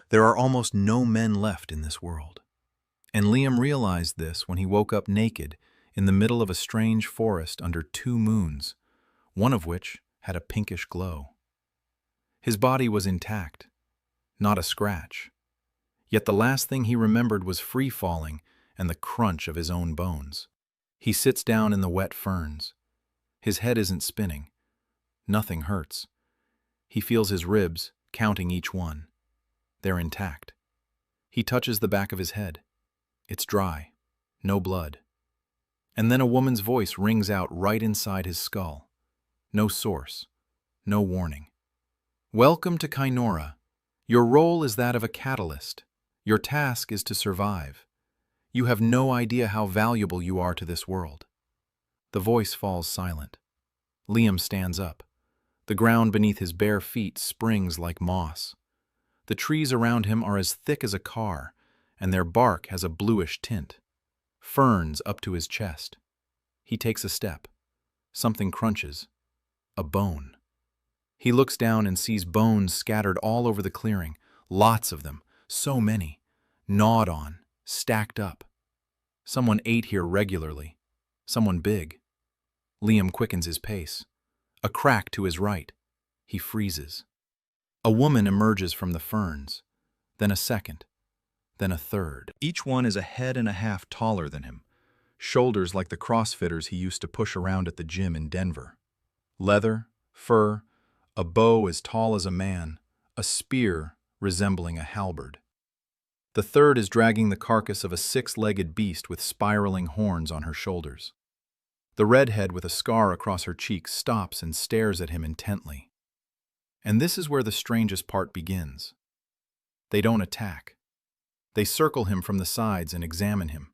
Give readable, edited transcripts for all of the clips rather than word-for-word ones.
There are almost no men left in this world. And Liam realized this when he woke up naked in the middle of a strange forest under two moons, one of which had a pinkish glow. His body was intact, not a scratch. Yet the last thing he remembered was free-falling and the crunch of his own bones. He sits down in the wet ferns. His head isn't spinning. Nothing hurts. He feels his ribs, counting each one. They're intact. He touches the back of his head. It's dry. No blood. And then a woman's voice rings out right inside his skull. No source. No warning. Welcome to Kynora. Your role is that of a catalyst. Your task is to survive. You have no idea how valuable you are to this world. The voice falls silent. Liam stands up. The ground beneath his bare feet springs like moss. The trees around him are as thick as a car, and their bark has a bluish tint. Ferns up to his chest. He takes a step. Something crunches. A bone. He looks down and sees bones scattered all over the clearing, lots of them, so many, gnawed on, stacked up. Someone ate here regularly. Someone big. Liam quickens his pace. A crack to his right. He freezes. A woman emerges from the ferns. Then a second. Then a third. Each one is a head and a half taller than him. Shoulders like the CrossFitters he used to push around at the gym in Denver. Leather, fur, a bow as tall as a man, a spear resembling a halberd. The third is dragging the carcass of a six-legged beast with spiraling horns on her shoulders. The redhead with a scar across her cheek stops and stares at him intently. And this is where the strangest part begins. They don't attack. They circle him from the sides and examine him.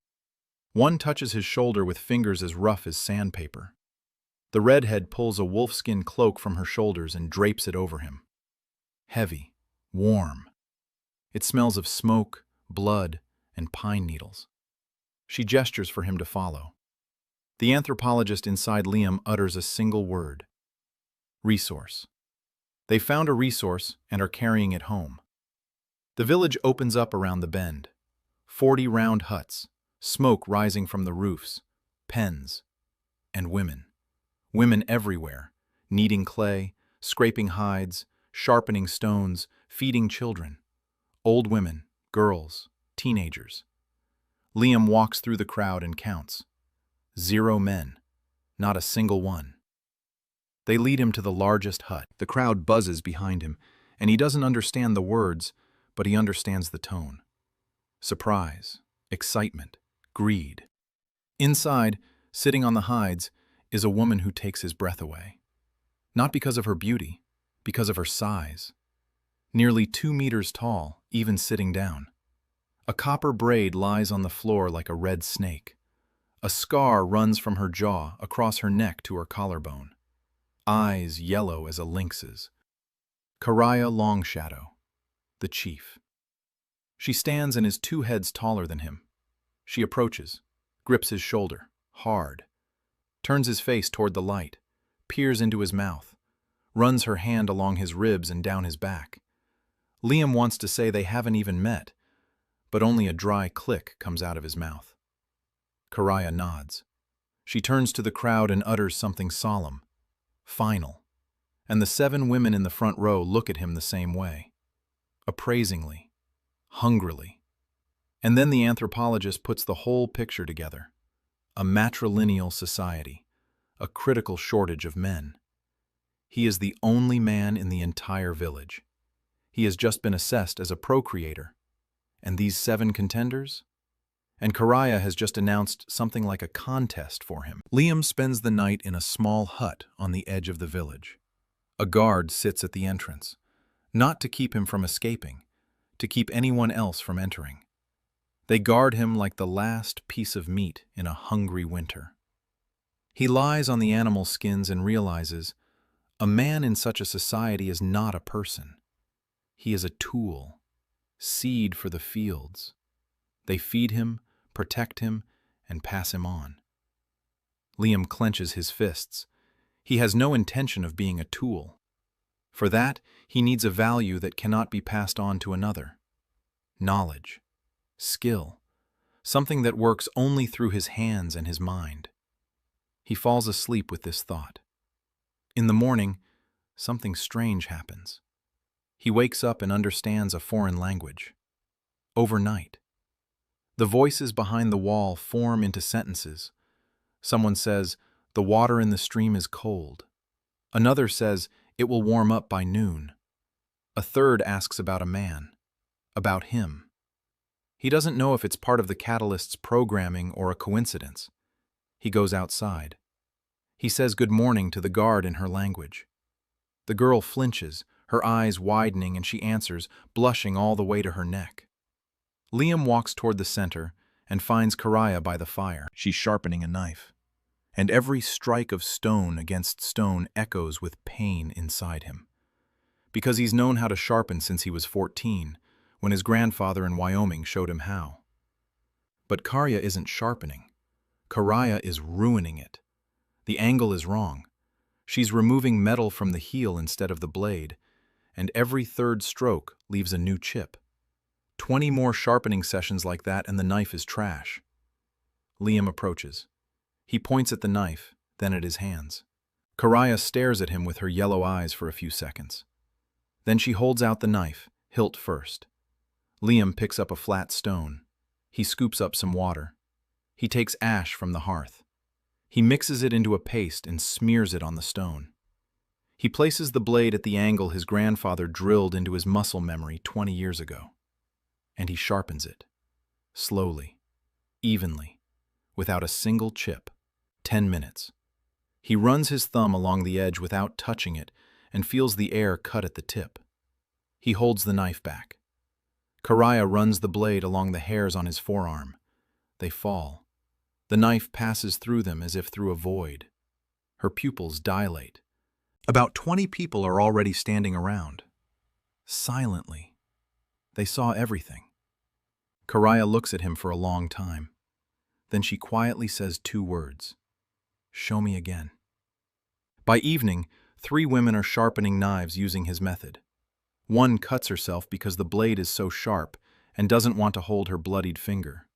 One touches his shoulder with fingers as rough as sandpaper. The redhead pulls a wolfskin cloak from her shoulders and drapes it over him. Heavy, warm. It smells of smoke, blood, and pine needles. She gestures for him to follow. The anthropologist inside Liam utters a single word. Resource. They found a resource and are carrying it home. The village opens up around the bend. 40 round huts, smoke rising from the roofs, pens, and women. Women everywhere, kneading clay, scraping hides, sharpening stones, feeding children. Old women, girls, teenagers. Liam walks through the crowd and counts. 0 men, not a single one. They lead him to the largest hut. The crowd buzzes behind him, and he doesn't understand the words, but he understands the tone. Surprise, excitement, greed. Inside, sitting on the hides, is a woman who takes his breath away. Not because of her beauty, because of her size. Nearly 2 meters tall, even sitting down. A copper braid lies on the floor like a red snake. A scar runs from her jaw across her neck to her collarbone. Eyes yellow as a lynx's. Karaya Longshadow, the chief. She stands and is 2 heads taller than him. She approaches, grips his shoulder, hard, turns his face toward the light, peers into his mouth, runs her hand along his ribs and down his back. Liam wants to say they haven't even met, but only a dry click comes out of his mouth. Karaya nods. She turns to the crowd and utters something solemn, final, and the 7 women in the front row look at him the same way, appraisingly, hungrily. And then the anthropologist puts the whole picture together. A matrilineal society, a critical shortage of men. He is the only man in the entire village. He has just been assessed as a procreator. And these 7 contenders? And Karaya has just announced something like a contest for him. Liam spends the night in a small hut on the edge of the village. A guard sits at the entrance, not to keep him from escaping, to keep anyone else from entering. They guard him like the last piece of meat in a hungry winter. He lies on the animal skins and realizes a man in such a society is not a person. He is a tool, seed for the fields. They feed him, protect him, and pass him on. Liam clenches his fists. He has no intention of being a tool. For that, he needs a value that cannot be passed on to another. knowledge, skill, something that works only through his hands and his mind. He falls asleep with this thought. In the morning, something strange happens. He wakes up and understands a foreign language. Overnight. The voices behind the wall form into sentences. Someone says, "The water in the stream is cold." Another says, "It will warm up by noon." A third asks about a man, about him. He doesn't know if it's part of the catalyst's programming or a coincidence. He goes outside. He says good morning to the guard in her language. The girl flinches, her eyes widening, and she answers, blushing all the way to her neck. Liam walks toward the center and finds Karaya by the fire. She's sharpening a knife, and every strike of stone against stone echoes with pain inside him. Because he's known how to sharpen since he was 14, when his grandfather in Wyoming showed him how. But Karya isn't sharpening. Karaya is ruining it. The angle is wrong. She's removing metal from the heel instead of the blade, and every third stroke leaves a new chip. 20 more sharpening sessions like that and the knife is trash. Liam approaches. He points at the knife, then at his hands. Karaya stares at him with her yellow eyes for a few seconds. Then she holds out the knife, hilt first. Liam picks up a flat stone. He scoops up some water. He takes ash from the hearth. He mixes it into a paste and smears it on the stone. He places the blade at the angle his grandfather drilled into his muscle memory 20 years ago. And he sharpens it. Slowly, evenly, without a single chip. 10 minutes. He runs his thumb along the edge without touching it and feels the air cut at the tip. He holds the knife back. Karaya runs the blade along the hairs on his forearm. They fall. The knife passes through them as if through a void. Her pupils dilate. About 20 people are already standing around. Silently. They saw everything. Karaya looks at him for a long time. Then she quietly says 2 words. "Show me again." By evening, 3 women are sharpening knives using his method. One cuts herself because the blade is so sharp and doesn't want to hold her bloodied finger.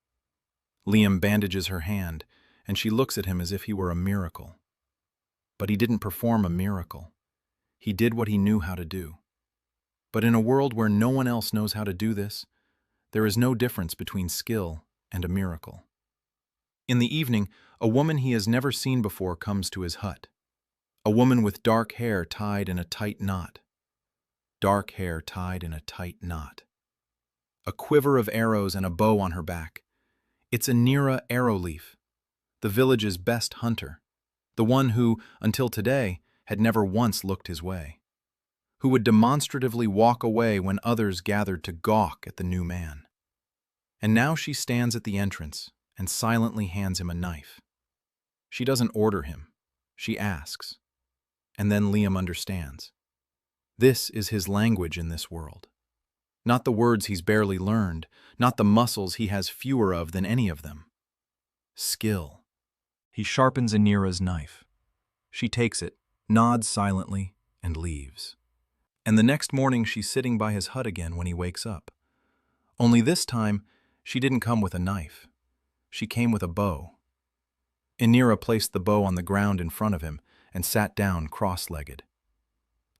Liam bandages her hand, and she looks at him as if he were a miracle. But he didn't perform a miracle. He did what he knew how to do. But in a world where no one else knows how to do this, there is no difference between skill and a miracle. In the evening, a woman he has never seen before comes to his hut. A woman with dark hair tied in a tight knot. Dark hair tied in a tight knot. A quiver of arrows and a bow on her back. It's Anira Arrowleaf, the village's best hunter, the one who, until today, had never once looked his way, who would demonstratively walk away when others gathered to gawk at the new man. And now she stands at the entrance and silently hands him a knife. She doesn't order him, she asks. And then Liam understands. This is his language in this world. Not the words he's barely learned, not the muscles he has fewer of than any of them. Skill. He sharpens Anira's knife. She takes it, nods silently, and leaves. And the next morning she's sitting by his hut again when he wakes up. Only this time, she didn't come with a knife. She came with a bow. Anira placed the bow on the ground in front of him and sat down cross-legged.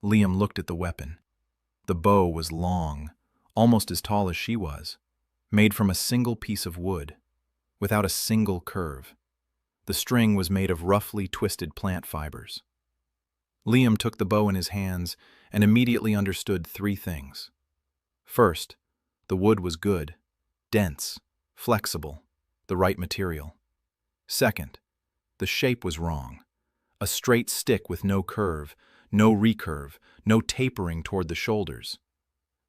Liam looked at the weapon. The bow was long, almost as tall as she was, made from a single piece of wood, without a single curve. The string was made of roughly twisted plant fibers. Liam took the bow in his hands and immediately understood 3 things. First, the wood was good, dense, flexible, the right material. Second, the shape was wrong. A straight stick with no curve, no recurve, no tapering toward the shoulders.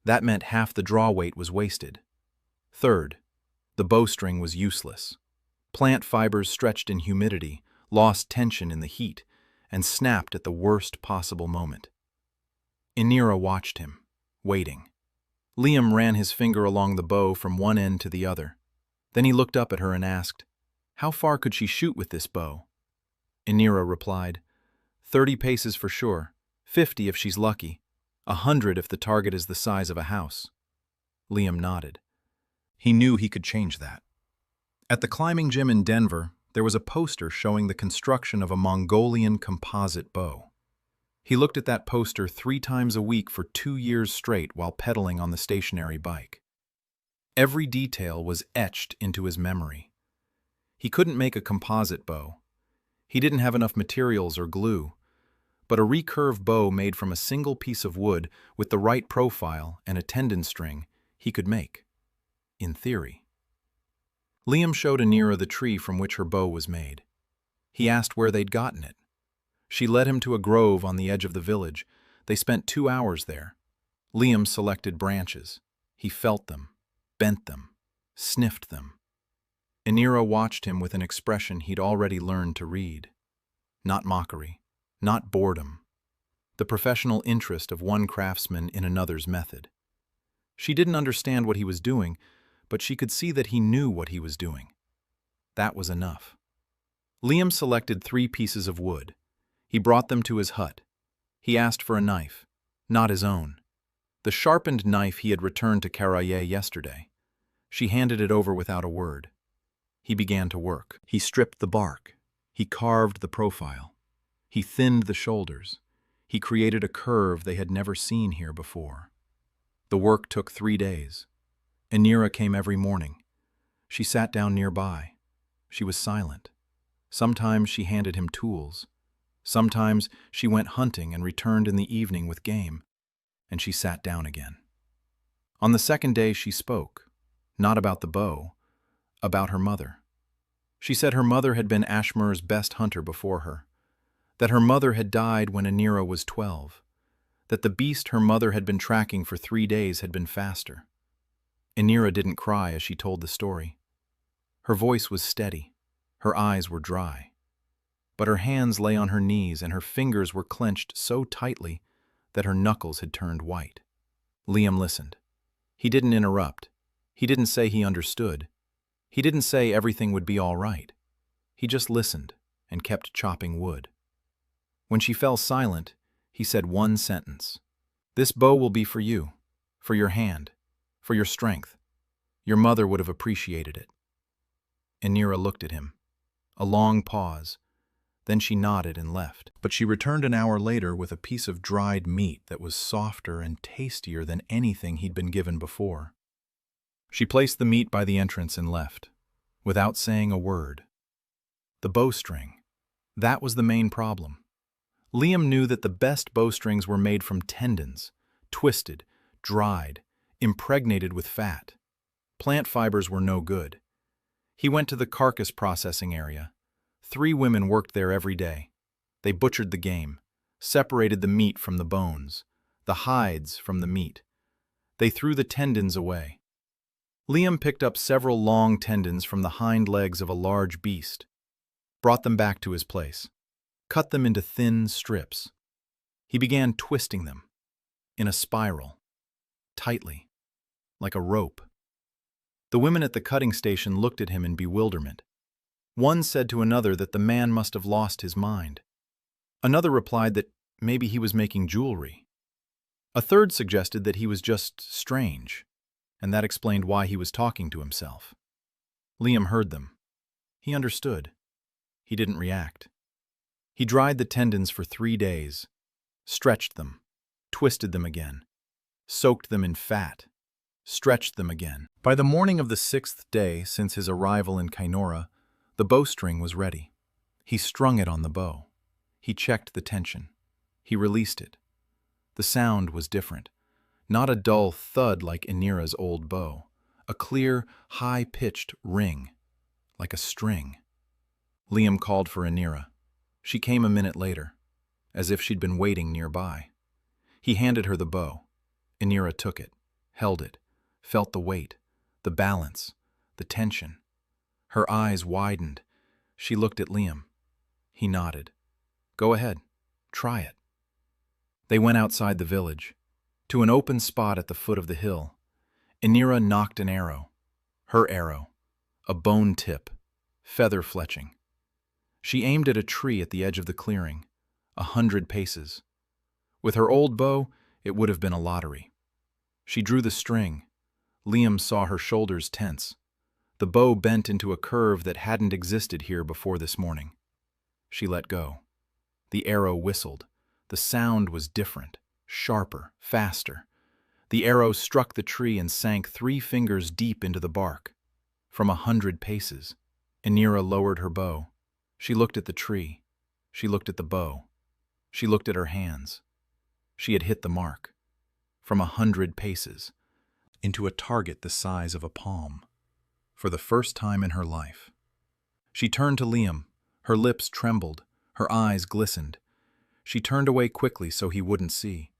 That meant half the draw weight was wasted. Third, the bowstring was useless. Plant fibers stretched in humidity, lost tension in the heat, and snapped at the worst possible moment. Anira watched him, waiting. Liam ran his finger along the bow from one end to the other. Then he looked up at her and asked, "How far could she shoot with this bow?" Anira replied, 30 paces for sure, 50 if she's lucky, 100 if the target is the size of a house. Liam nodded. He knew he could change that. At the climbing gym in Denver, there was a poster showing the construction of a Mongolian composite bow. He looked at that poster 3 times a week for 2 years straight while pedaling on the stationary bike. Every detail was etched into his memory. He couldn't make a composite bow. He didn't have enough materials or glue, but a recurve bow made from a single piece of wood with the right profile and a tendon string he could make, in theory. Liam showed Anira the tree from which her bow was made. He asked where they'd gotten it. She led him to a grove on the edge of the village. They spent 2 hours there. Liam selected branches. He felt them, bent them, sniffed them. Anira watched him with an expression he'd already learned to read. Not mockery, not boredom. The professional interest of one craftsman in another's method. She didn't understand what he was doing, but she could see that he knew what he was doing. That was enough. Liam selected 3 pieces of wood. He brought them to his hut. He asked for a knife, not his own. The sharpened knife he had returned to Karaye yesterday. She handed it over without a word. He began to work. He stripped the bark. He carved the profile. He thinned the shoulders. He created a curve they had never seen here before. The work took 3 days. Anira came every morning. She sat down nearby. She was silent. Sometimes she handed him tools. Sometimes she went hunting and returned in the evening with game, and she sat down again. On the 2nd day she spoke, not about the bow, about her mother. She said her mother had been Ashmur's best hunter before her, that her mother had died when Anira was 12, that the beast her mother had been tracking for 3 days had been faster. Anira didn't cry as she told the story. Her voice was steady, her eyes were dry. But her hands lay on her knees and her fingers were clenched so tightly that her knuckles had turned white. Liam listened. He didn't interrupt. He didn't say he understood. He didn't say everything would be all right. He just listened and kept chopping wood. When she fell silent, he said one sentence. "This bow will be for you, for your hand, for your strength. Your mother would have appreciated it." Anira looked at him. A long pause. Then she nodded and left. But she returned an hour later with a piece of dried meat that was softer and tastier than anything he'd been given before. She placed the meat by the entrance and left, without saying a word. The bowstring. That was the main problem. Liam knew that the best bowstrings were made from tendons, twisted, dried, impregnated with fat. Plant fibers were no good. He went to the carcass processing area. 3 women worked there every day. They butchered the game, separated the meat from the bones, the hides from the meat. They threw the tendons away. Liam picked up several long tendons from the hind legs of a large beast, brought them back to his place, cut them into thin strips. He began twisting them, in a spiral, tightly, like a rope. The women at the cutting station looked at him in bewilderment. One said to another that the man must have lost his mind. Another replied that maybe he was making jewelry. A third suggested that he was just strange, and that explained why he was talking to himself. Liam heard them. He understood. He didn't react. He dried the tendons for 3 days, stretched them, twisted them again, soaked them in fat, stretched them again. By the morning of the 6th day since his arrival in Kainora, the bowstring was ready. He strung it on the bow. He checked the tension. He released it. The sound was different. Not a dull thud like Anira's old bow. A clear, high-pitched ring, like a string. Liam called for Anira. She came a minute later, as if she'd been waiting nearby. He handed her the bow. Anira took it, held it, felt the weight, the balance, the tension. Her eyes widened. She looked at Liam. He nodded. "Go ahead. Try it." They went outside the village, to an open spot at the foot of the hill. Anira nocked an arrow. Her arrow. A bone tip. Feather fletching. She aimed at a tree at the edge of the clearing, 100 paces. With her old bow, it would have been a lottery. She drew the string. Liam saw her shoulders tense. The bow bent into a curve that hadn't existed here before this morning. She let go. The arrow whistled. The sound was different, sharper, faster. The arrow struck the tree and sank 3 fingers deep into the bark. From 100 paces, Inira lowered her bow. She looked at the tree. She looked at the bow. She looked at her hands. She had hit the mark. From 100 paces, into a target the size of a palm. For the first time in her life. She turned to Liam. Her lips trembled. Her eyes glistened. She turned away quickly so he wouldn't see.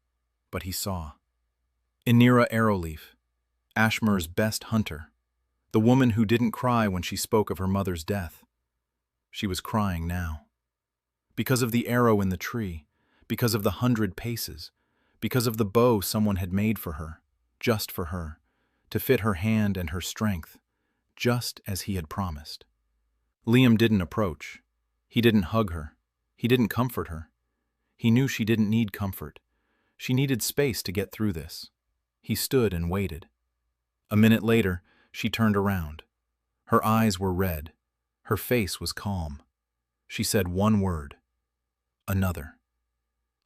But he saw. Inira Arrowleaf, Ashmer's best hunter. The woman who didn't cry when she spoke of her mother's death. She was crying now. Because of the arrow in the tree, because of the 100 paces, because of the bow someone had made for her, just for her, to fit her hand and her strength, just as he had promised. Liam didn't approach. He didn't hug her. He didn't comfort her. He knew she didn't need comfort. She needed space to get through this. He stood and waited. A minute later, she turned around. Her eyes were red. Her face was calm. She said one word. Another.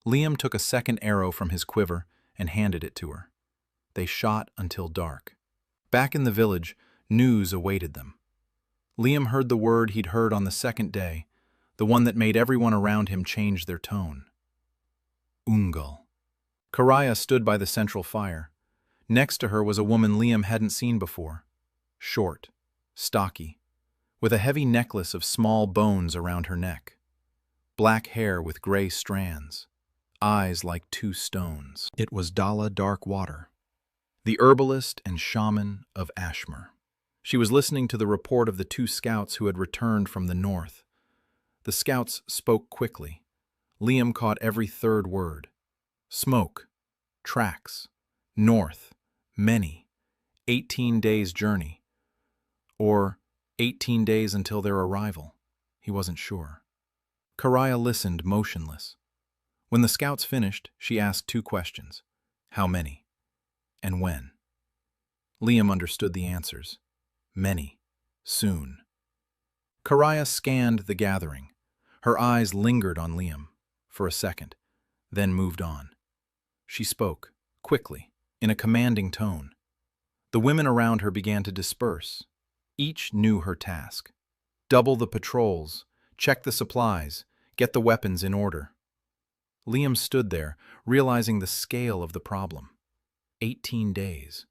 Liam took a second arrow from his quiver and handed it to her. They shot until dark. Back in the village, news awaited them. Liam heard the word he'd heard on the second day, the one that made everyone around him change their tone. Ungal. Karaya stood by the central fire. Next to her was a woman Liam hadn't seen before. Short, stocky, with a heavy necklace of small bones around her neck. Black hair with gray strands. Eyes like 2 stones. It was Dala Darkwater, the herbalist and shaman of Ashmer. She was listening to the report of the 2 scouts who had returned from the north. The scouts spoke quickly. Liam caught every third word. Smoke, tracks, north, many, 18 days' journey. Or 18 days until their arrival. He wasn't sure. Karaya listened, motionless. When the scouts finished, she asked 2 questions. How many? And when? Liam understood the answers. Many. Soon. Karaya scanned the gathering. Her eyes lingered on Liam for a second, then moved on. She spoke, quickly, in a commanding tone. The women around her began to disperse. Each knew her task. Double the patrols, check the supplies, get the weapons in order. Liam stood there, realizing the scale of the problem. 18 days.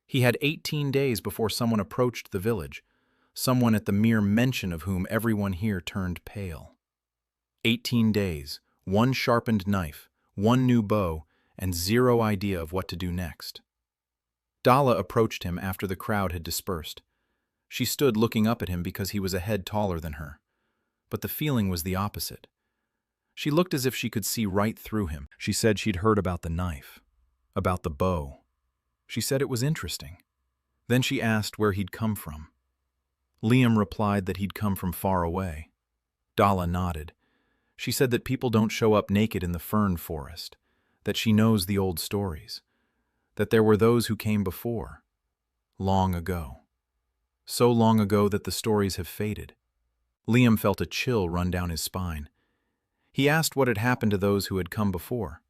He had 18 days before someone approached the village, someone at the mere mention of whom everyone here turned pale. 18 days, 1 sharpened knife, 1 new bow, and 0 idea of what to do next. Dala approached him after the crowd had dispersed. She stood looking up at him because he was a head taller than her. But the feeling was the opposite. She looked as if she could see right through him. She said she'd heard about the knife, about the bow. She said it was interesting. Then she asked where he'd come from. Liam replied that he'd come from far away. Dala nodded. She said that people don't show up naked in the fern forest, that she knows the old stories, that there were those who came before, long ago. So long ago that the stories have faded. Liam felt a chill run down his spine. He asked what had happened to those who had come before.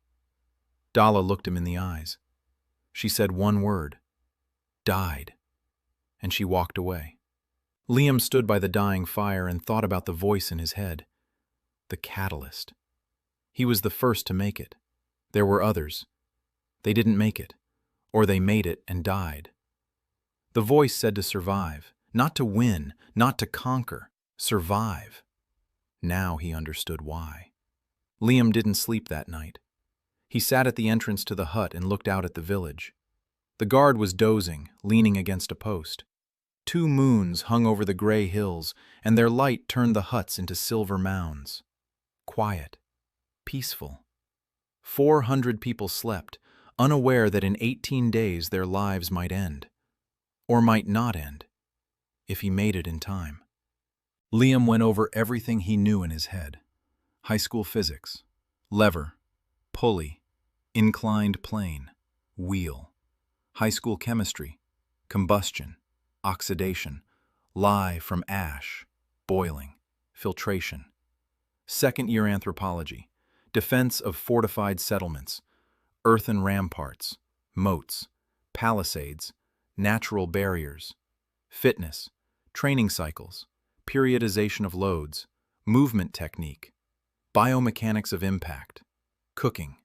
Dala looked him in the eyes. She said one word. Died. And she walked away. Liam stood by the dying fire and thought about the voice in his head. The catalyst. He was the first to make it. There were others. They didn't make it. Or they made it and died. The voice said to survive. Not to win. Not to conquer. Survive. Now he understood why. Liam didn't sleep that night. He sat at the entrance to the hut and looked out at the village. The guard was dozing, leaning against a post. 2 moons hung over the gray hills, and their light turned the huts into silver mounds. Quiet. Peaceful. 400 people slept, unaware that in 18 days their lives might end. Or might not end, if he made it in time. Liam went over everything he knew in his head. High school physics, lever, pulley, inclined plane, wheel. High school chemistry, combustion, oxidation, lye from ash, boiling, filtration. Second-year anthropology, defense of fortified settlements, earthen ramparts, moats, palisades, natural barriers, fitness, training cycles, periodization of loads, movement technique, biomechanics of impact, cooking,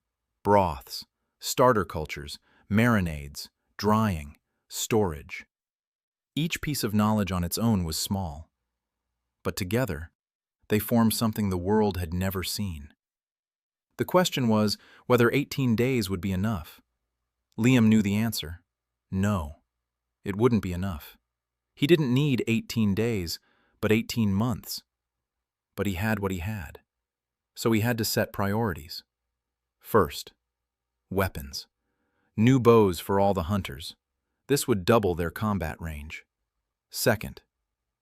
broths, starter cultures, marinades, drying, storage. Each piece of knowledge on its own was small, but together, they formed something the world had never seen. The question was whether 18 days would be enough. Liam knew the answer. No, it wouldn't be enough. He didn't need 18 days, but 18 months. But he had what he had. So he had to set priorities. First, weapons. New bows for all the hunters. This would double their combat range. Second,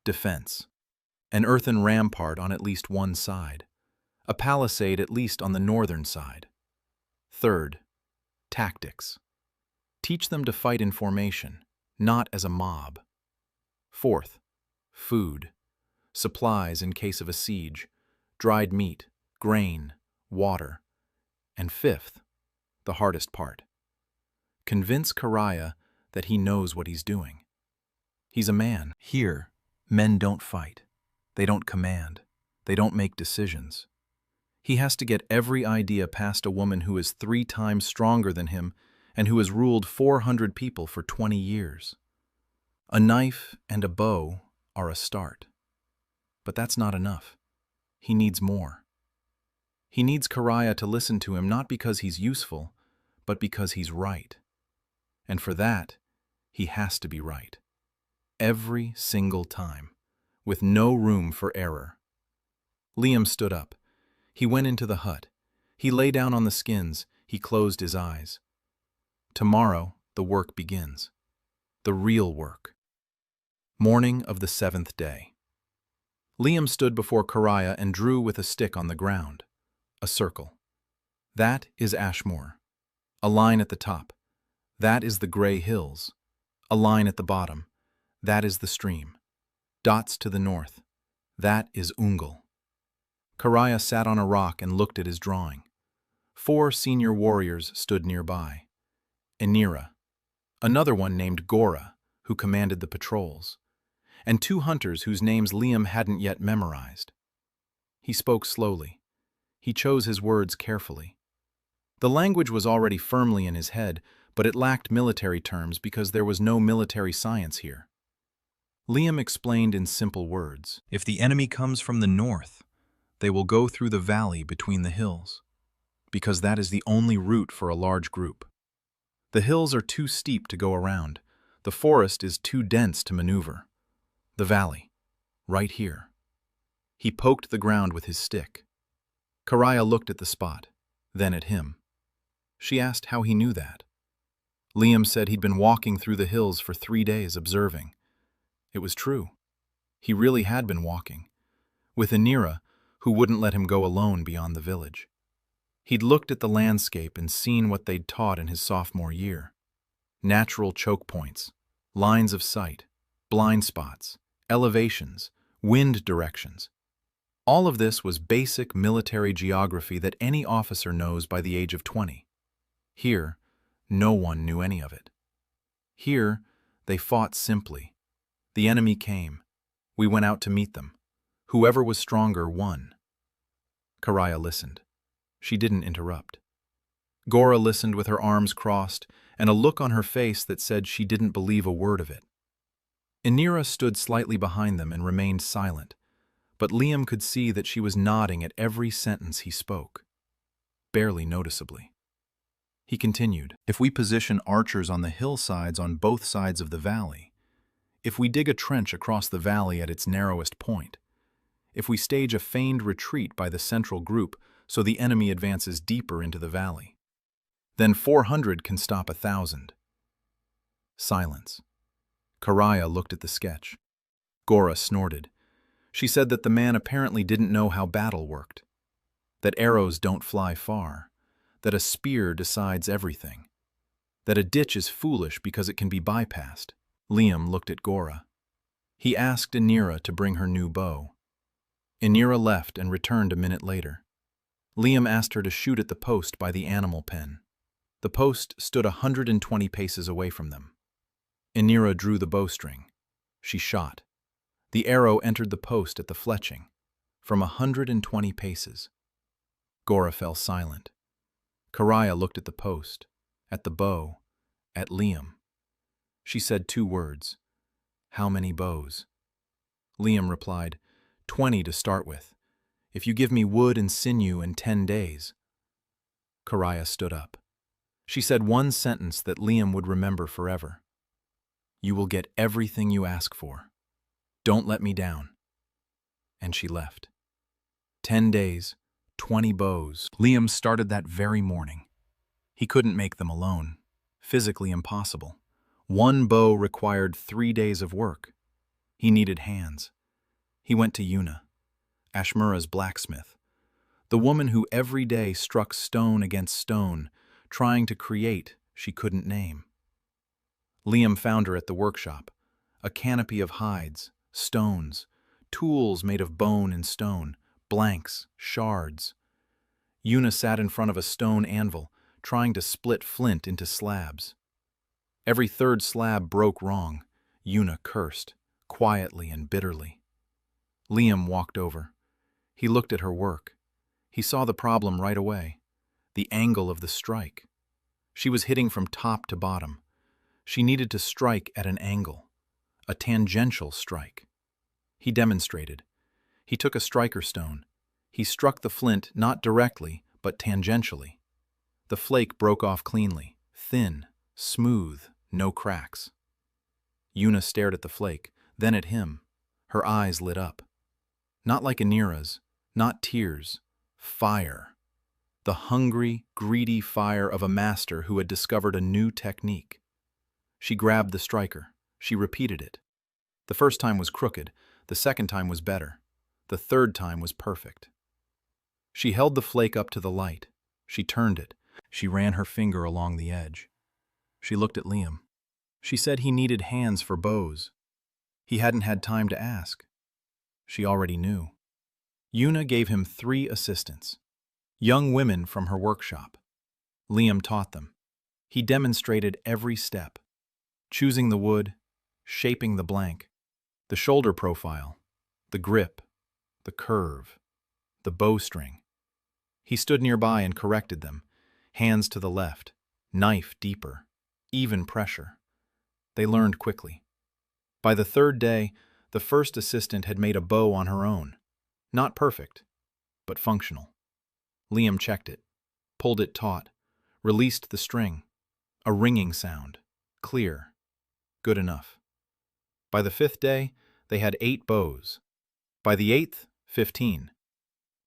defense. An earthen rampart on at least one side. A palisade at least on the northern side. Third, tactics. Teach them to fight in formation, not as a mob. Fourth, food. Supplies in case of a siege, dried meat, grain, water. And fifth, the hardest part. Convince Kariah that he knows what he's doing. He's a man. Here, men don't fight. They don't command. They don't make decisions. He has to get every idea past a woman who is 3 times stronger than him and who has ruled 400 people for 20 years. A knife and a bow are a start. But that's not enough. He needs more. He needs Kariah to listen to him not because he's useful, but because he's right. And for that, he has to be right. Every single time, with no room for error. Liam stood up. He went into the hut. He lay down on the skins. He closed his eyes. Tomorrow, the work begins. The real work. Morning of the 7th day. Liam stood before Kariah and drew with a stick on the ground. A circle. That is Ashmore. A line at the top. That is the Grey Hills. A line at the bottom. That is the stream. Dots to the north. That is Ungal. Kariah sat on a rock and looked at his drawing. 4 senior warriors stood nearby. Inira, another one named Gora, who commanded the patrols, and 2 hunters whose names Liam hadn't yet memorized. He spoke slowly. He chose his words carefully. The language was already firmly in his head, but it lacked military terms because there was no military science here. Liam explained in simple words. If the enemy comes from the north, they will go through the valley between the hills, because that is the only route for a large group. The hills are too steep to go around. The forest is too dense to maneuver. The valley, right here. He poked the ground with his stick. Kariah looked at the spot, then at him. She asked how he knew that. Liam said he'd been walking through the hills for 3 days observing. It was true. He really had been walking, with Inira, who wouldn't let him go alone beyond the village. He'd looked at the landscape and seen what they'd taught in his sophomore year. Natural choke points, lines of sight, blind spots, elevations, wind directions. All of this was basic military geography that any officer knows by the age of 20. Here, no one knew any of it. Here, they fought simply. The enemy came. We went out to meet them. Whoever was stronger won. Kariah listened. She didn't interrupt. Gora listened with her arms crossed and a look on her face that said she didn't believe a word of it. Inira stood slightly behind them and remained silent, but Liam could see that she was nodding at every sentence he spoke, barely noticeably. He continued, if we position archers on the hillsides on both sides of the valley, if we dig a trench across the valley at its narrowest point, if we stage a feigned retreat by the central group so the enemy advances deeper into the valley, then 400 can stop 1,000. Silence. Kariah looked at the sketch. Gora snorted. She said that the man apparently didn't know how battle worked, that arrows don't fly far, that a spear decides everything, that a ditch is foolish because it can be bypassed. Liam looked at Gora. He asked Inira to bring her new bow. Inira left and returned a minute later. Liam asked her to shoot at the post by the animal pen. The post stood 120 paces away from them. Inira drew the bowstring. She shot. The arrow entered the post at the fletching, from 120 paces. Gora fell silent. Karaya looked at the post, at the bow, at Liam. She said 2 words. "How many bows?" Liam replied, 20 to start with. If you give me wood and sinew in 10 days. Karaya stood up. She said one sentence that Liam would remember forever. "You will get everything you ask for. Don't let me down." And she left. 10 days, 20 bows. Liam started that very morning. He couldn't make them alone. Physically impossible. 1 bow required 3 days of work. He needed hands. He went to Yuna, Ashmura's blacksmith, the woman who every day struck stone against stone, trying to create she couldn't name. Liam found her at the workshop, a canopy of hides, stones, tools made of bone and stone, blanks, shards. Yuna sat in front of a stone anvil, trying to split flint into slabs. Every 3rd slab broke wrong. Yuna cursed, quietly and bitterly. Liam walked over. He looked at her work. He saw the problem right away. The angle of the strike. She was hitting from top to bottom. She needed to strike at an angle, a tangential strike. He demonstrated. He took a striker stone. He struck the flint not directly, but tangentially. The flake broke off cleanly, thin, smooth, no cracks. Yuna stared at the flake, then at him. Her eyes lit up. Not like Inira's, not tears, fire. The hungry, greedy fire of a master who had discovered a new technique. She grabbed the striker. She repeated it. The first time was crooked. The second time was better. The third time was perfect. She held the flake up to the light. She turned it. She ran her finger along the edge. She looked at Liam. She said he needed hands for bows. He hadn't had time to ask. She already knew. Yuna gave him 3 assistants, young women from her workshop. Liam taught them. He demonstrated every step, choosing the wood, shaping the blank, the shoulder profile, the grip, the curve, the bowstring. He stood nearby and corrected them, hands to the left, knife deeper, even pressure. They learned quickly. By the 3rd day, the first assistant had made a bow on her own. Not perfect, but functional. Liam checked it, pulled it taut, released the string. A ringing sound, clear, good enough. By the 5th day, they had 8 bows. By the 8th, 15.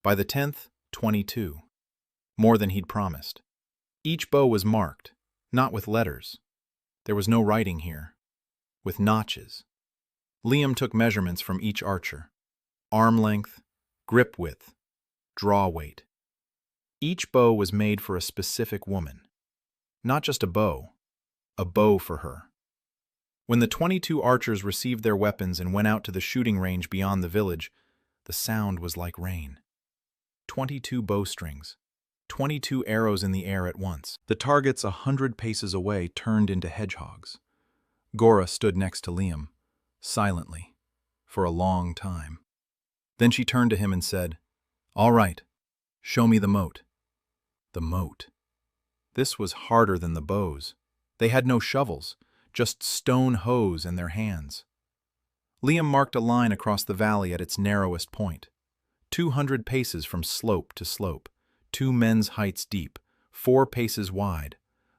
By the 10th, 22. More than he'd promised. Each bow was marked, not with letters. There was no writing here. With notches. Liam took measurements from each archer. Arm length, grip width, draw weight. Each bow was made for a specific woman. Not just a bow for her. When the 22 archers received their weapons and went out to the shooting range beyond the village, the sound was like rain. 22 bowstrings, 22 arrows in the air at once. The targets 100 paces away turned into hedgehogs. Gora stood next to Liam, silently, for a long time. Then she turned to him and said, "All right, show me the moat." The moat. This was harder than the bows. They had no shovels, just stone hoes in their hands. Liam marked a line across the valley at its narrowest point. 200 paces from slope to slope, 2 men's heights deep, 4 paces wide,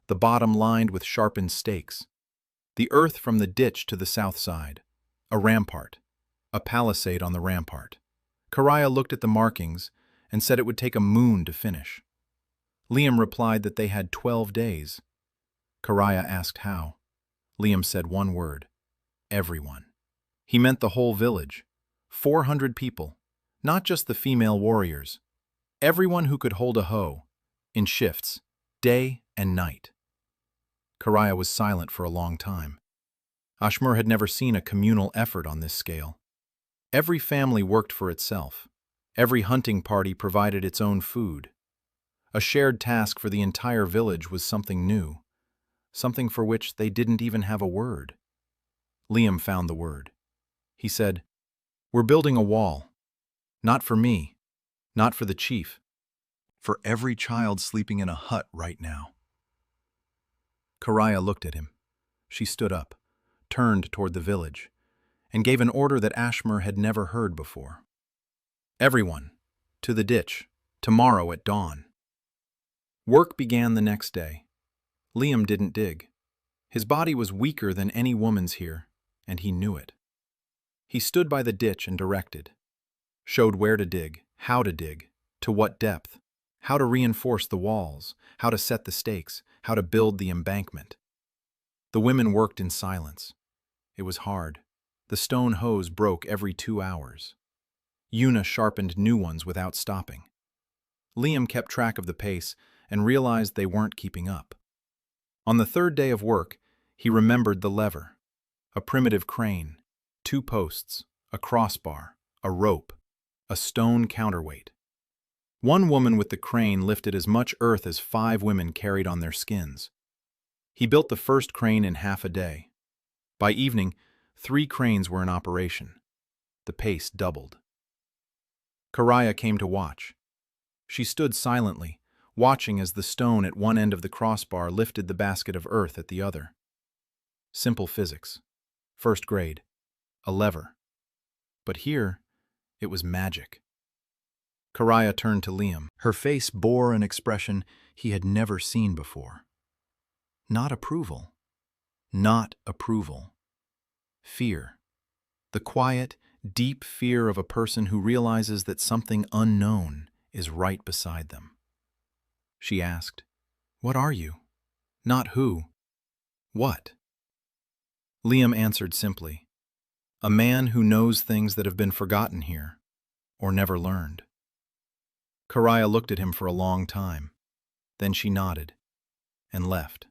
the bottom lined with sharpened stakes. The earth from the ditch to the south side. A rampart. A palisade on the rampart. Karaya looked at the markings and said it would take a moon to finish. Liam replied that they had 12 days. Karaya asked how. Liam said one word. Everyone. He meant the whole village. 400 people. Not just the female warriors. Everyone who could hold a hoe. In shifts. Day and night. Karaya was silent for a long time. Ashmur had never seen a communal effort on this scale. Every family worked for itself. Every hunting party provided its own food. A shared task for the entire village was something new, something for which they didn't even have a word. Liam found the word. He said, "We're building a wall. Not for me, not for the chief, for every child sleeping in a hut right now." Karaya looked at him. She stood up, turned toward the village, and gave an order that Ashmur had never heard before. "Everyone, to the ditch, tomorrow at dawn." Work began the next day. Liam didn't dig. His body was weaker than any woman's here, and he knew it. He stood by the ditch and directed, showed where to dig, how to dig, to what depth, how to reinforce the walls, how to set the stakes, how to build the embankment. The women worked in silence. It was hard. The stone hose broke every 2 hours. Yuna sharpened new ones without stopping. Liam kept track of the pace and realized they weren't keeping up. On the third day of work, he remembered the lever. A primitive crane, 2 posts, a crossbar, a rope, a stone counterweight. One woman with the crane lifted as much earth as 5 women carried on their skins. He built the first crane in half a day. By evening, 3 cranes were in operation. The pace doubled. Karaya came to watch. She stood silently, watching as the stone at one end of the crossbar lifted the basket of earth at the other. Simple physics. First grade. A lever. But here, it was magic. Karaya turned to Liam. Her face bore an expression he had never seen before. Not approval. Not approval. Fear. The quiet, deep fear of a person who realizes that something unknown is right beside them. She asked, "What are you?" Not who. What? Liam answered simply, "A man who knows things that have been forgotten here, or never learned." Karaya looked at him for a long time. Then she nodded and left.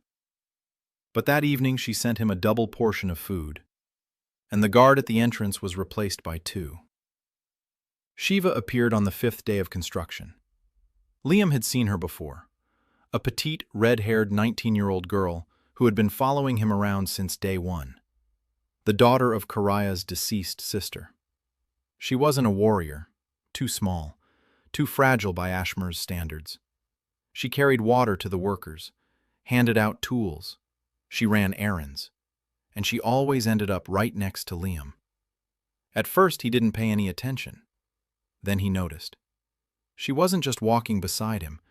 But that evening she sent him a double portion of food, and the guard at the entrance was replaced by 2. Shiva appeared on the 5th day of construction. Liam had seen her before, a petite, red-haired 19-year-old girl who had been following him around since day 1, the daughter of Karaya's deceased sister. She wasn't a warrior, too small, too fragile by Ashmur's standards. She carried water to the workers, handed out tools, she ran errands, and she always ended up right next to Liam. At first he didn't pay any attention. Then he noticed. She wasn't just walking beside him,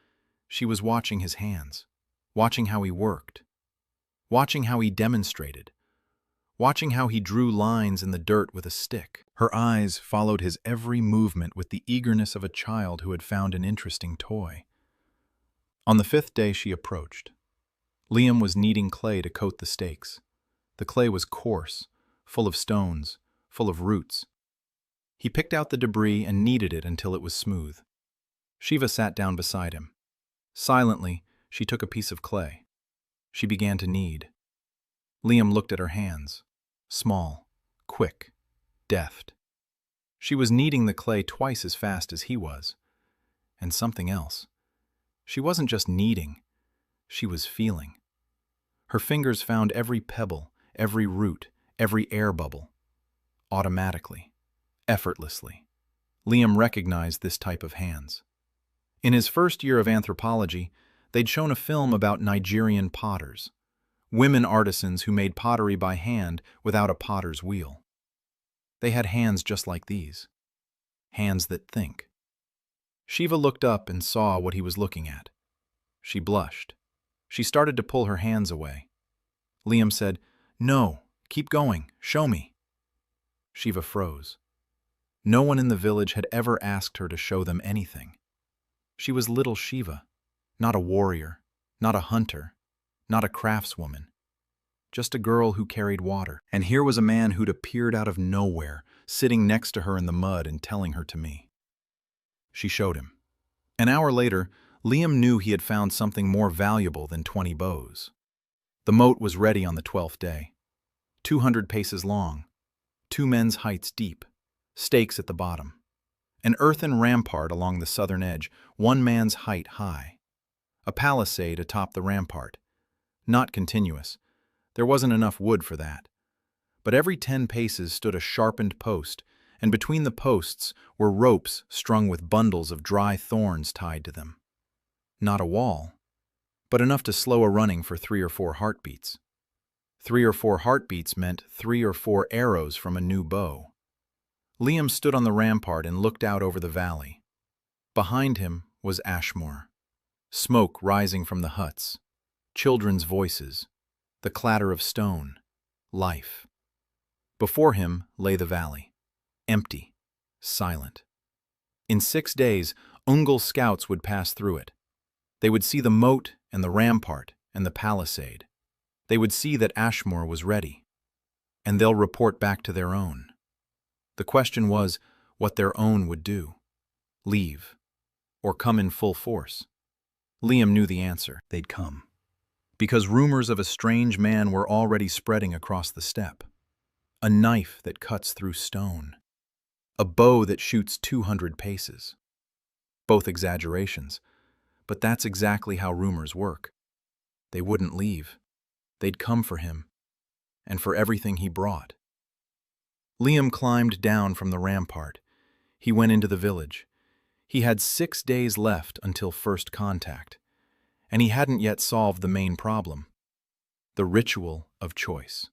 she was watching his hands, watching how he worked, watching how he demonstrated, watching how he drew lines in the dirt with a stick. Her eyes followed his every movement with the eagerness of a child who had found an interesting toy. On the 5th day she approached. Liam was kneading clay to coat the stakes. The clay was coarse, full of stones, full of roots. He picked out the debris and kneaded it until it was smooth. Shiva sat down beside him. Silently, she took a piece of clay. She began to knead. Liam looked at her hands. Small, quick, deft. She was kneading the clay twice as fast as he was. And something else. She wasn't just kneading, she was feeling. Her fingers found every pebble, every root, every air bubble. Automatically, effortlessly. Liam recognized this type of hands. In his first year of anthropology, they'd shown a film about Nigerian potters, women artisans who made pottery by hand without a potter's wheel. They had hands just like these, hands that think. Shiva looked up and saw what he was looking at. She blushed. She started to pull her hands away. Liam said, "No, keep going, show me." Shiva froze. No one in the village had ever asked her to show them anything. She was little Shiva, not a warrior, not a hunter, not a craftswoman. Just a girl who carried water. And here was a man who'd appeared out of nowhere, sitting next to her in the mud and telling her to me. She showed him. An hour later, Liam knew he had found something more valuable than 20 bows. The moat was ready on the 12th day. 200 paces long, 2 men's heights deep, stakes at the bottom. An earthen rampart along the southern edge, 1 man's height high. A palisade atop the rampart. Not continuous. There wasn't enough wood for that. But every 10 paces stood a sharpened post, and between the posts were ropes strung with bundles of dry thorns tied to them. Not a wall, but enough to slow a running for 3 or 4 heartbeats. 3 or 4 heartbeats meant 3 or 4 arrows from a new bow. Liam stood on the rampart and looked out over the valley. Behind him was Ashmore. Smoke rising from the huts, children's voices, the clatter of stone, life. Before him lay the valley, empty, silent. In 6 days, Ungol scouts would pass through it. They would see the moat and the rampart and the palisade. They would see that Ashmore was ready. And they'll report back to their own. The question was what their own would do. Leave, or come in full force. Liam knew the answer. They'd come. Because rumors of a strange man were already spreading across the steppe. A knife that cuts through stone. A bow that shoots 200 paces. Both exaggerations, but that's exactly how rumors work. They wouldn't leave. They'd come for him, and for everything he brought. Liam climbed down from the rampart. He went into the village. He had 6 days left until first contact, and he hadn't yet solved the main problem, the ritual of choice.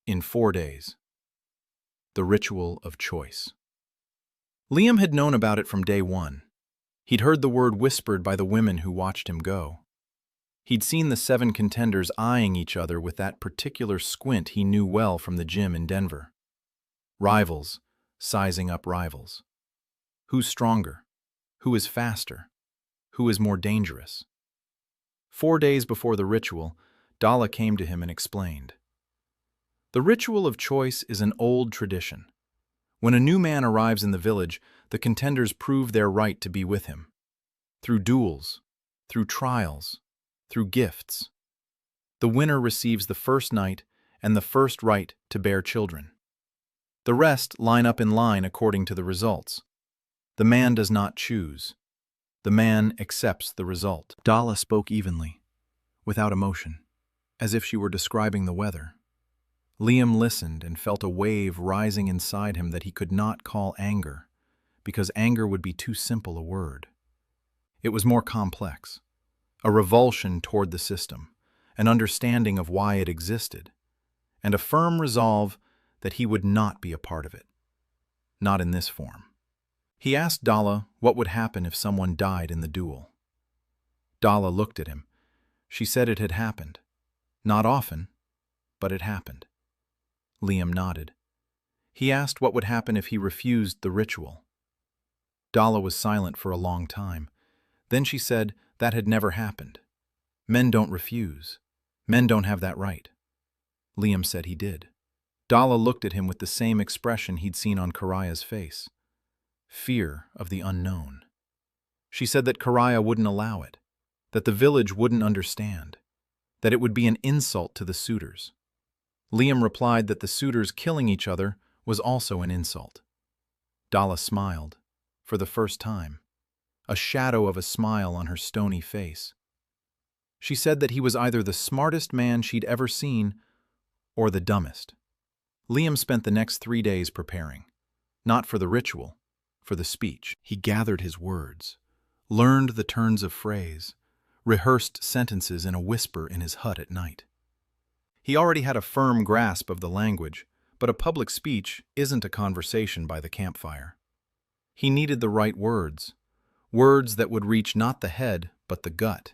In 4 days. The ritual of choice. Liam had known about it from day 1. He'd heard the word whispered by the women who watched him go. He'd seen the 7 contenders eyeing each other with that particular squint he knew well from the gym in Denver. Rivals, sizing up rivals. Who's stronger? Who is faster? Who is more dangerous? 4 days before the ritual, Dalla came to him and explained. The ritual of choice is an old tradition. When a new man arrives in the village, the contenders prove their right to be with him. Through duels, through trials, through gifts. The winner receives the first night and the first right to bear children. The rest line up in line according to the results. The man does not choose. The man accepts the result. Dalla spoke evenly, without emotion, as if she were describing the weather. Liam listened and felt a wave rising inside him that he could not call anger, because anger would be too simple a word. It was more complex, a revulsion toward the system, an understanding of why it existed, and a firm resolve that he would not be a part of it. Not in this form. He asked Dalla what would happen if someone died in the duel. Dalla looked at him. She said it had happened. Not often, but it happened. Liam nodded. He asked what would happen if he refused the ritual. Dalla was silent for a long time. Then she said that had never happened. Men don't refuse. Men don't have that right. Liam said he did. Dalla looked at him with the same expression he'd seen on Karaya's face. Fear of the unknown. She said that Karaya wouldn't allow it, that the village wouldn't understand, that it would be an insult to the suitors. Liam replied that the suitors killing each other was also an insult. Dalla smiled, for the first time, a shadow of a smile on her stony face. She said that he was either the smartest man she'd ever seen or the dumbest. Liam spent the next 3 days preparing, not for the ritual, for the speech. He gathered his words, learned the turns of phrase, rehearsed sentences in a whisper in his hut at night. He already had a firm grasp of the language, but a public speech isn't a conversation by the campfire. He needed the right words, words that would reach not the head, but the gut.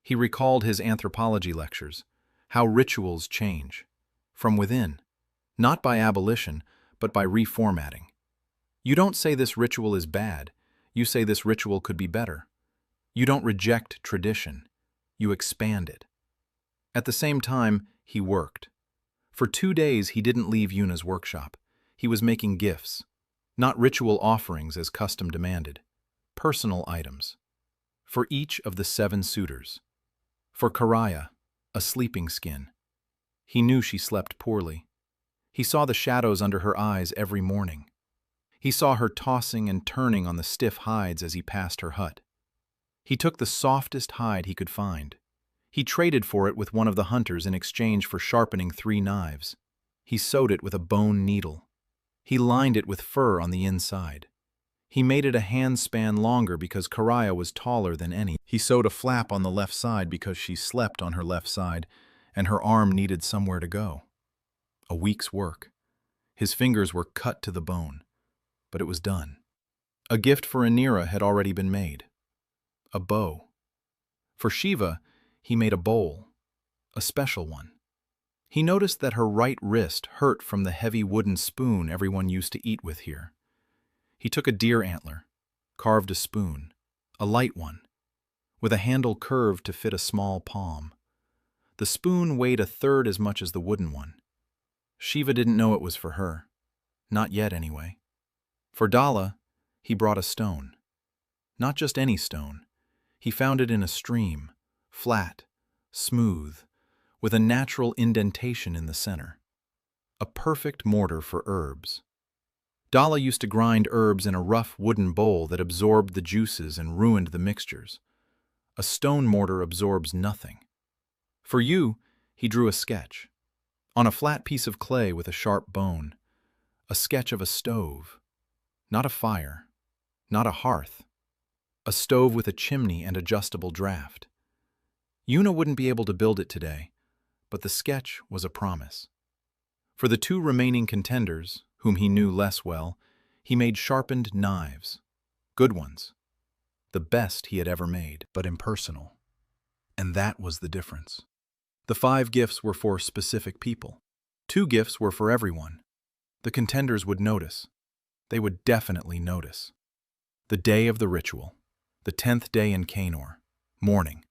He recalled his anthropology lectures, how rituals change, from within, not by abolition, but by reformatting. You don't say this ritual is bad, you say this ritual could be better. You don't reject tradition, you expand it. At the same time, he worked. For 2 days he didn't leave Yuna's workshop. He was making gifts, not ritual offerings as custom demanded, personal items. For each of the 7 suitors. For Karaya, a sleeping skin. He knew she slept poorly. He saw the shadows under her eyes every morning. He saw her tossing and turning on the stiff hides as he passed her hut. He took the softest hide he could find. He traded for it with one of the hunters in exchange for sharpening 3 knives. He sewed it with a bone needle. He lined it with fur on the inside. He made it a handspan longer because Kariah was taller than any. He sewed a flap on the left side because she slept on her left side, and her arm needed somewhere to go. A week's work. His fingers were cut to the bone, but it was done. A gift for Anira had already been made. A bow. For Shiva, he made a bowl, a special one. He noticed that her right wrist hurt from the heavy wooden spoon everyone used to eat with here. He took a deer antler, carved a spoon, a light one, with a handle curved to fit a small palm. The spoon weighed 1/3 as much as the wooden one. Shiva didn't know it was for her. Not yet, anyway. For Dala, he brought a stone. Not just any stone. He found it in a stream, flat, smooth, with a natural indentation in the center. A perfect mortar for herbs. Dala used to grind herbs in a rough wooden bowl that absorbed the juices and ruined the mixtures. A stone mortar absorbs nothing. For you, he drew a sketch. On a flat piece of clay with a sharp bone. A sketch of a stove. Not a fire. Not a hearth. A stove with a chimney and adjustable draft. Yuna wouldn't be able to build it today, but the sketch was a promise. For the 2 remaining contenders, whom he knew less well, he made sharpened knives. Good ones. The best he had ever made, but impersonal. And that was the difference. The 5 gifts were for specific people. 2 gifts were for everyone. The contenders would notice. They would definitely notice. The day of the ritual. The 10th day in Canor. Morning.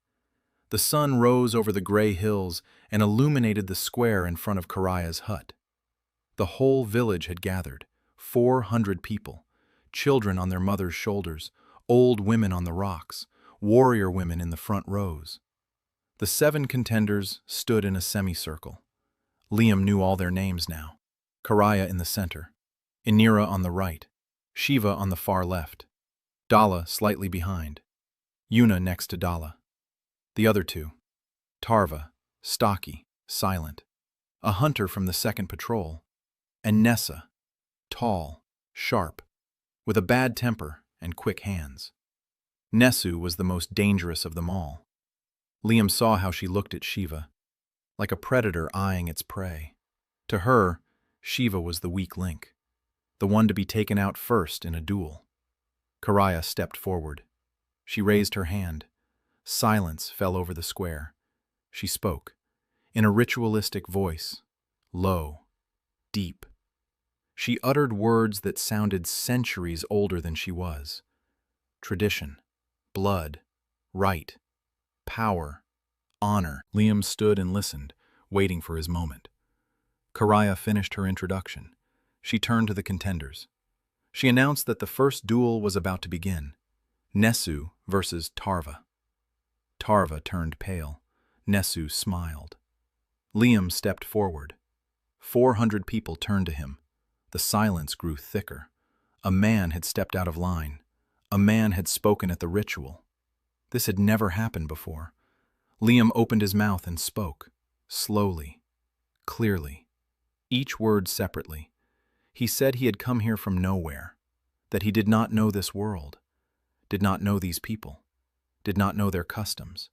The sun rose over the gray hills and illuminated the square in front of Kariah's hut. The whole village had gathered, 400 people, children on their mothers' shoulders, old women on the rocks, warrior women in the front rows. The 7 contenders stood in a semicircle. Liam knew all their names now. Kariah in the center, Anira on the right, Shiva on the far left, Dala slightly behind, Yuna next to Dala. The other 2, Tarva, stocky, silent, a hunter from the 2nd patrol, and Nessa, tall, sharp, with a bad temper and quick hands. Nesu was the most dangerous of them all. Liam saw how she looked at Shiva, like a predator eyeing its prey. To her, Shiva was the weak link, the one to be taken out first in a duel. Kariah stepped forward. She raised her hand. Silence fell over the square. She spoke, in a ritualistic voice, low, deep. She uttered words that sounded centuries older than she was. Tradition, blood, right, power, honor. Liam stood and listened, waiting for his moment. Kariah finished her introduction. She turned to the contenders. She announced that the first duel was about to begin. Nesu versus Tarva. Tarva turned pale. Nesu smiled. Liam stepped forward. 400 people turned to him. The silence grew thicker. A man had stepped out of line. A man had spoken at the ritual. This had never happened before. Liam opened his mouth and spoke, slowly, clearly, each word separately. He said he had come here from nowhere, that he did not know this world, did not know these people, did not know their customs,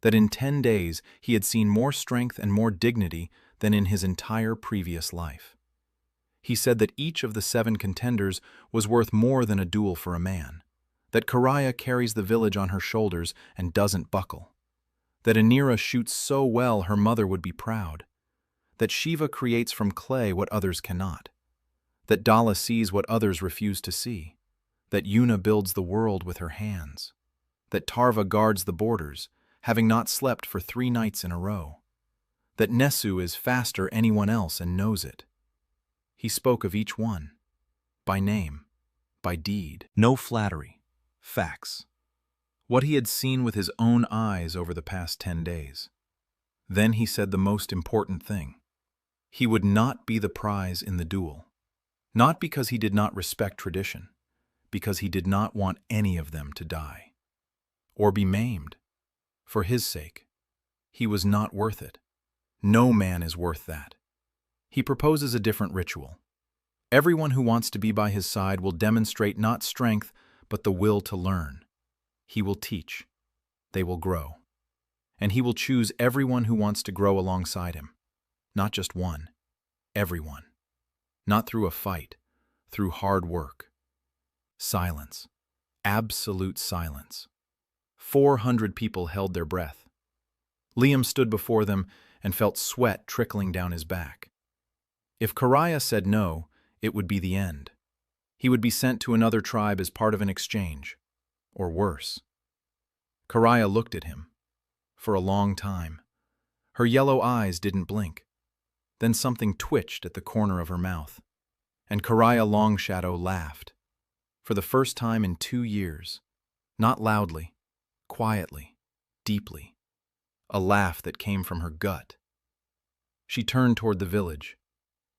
that in 10 days he had seen more strength and more dignity than in his entire previous life. He said that each of the 7 contenders was worth more than a duel for a man, that Kariah carries the village on her shoulders and doesn't buckle, that Anira shoots so well her mother would be proud, that Shiva creates from clay what others cannot, that Dala sees what others refuse to see, that Yuna builds the world with her hands, that Tarva guards the borders, having not slept for 3 nights in a row, that Nesu is faster anyone else and knows it. He spoke of each one, by name, by deed. No flattery, facts. What he had seen with his own eyes over the past 10 days. Then he said the most important thing. He would not be the prize in the duel. Not because he did not respect tradition, because he did not want any of them to die. Or be maimed. For his sake. He was not worth it. No man is worth that. He proposes a different ritual. Everyone who wants to be by his side will demonstrate not strength, but the will to learn. He will teach. They will grow. And he will choose everyone who wants to grow alongside him. Not just one. Everyone. Not through a fight, through hard work. Silence. Absolute silence. 400 people held their breath. Liam stood before them and felt sweat trickling down his back. If Kariah said no, it would be the end. He would be sent to another tribe as part of an exchange. Or worse. Kariah looked at him. For a long time. Her yellow eyes didn't blink. Then something twitched at the corner of her mouth. And Kariah Longshadow laughed. For the first time in 2 years. Not loudly. Quietly. Deeply. A laugh that came from her gut. She turned toward the village.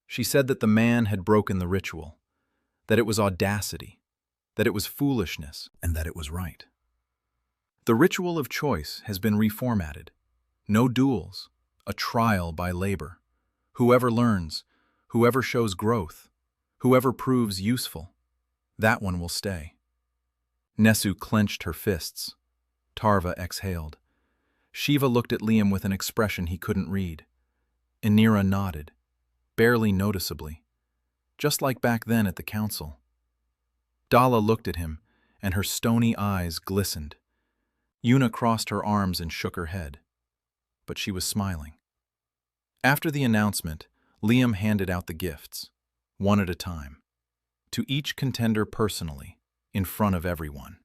She said that the man had broken the ritual, that it was audacity, that it was foolishness, and that it was right. The ritual of choice has been reformatted. No duels, a trial by labor. Whoever learns, whoever shows growth, whoever proves useful, that one will stay. Nesu clenched her fists. Tarva exhaled. Shiva looked at Liam with an expression he couldn't read. Inira nodded, barely noticeably, just like back then at the council. Dala looked at him, and her stony eyes glistened. Yuna crossed her arms and shook her head, but she was smiling. After the announcement, Liam handed out the gifts, one at a time, to each contender personally, in front of everyone.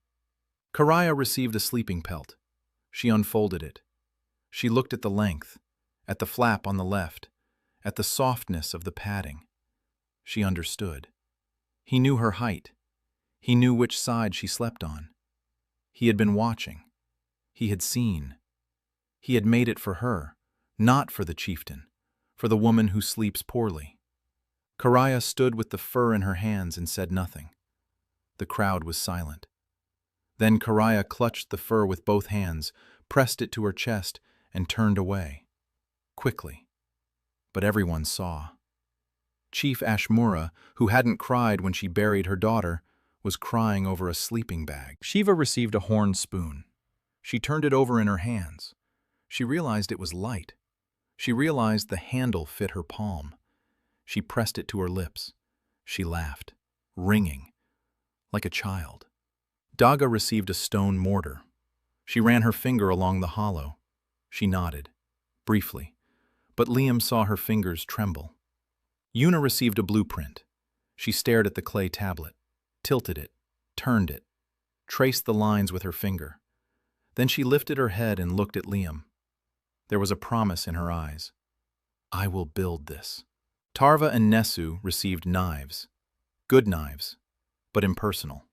Kariah received a sleeping pelt. She unfolded it. She looked at the length, at the flap on the left, at the softness of the padding. She understood. He knew her height. He knew which side she slept on. He had been watching. He had seen. He had made it for her, not for the chieftain, for the woman who sleeps poorly. Kariah stood with the fur in her hands and said nothing. The crowd was silent. Then Kariah clutched the fur with both hands, pressed it to her chest, and turned away. Quickly. But everyone saw. Chief Ashmura, who hadn't cried when she buried her daughter, was crying over a sleeping bag. Shiva received a horn spoon. She turned it over in her hands. She realized it was light. She realized the handle fit her palm. She pressed it to her lips. She laughed, ringing, like a child. Daga received a stone mortar. She ran her finger along the hollow. She nodded, briefly, but Liam saw her fingers tremble. Yuna received a blueprint. She stared at the clay tablet, tilted it, turned it, traced the lines with her finger. Then she lifted her head and looked at Liam. There was a promise in her eyes. I will build this. Tarva and Nesu received knives. Good knives, but impersonal.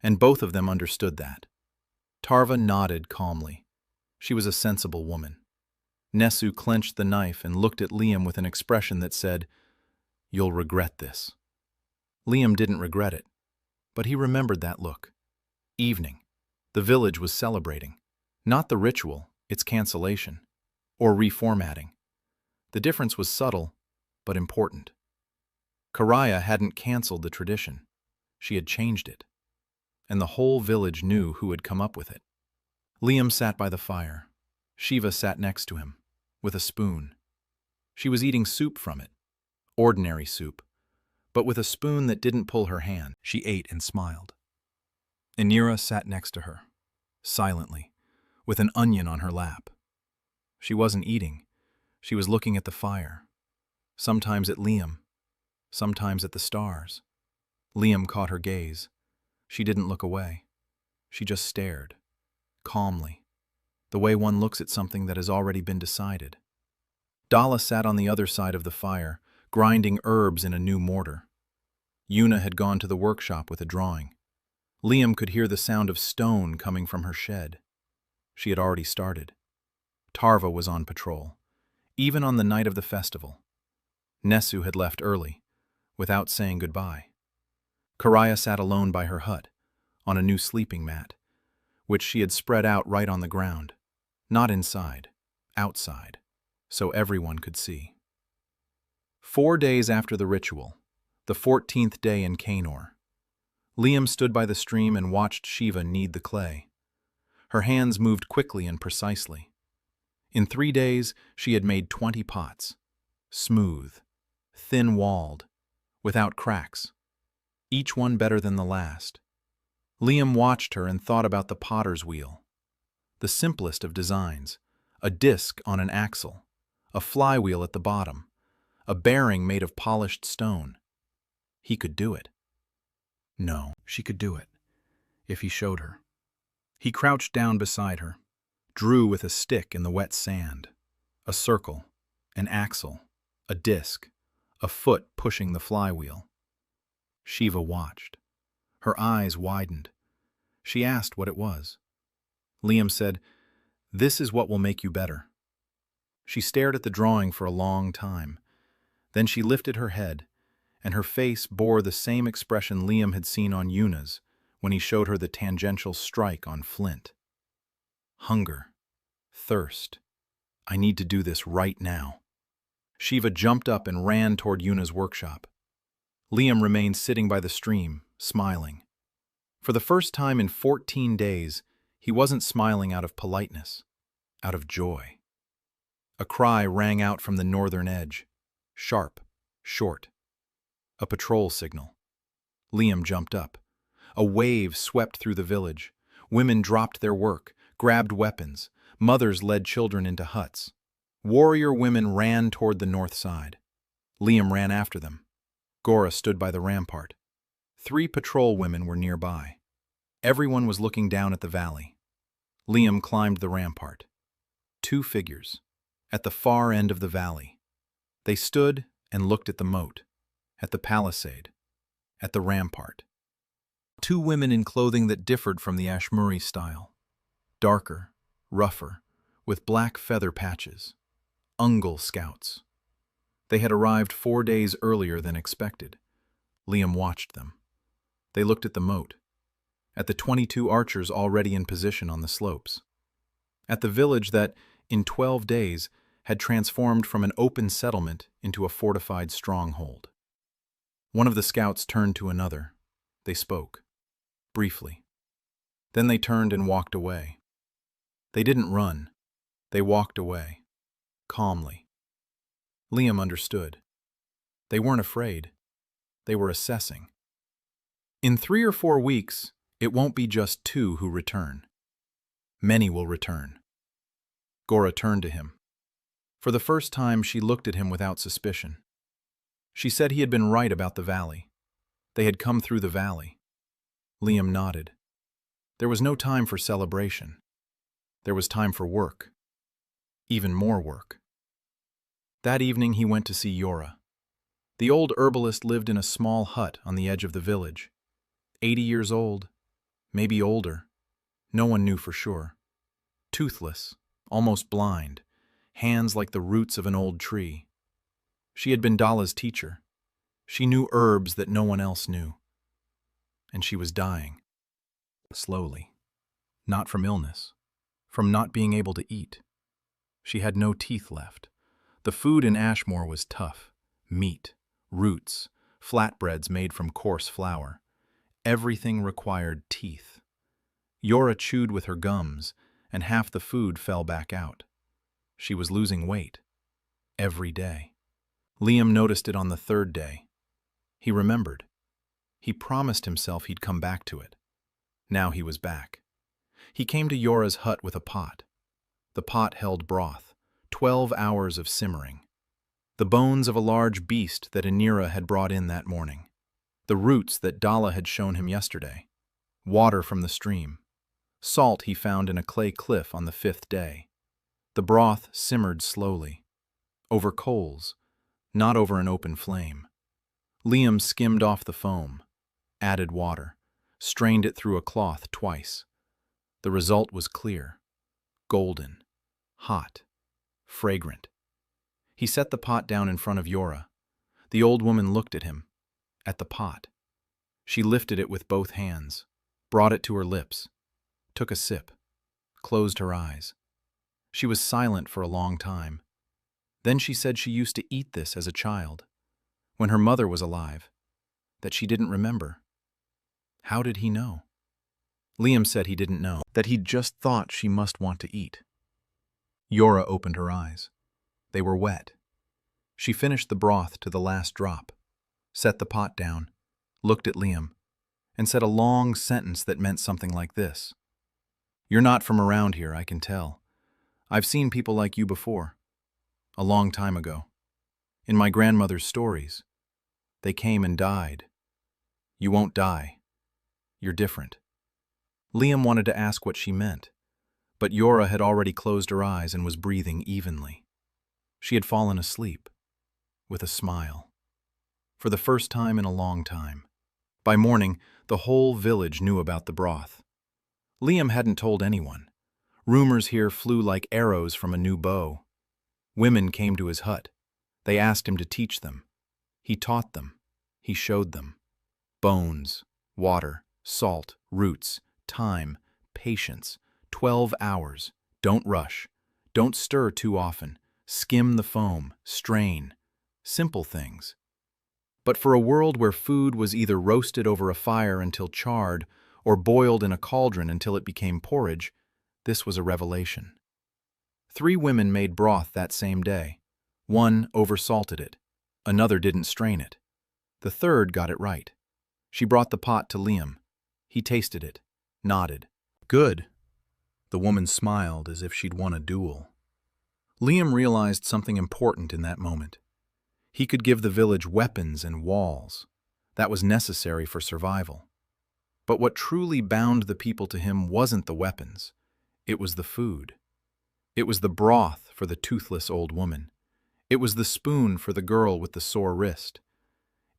And both of them understood that. Tarva nodded calmly. She was a sensible woman. Nesu clenched the knife and looked at Liam with an expression that said, You'll regret this. Liam didn't regret it, but he remembered that look. Evening. The village was celebrating. Not the ritual, its cancellation, or reformatting. The difference was subtle, but important. Kariah hadn't canceled the tradition. She had changed it. And the whole village knew who had come up with it. Liam sat by the fire. Shiva sat next to him, with a spoon. She was eating soup from it, ordinary soup, but with a spoon that didn't pull her hand. She ate and smiled. Inira sat next to her, silently, with an onion on her lap. She wasn't eating. She was looking at the fire, sometimes at Liam, sometimes at the stars. Liam caught her gaze. She didn't look away. She just stared, calmly, the way one looks at something that has already been decided. Dala sat on the other side of the fire, grinding herbs in a new mortar. Yuna had gone to the workshop with a drawing. Liam could hear the sound of stone coming from her shed. She had already started. Tarva was on patrol, even on the night of the festival. Nesu had left early, without saying goodbye. Karaya sat alone by her hut, on a new sleeping mat, which she had spread out right on the ground, not inside, outside, so everyone could see. 4 days after the ritual, the 14th day in Kanor, Liam stood by the stream and watched Shiva knead the clay. Her hands moved quickly and precisely. In 3 days, she had made 20 pots, smooth, thin-walled, without cracks, each one better than the last. Liam watched her and thought about the potter's wheel. The simplest of designs, a disc on an axle, a flywheel at the bottom, a bearing made of polished stone. He could do it. No, she could do it, if he showed her. He crouched down beside her, drew with a stick in the wet sand. A circle, an axle, a disc, a foot pushing the flywheel. Shiva watched. Her eyes widened. She asked what it was. Liam said, "This is what will make you better." She stared at the drawing for a long time. Then she lifted her head, and her face bore the same expression Liam had seen on Yuna's when he showed her the tangential strike on flint. Hunger. Thirst. I need to do this right now. Shiva jumped up and ran toward Yuna's workshop. Liam remained sitting by the stream, smiling. For the first time in 14 days, he wasn't smiling out of politeness, out of joy. A cry rang out from the northern edge, sharp, short. A patrol signal. Liam jumped up. A wave swept through the village. Women dropped their work, grabbed weapons. Mothers led children into huts. Warrior women ran toward the north side. Liam ran after them. Gora stood by the rampart. 3 patrol women were nearby. Everyone was looking down at the valley. Liam climbed the rampart. 2 figures, at the far end of the valley. They stood and looked at the moat, at the palisade, at the rampart. 2 women in clothing that differed from the Ashmuri style. Darker, rougher, with black feather patches. Ungal scouts. They had arrived 4 days earlier than expected. Liam watched them. They looked at the moat, at the 22 archers already in position on the slopes, at the village that, in 12 days, had transformed from an open settlement into a fortified stronghold. One of the scouts turned to another. They spoke, briefly. Then they turned and walked away. They didn't run. They walked away, calmly. Liam understood. They weren't afraid. They were assessing. In 3 or 4 weeks, it won't be just 2 who return. Many will return. Gora turned to him. For the first time, she looked at him without suspicion. She said he had been right about the valley. They had come through the valley. Liam nodded. There was no time for celebration. There was time for work. Even more work. That evening he went to see Yora. The old herbalist lived in a small hut on the edge of the village. 80 years old, maybe older. No one knew for sure. Toothless, almost blind, hands like the roots of an old tree. She had been Dala's teacher. She knew herbs that no one else knew. And she was dying. Slowly. Not from illness. From not being able to eat. She had no teeth left. The food in Ashmore was tough. Meat, roots, flatbreads made from coarse flour. Everything required teeth. Yora chewed with her gums, and half the food fell back out. She was losing weight. Every day. Liam noticed it on the 3rd day. He remembered. He promised himself he'd come back to it. Now he was back. He came to Yora's hut with a pot. The pot held broth, 12 hours of simmering. The bones of a large beast that Anira had brought in that morning. The roots that Dala had shown him yesterday. Water from the stream. Salt he found in a clay cliff on the 5th day. The broth simmered slowly. Over coals, not over an open flame. Liam skimmed off the foam, added water, strained it through a cloth twice. The result was clear, golden, hot. fragrant. He set the pot down in front of Yora. The old woman looked at him, at the pot. She lifted it with both hands, brought it to her lips, took a sip, closed her eyes. She was silent for a long time. Then she said she used to eat this as a child, when her mother was alive, that she didn't remember. How did he know? Liam said he didn't know, that he'd just thought she must want to eat. Yora opened her eyes. They were wet. She finished the broth to the last drop, set the pot down, looked at Liam, and said a long sentence that meant something like this. "You're not from around here, I can tell. I've seen people like you before. A long time ago. In my grandmother's stories. They came and died. You won't die. You're different." Liam wanted to ask what she meant, but Yora had already closed her eyes and was breathing evenly. She had fallen asleep, with a smile. For the first time in a long time. By morning, the whole village knew about the broth. Liam hadn't told anyone. Rumors here flew like arrows from a new bow. Women came to his hut. They asked him to teach them. He taught them. He showed them. Bones, water, salt, roots, time, patience. 12 hours. Don't rush. Don't stir too often. Skim the foam. Strain. Simple things. But for a world where food was either roasted over a fire until charred or boiled in a cauldron until it became porridge, this was a revelation. 3 women made broth that same day. One oversalted it. Another didn't strain it. The third got it right. She brought the pot to Liam. He tasted it, nodded. "Good." The woman smiled as if she'd won a duel. Liam realized something important in that moment. He could give the village weapons and walls. That was necessary for survival. But what truly bound the people to him wasn't the weapons. It was the food. It was the broth for the toothless old woman. It was the spoon for the girl with the sore wrist.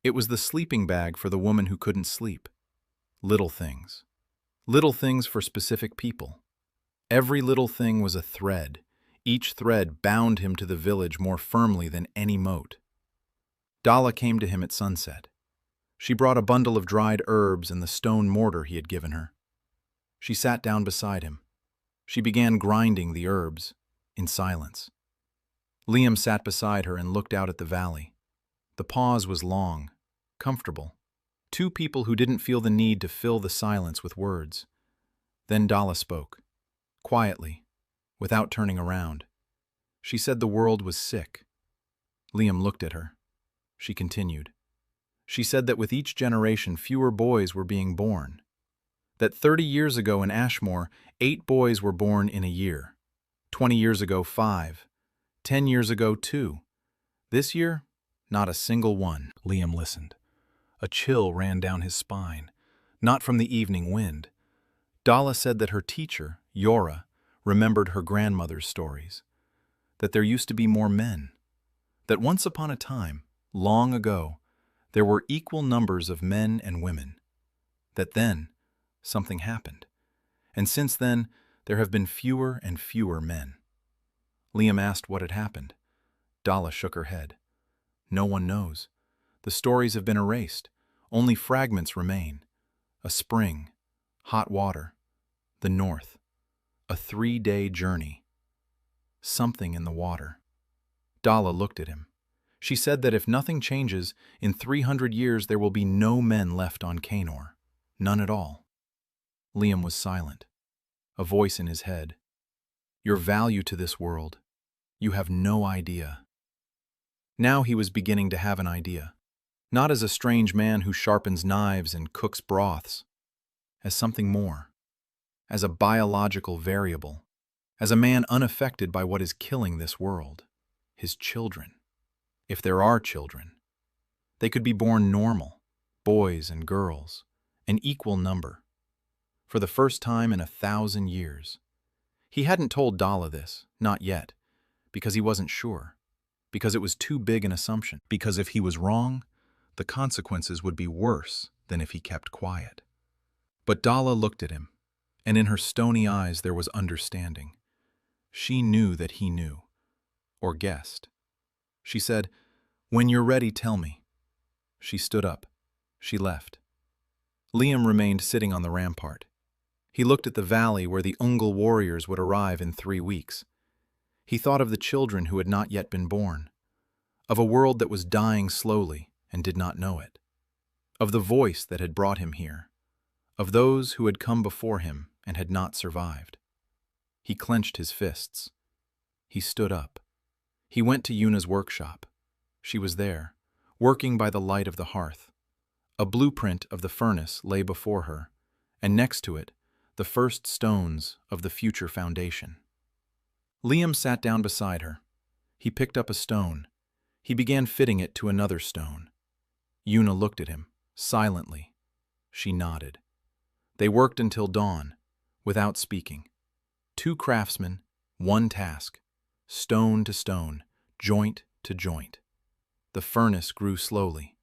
It was the sleeping bag for the woman who couldn't sleep. Little things. Little things for specific people. Every little thing was a thread. Each thread bound him to the village more firmly than any moat. Dalla came to him at sunset. She brought a bundle of dried herbs and the stone mortar he had given her. She sat down beside him. She began grinding the herbs, in silence. Liam sat beside her and looked out at the valley. The pause was long, comfortable. 2 people who didn't feel the need to fill the silence with words. Then Dalla spoke, quietly, without turning around. She said the world was sick. Liam looked at her. She continued. She said that with each generation fewer boys were being born. That 30 years ago in Ashmore, 8 boys were born in a year. 20 years ago, 5. 10 years ago, 2. This year, not a single one. Liam listened. A chill ran down his spine, not from the evening wind. Dalla said that her teacher, Yora, remembered her grandmother's stories. That there used to be more men. That once upon a time, long ago, there were equal numbers of men and women. That then, something happened. And since then, there have been fewer and fewer men. Liam asked what had happened. Dalla shook her head. No one knows. The stories have been erased. Only fragments remain. A spring, hot water, the north, a 3-day journey. Something in the water. Dalla looked at him. She said that if nothing changes, in 300 years there will be no men left on Canor. None at all. Liam was silent. A voice in his head. Your value to this world. You have no idea. Now he was beginning to have an idea. Not as a strange man who sharpens knives and cooks broths. As something more. As a biological variable. As a man unaffected by what is killing this world. His children. If there are children. They could be born normal. Boys and girls. An equal number. For the first time in 1,000 years. He hadn't told Dalla this, not yet, because he wasn't sure. Because it was too big an assumption. Because if he was wrong, the consequences would be worse than if he kept quiet. But Dalla looked at him, and in her stony eyes there was understanding. She knew that he knew. or guessed. She said, "When you're ready, tell me." She stood up. She left. Liam remained sitting on the rampart. He looked at the valley where the Ungol warriors would arrive in 3 weeks. He thought of the children who had not yet been born, of a world that was dying slowly and did not know it, of the voice that had brought him here, of those who had come before him and had not survived. He clenched his fists. He stood up. He went to Yuna's workshop. She was there, working by the light of the hearth. A blueprint of the furnace lay before her, and next to it, the first stones of the future foundation. Liam sat down beside her. He picked up a stone. He began fitting it to another stone. Yuna looked at him, silently. She nodded. They worked until dawn, without speaking. 2 craftsmen, 1 task, stone to stone, joint to joint. The furnace grew slowly,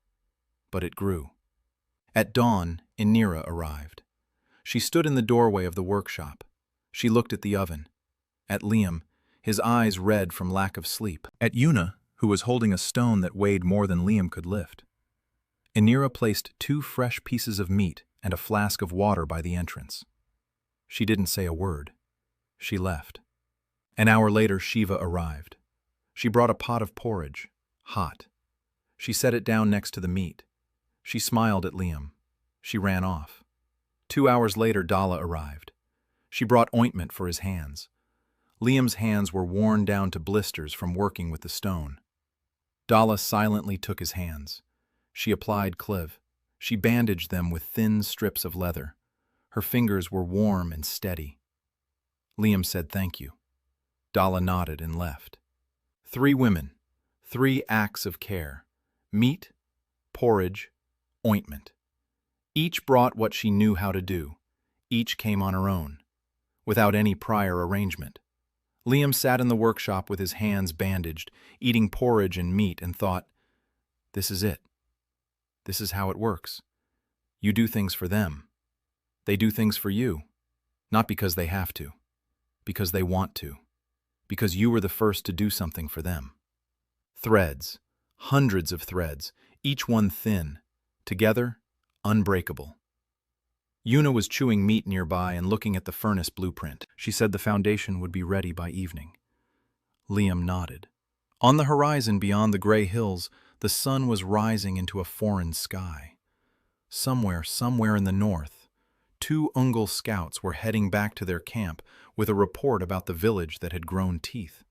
but it grew. At dawn, Inira arrived. She stood in the doorway of the workshop. She looked at the oven. At Liam, his eyes red from lack of sleep. At Yuna, who was holding a stone that weighed more than Liam could lift. Inira placed 2 fresh pieces of meat and a flask of water by the entrance. She didn't say a word. She left. An hour later, Shiva arrived. She brought a pot of porridge, hot. She set it down next to the meat. She smiled at Liam. She ran off. 2 hours later, Dala arrived. She brought ointment for his hands. Liam's hands were worn down to blisters from working with the stone. Dala silently took his hands. She applied Cliv. She bandaged them with thin strips of leather. Her fingers were warm and steady. Liam said thank you. Dala nodded and left. 3 women, 3 acts of care. Meat, porridge, ointment. Each brought what she knew how to do. Each came on her own, without any prior arrangement. Liam sat in the workshop with his hands bandaged, eating porridge and meat, and thought, this is it. This is how it works. You do things for them. They do things for you, not because they have to, because they want to, because you were the first to do something for them. Threads, hundreds of threads, each one thin, together, unbreakable. Yuna was chewing meat nearby and looking at the furnace blueprint. She said the foundation would be ready by evening. Liam nodded. On the horizon beyond the gray hills, the sun was rising into a foreign sky. Somewhere in the north, 2 Ungol scouts were heading back to their camp with a report about the village that had grown teeth.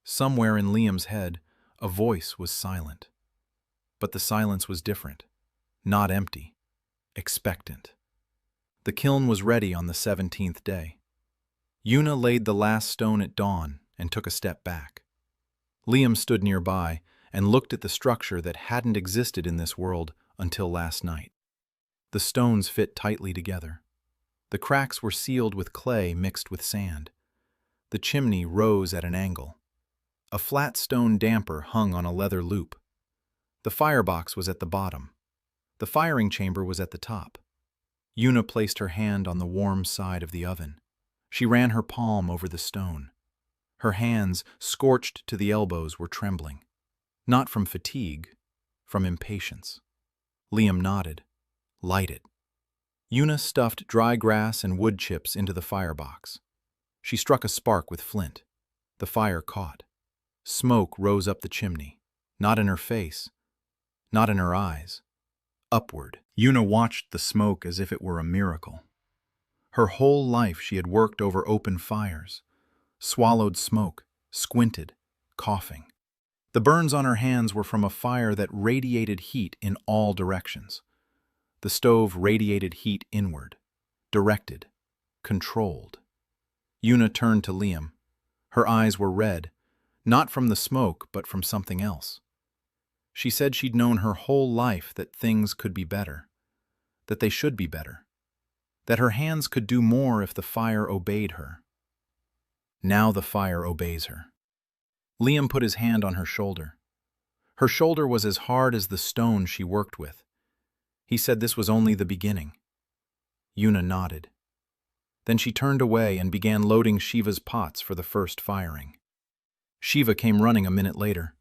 Somewhere in Liam's head, a voice was silent. But the silence was different, not empty, expectant. The kiln was ready on the 17th day. Yuna laid the last stone at dawn and took a step back. Liam stood nearby and looked at the structure that hadn't existed in this world until last night. The stones fit tightly together. The cracks were sealed with clay mixed with sand. The chimney rose at an angle. A flat stone damper hung on a leather loop. The firebox was at the bottom. The firing chamber was at the top. Yuna placed her hand on the warm side of the oven. She ran her palm over the stone. Her hands, scorched to the elbows, were trembling. Not from fatigue, from impatience. Liam nodded. Light it. Yuna stuffed dry grass and wood chips into the firebox. She struck a spark with flint. The fire caught. Smoke rose up the chimney. Not in her face. Not in her eyes. Upward. Yuna watched the smoke as if it were a miracle. Her whole life she had worked over open fires, swallowed smoke, squinted, coughing. The burns on her hands were from a fire that radiated heat in all directions. The stove radiated heat inward, directed, controlled. Yuna turned to Liam. Her eyes were red, not from the smoke, but from something else. She said she'd known her whole life that things could be better, that they should be better, that her hands could do more if the fire obeyed her. Now the fire obeys her. Liam put his hand on her shoulder. Her shoulder was as hard as the stone she worked with. He said this was only the beginning. Yuna nodded. Then she turned away and began loading Shiva's pots for the first firing. Shiva came running a minute later.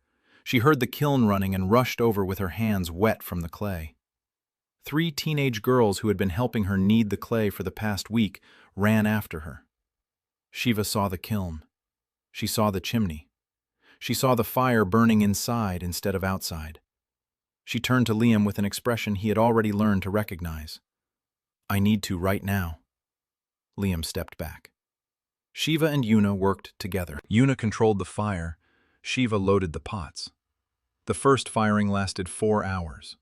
She heard the kiln running and rushed over with her hands wet from the clay. 3 teenage girls who had been helping her knead the clay for the past week ran after her. Shiva saw the kiln. She saw the chimney. She saw the fire burning inside instead of outside. She turned to Liam with an expression he had already learned to recognize. "I need to right now." Liam stepped back. Shiva and Yuna worked together. Yuna controlled the fire. Shiva loaded the pots. The first firing lasted 4 hours.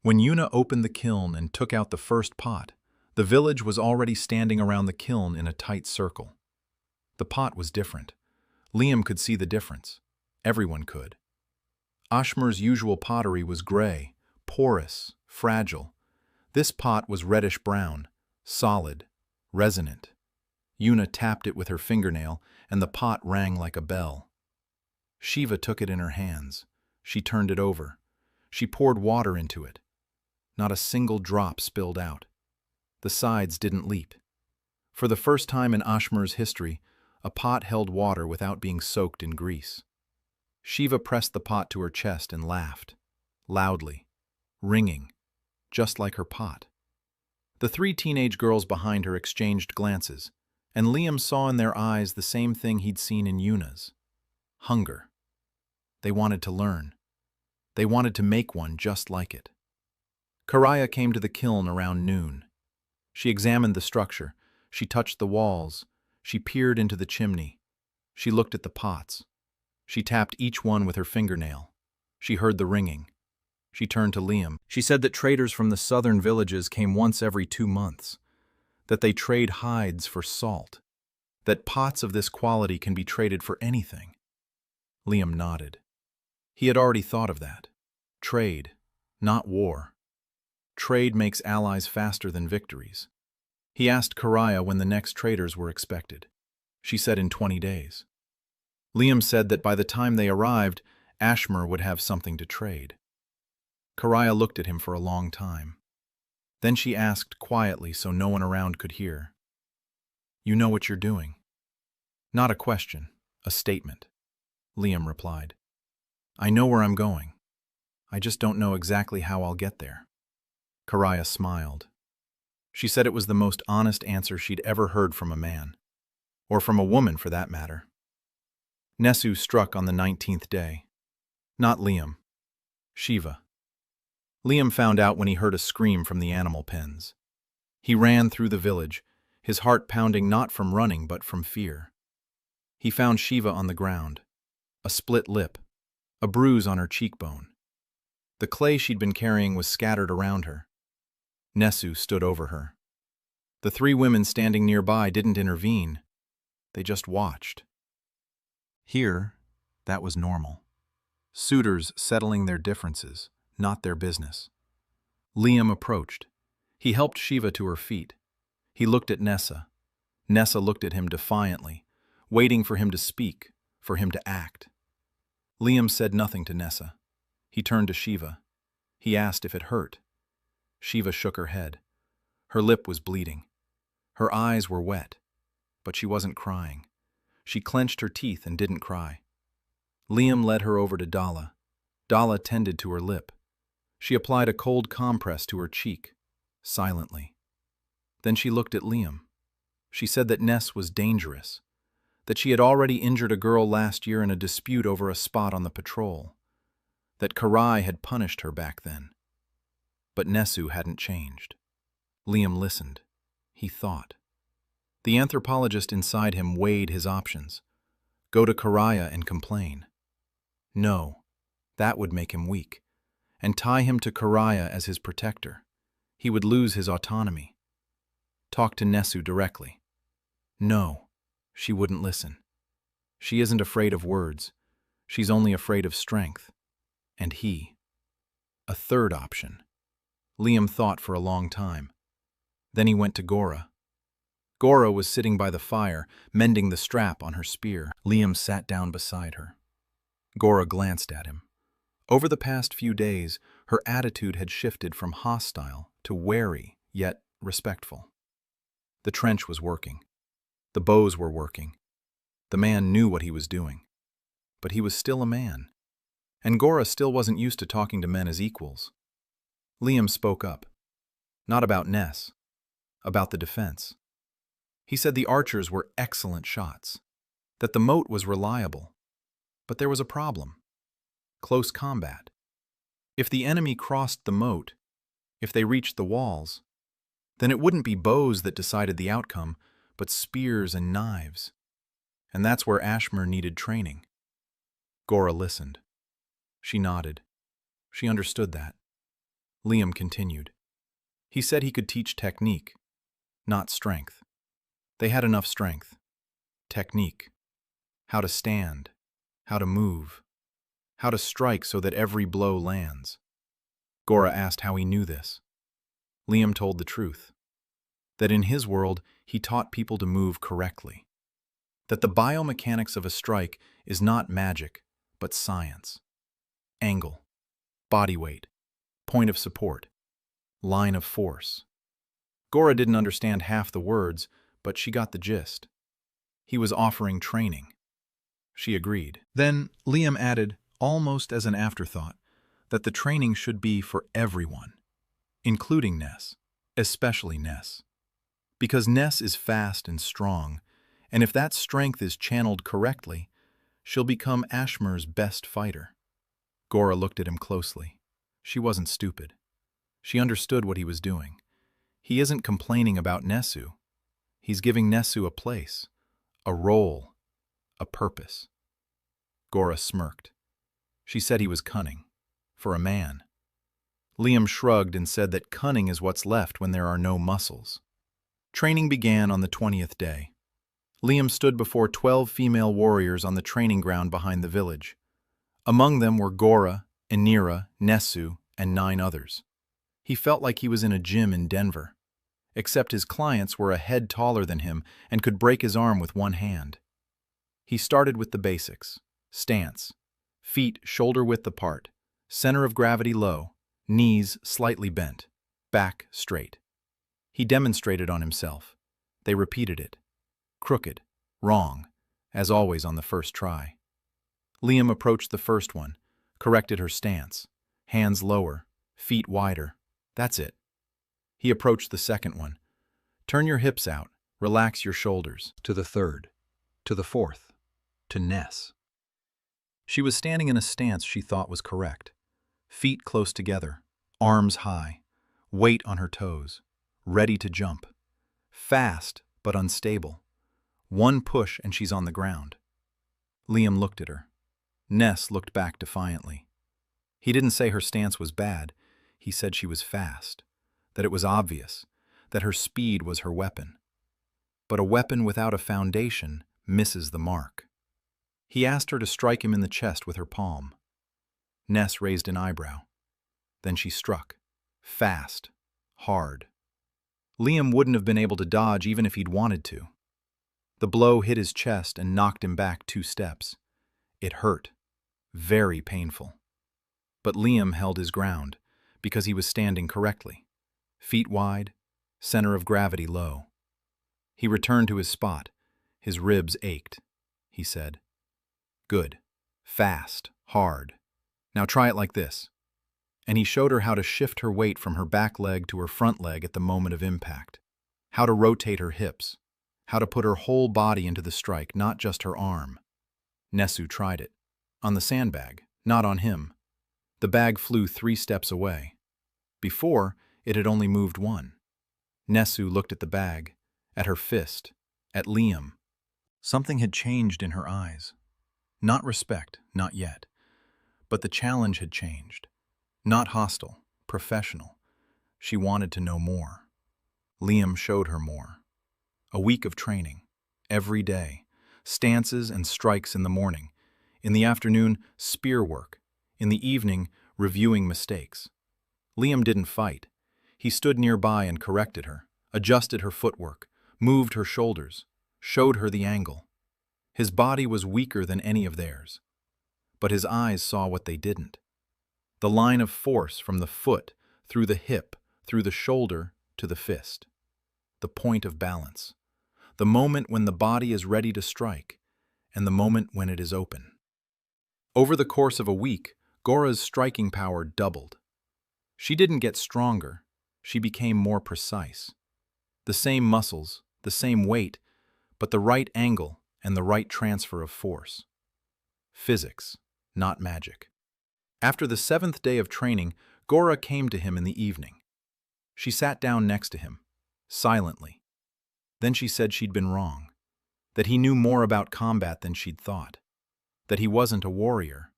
When Yuna opened the kiln and took out the first pot, the village was already standing around the kiln in a tight circle. The pot was different. Liam could see the difference. Everyone could. Ashmur's usual pottery was gray, porous, fragile. This pot was reddish-brown, solid, resonant. Yuna tapped it with her fingernail, and the pot rang like a bell. Shiva took it in her hands. She turned it over. She poured water into it. Not a single drop spilled out. The sides didn't leak. For the first time in Ashmur's history, a pot held water without being soaked in grease. Shiva pressed the pot to her chest and laughed, loudly, ringing, just like her pot. The 3 teenage girls behind her exchanged glances, and Liam saw in their eyes the same thing he'd seen in Yuna's: hunger. They wanted to learn. They wanted to make one just like it. Karaya came to the kiln around noon. She examined the structure. She touched the walls. She peered into the chimney. She looked at the pots. She tapped each one with her fingernail. She heard the ringing. She turned to Liam. She said that traders from the southern villages came once every 2 months, that they trade hides for salt, that pots of this quality can be traded for anything. Liam nodded. He had already thought of that. Trade, not war. Trade makes allies faster than victories. He asked Karaya when the next traders were expected. She said in 20 days. Liam said that by the time they arrived, Ashmur would have something to trade. Karaya looked at him for a long time. Then she asked quietly so no one around could hear, "You know what you're doing?" "Not a question, a statement," Liam replied. "I know where I'm going. I just don't know exactly how I'll get there." Karaya smiled. She said it was the most honest answer she'd ever heard from a man, or from a woman for that matter. Nesu struck on the 19th day. Not Liam. Shiva. Liam found out when he heard a scream from the animal pens. He ran through the village, his heart pounding not from running but from fear. He found Shiva on the ground, a split lip, a bruise on her cheekbone. The clay she'd been carrying was scattered around her. Nesu stood over her. The 3 women standing nearby didn't intervene. They just watched. Here, that was normal. Suitors settling their differences, not their business. Liam approached. He helped Shiva to her feet. He looked at Nessa. Nessa looked at him defiantly, waiting for him to speak, for him to act. Liam said nothing to Nessa. He turned to Shiva. He asked if it hurt. Shiva shook her head. Her lip was bleeding. Her eyes were wet, but she wasn't crying. She clenched her teeth and didn't cry. Liam led her over to Dala. Dala tended to her lip. She applied a cold compress to her cheek, silently. Then she looked at Liam. She said that Ness was dangerous, that she had already injured a girl last year in a dispute over a spot on the patrol, that Karai had punished her back then. But Nesu hadn't changed. Liam listened. He thought. The anthropologist inside him weighed his options. Go to Karaya and complain. No, that would make him weak, and tie him to Karaya as his protector. He would lose his autonomy. Talk to Nesu directly. No, she wouldn't listen. She isn't afraid of words. She's only afraid of strength. And he. A third option. Liam thought for a long time. Then he went to Gora. Gora was sitting by the fire, mending the strap on her spear. Liam sat down beside her. Gora glanced at him. Over the past few days, her attitude had shifted from hostile to wary, yet respectful. The trench was working. The bows were working. The man knew what he was doing. but he was still a man. And Gora still wasn't used to talking to men as equals. Liam spoke up. Not about Ness, about the defense. He said the archers were excellent shots, that the moat was reliable, but there was a problem. Close combat. If the enemy crossed the moat, if they reached the walls, then it wouldn't be bows that decided the outcome, but spears and knives. And that's where Ashmer needed training. Gora listened. She nodded. She understood that. Liam continued. He said he could teach technique, not strength. They had enough strength. Technique. How to stand, how to move, how to strike so that every blow lands. Gora asked how he knew this. Liam told the truth. That in his world, he taught people to move correctly. That the biomechanics of a strike is not magic, but science. Angle, body weight, point of support, line of force. Gora didn't understand half the words, but she got the gist. He was offering training. She agreed. Then Liam added, almost as an afterthought, that the training should be for everyone, including Ness, especially Ness. Because Ness is fast and strong, and if that strength is channeled correctly, she'll become Ashmer's best fighter. Gora looked at him closely. She wasn't stupid. She understood what he was doing. He isn't complaining about Nessu. He's giving Nessu a place, a role, a purpose. Gora smirked. She said he was cunning, for a man. Liam shrugged and said that cunning is what's left when there are no muscles. Training began on the 20th day. Liam stood before 12 female warriors on the training ground behind the village. Among them were Gora, Inira, Nessu, and 9 others. He felt like he was in a gym in Denver, except his clients were a head taller than him and could break his arm with one hand. He started with the basics: stance, feet shoulder-width apart, center of gravity low, knees slightly bent, back straight. He demonstrated on himself. They repeated it. Crooked, wrong, as always on the first try. Liam approached the first one, corrected her stance, hands lower, feet wider. That's it. He approached the second one. Turn your hips out, relax your shoulders. To the third, to the fourth, to Ness. She was standing in a stance she thought was correct. Feet close together, arms high, weight on her toes, ready to jump. Fast, but unstable. One push and she's on the ground. Liam looked at her. Ness looked back defiantly. He didn't say her stance was bad. He said she was fast, that it was obvious, that her speed was her weapon. But a weapon without a foundation misses the mark. He asked her to strike him in the chest with her palm. Ness raised an eyebrow. Then she struck. Fast. Hard. Liam wouldn't have been able to dodge even if he'd wanted to. The blow hit his chest and knocked him back 2 steps. It hurt. Very painful. But Liam held his ground, because he was standing correctly. Feet wide, center of gravity low. He returned to his spot. His ribs ached. He said, "Good. Fast. Hard. Now try it like this." And he showed her how to shift her weight from her back leg to her front leg at the moment of impact. How to rotate her hips. How to put her whole body into the strike, not just her arm. Nessu tried it. On the sandbag, not on him. The bag flew 3 steps away. Before, it had only moved 1. Nessu looked at the bag, at her fist, at Liam. Something had changed in her eyes. Not respect, not yet. But the challenge had changed. Not hostile, professional. She wanted to know more. Liam showed her more. A week of training, every day, stances and strikes in the morning. In the afternoon, spear work. In the evening, reviewing mistakes. Liam didn't fight. He stood nearby and corrected her, adjusted her footwork, moved her shoulders, showed her the angle. His body was weaker than any of theirs. But his eyes saw what they didn't. The line of force from the foot, through the hip, through the shoulder, to the fist. The point of balance. The moment when the body is ready to strike, and the moment when it is open. Over the course of a week, Gora's striking power doubled. She didn't get stronger, she became more precise. The same muscles, the same weight, but the right angle and the right transfer of force. Physics, not magic. After the 7th day of training, Gora came to him in the evening. She sat down next to him, silently. Then she said she'd been wrong, that he knew more about combat than she'd thought, that he wasn't a warrior,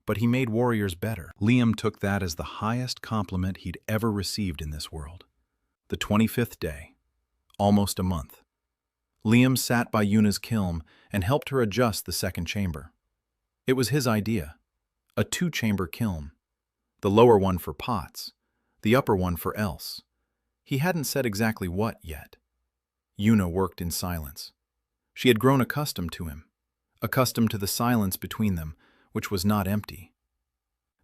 but he made warriors better. Liam took that as the highest compliment he'd ever received in this world. The 25th day, almost a month. Liam sat by Yuna's kiln and helped her adjust the second chamber. It was his idea, a 2-chamber kiln, the lower one for pots, the upper one for else. He hadn't said exactly what yet. Yuna worked in silence. She had grown accustomed to him, accustomed to the silence between them, which was not empty.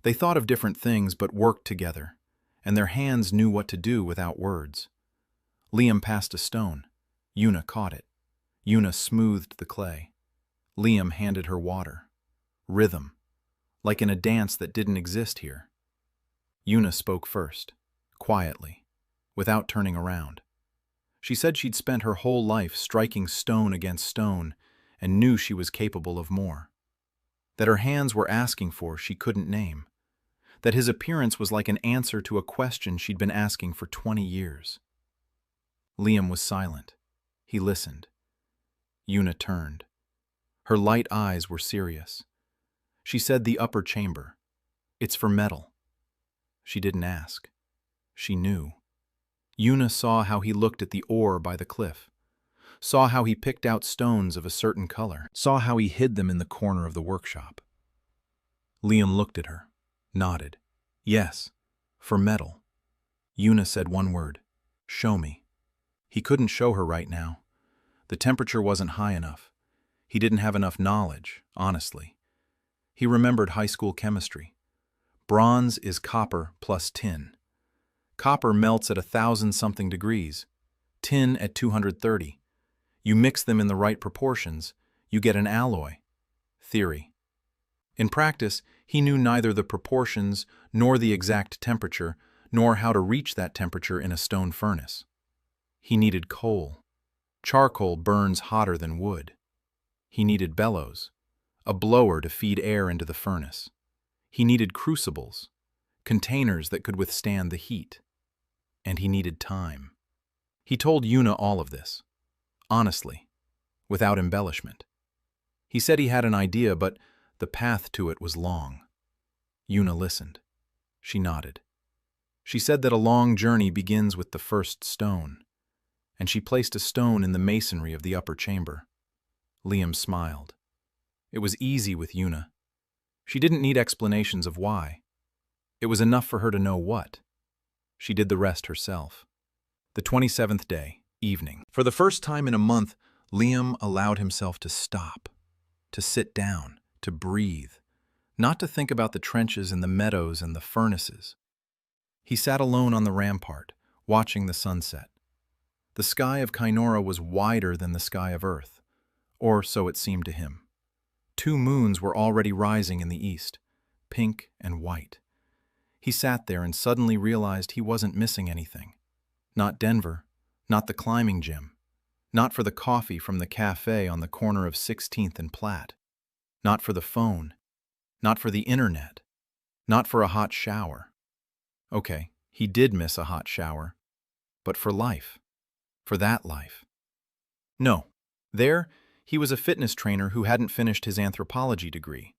They thought of different things but worked together, and their hands knew what to do without words. Liam passed a stone. Yuna caught it. Yuna smoothed the clay. Liam handed her water. Rhythm, like in a dance that didn't exist here. Yuna spoke first, quietly, without turning around. She said she'd spent her whole life striking stone against stone and knew she was capable of more. That her hands were asking for she couldn't name. That his appearance was like an answer to a question she'd been asking for 20 years. Liam was silent. He listened. Yuna turned. Her light eyes were serious. She said the upper chamber. It's for metal. She didn't ask. She knew. Yuna saw how he looked at the ore by the cliff, saw how he picked out stones of a certain color, saw how he hid them in the corner of the workshop. Liam looked at her, nodded. Yes, for metal. Yuna said one word. Show me. He couldn't show her right now. The temperature wasn't high enough. He didn't have enough knowledge, honestly. He remembered high school chemistry. Bronze is copper plus tin. Copper melts at 1,000-something degrees. Tin at 230. You mix them in the right proportions, you get an alloy. Theory. In practice, he knew neither the proportions, nor the exact temperature, nor how to reach that temperature in a stone furnace. He needed coal. Charcoal burns hotter than wood. He needed bellows, a blower to feed air into the furnace. He needed crucibles, containers that could withstand the heat. And he needed time. He told Yuna all of this, honestly, without embellishment. He said he had an idea, but the path to it was long. Yuna listened. She nodded. She said that a long journey begins with the first stone, and she placed a stone in the masonry of the upper chamber. Liam smiled. It was easy with Yuna. She didn't need explanations of why. It was enough for her to know what. She did the rest herself. The 27th day, evening. For the first time in a month, Liam allowed himself to stop, to sit down, to breathe, not to think about the trenches and the meadows and the furnaces. He sat alone on the rampart, watching the sunset. The sky of Kainora was wider than the sky of Earth, or so it seemed to him. 2 moons were already rising in the east, pink and white. He sat there and suddenly realized he wasn't missing anything. Not Denver, not the climbing gym, not for the coffee from the cafe on the corner of 16th and Platt, not for the phone, not for the internet, not for a hot shower. Okay, he did miss a hot shower, but for life, for that life. No, there, he was a fitness trainer who hadn't finished his anthropology degree.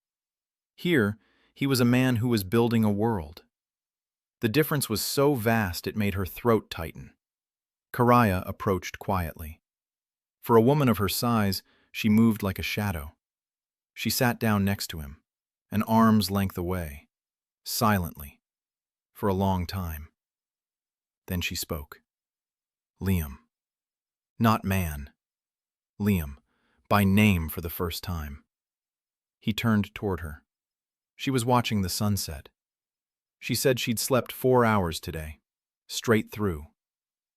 Here, he was a man who was building a world. The difference was so vast it made her throat tighten. Karaya approached quietly. For a woman of her size, she moved like a shadow. She sat down next to him, an arm's length away, silently, for a long time. Then she spoke. Liam. Not man. Liam, by name for the first time. He turned toward her. She was watching the sunset. She said she'd slept 4 hours today, straight through,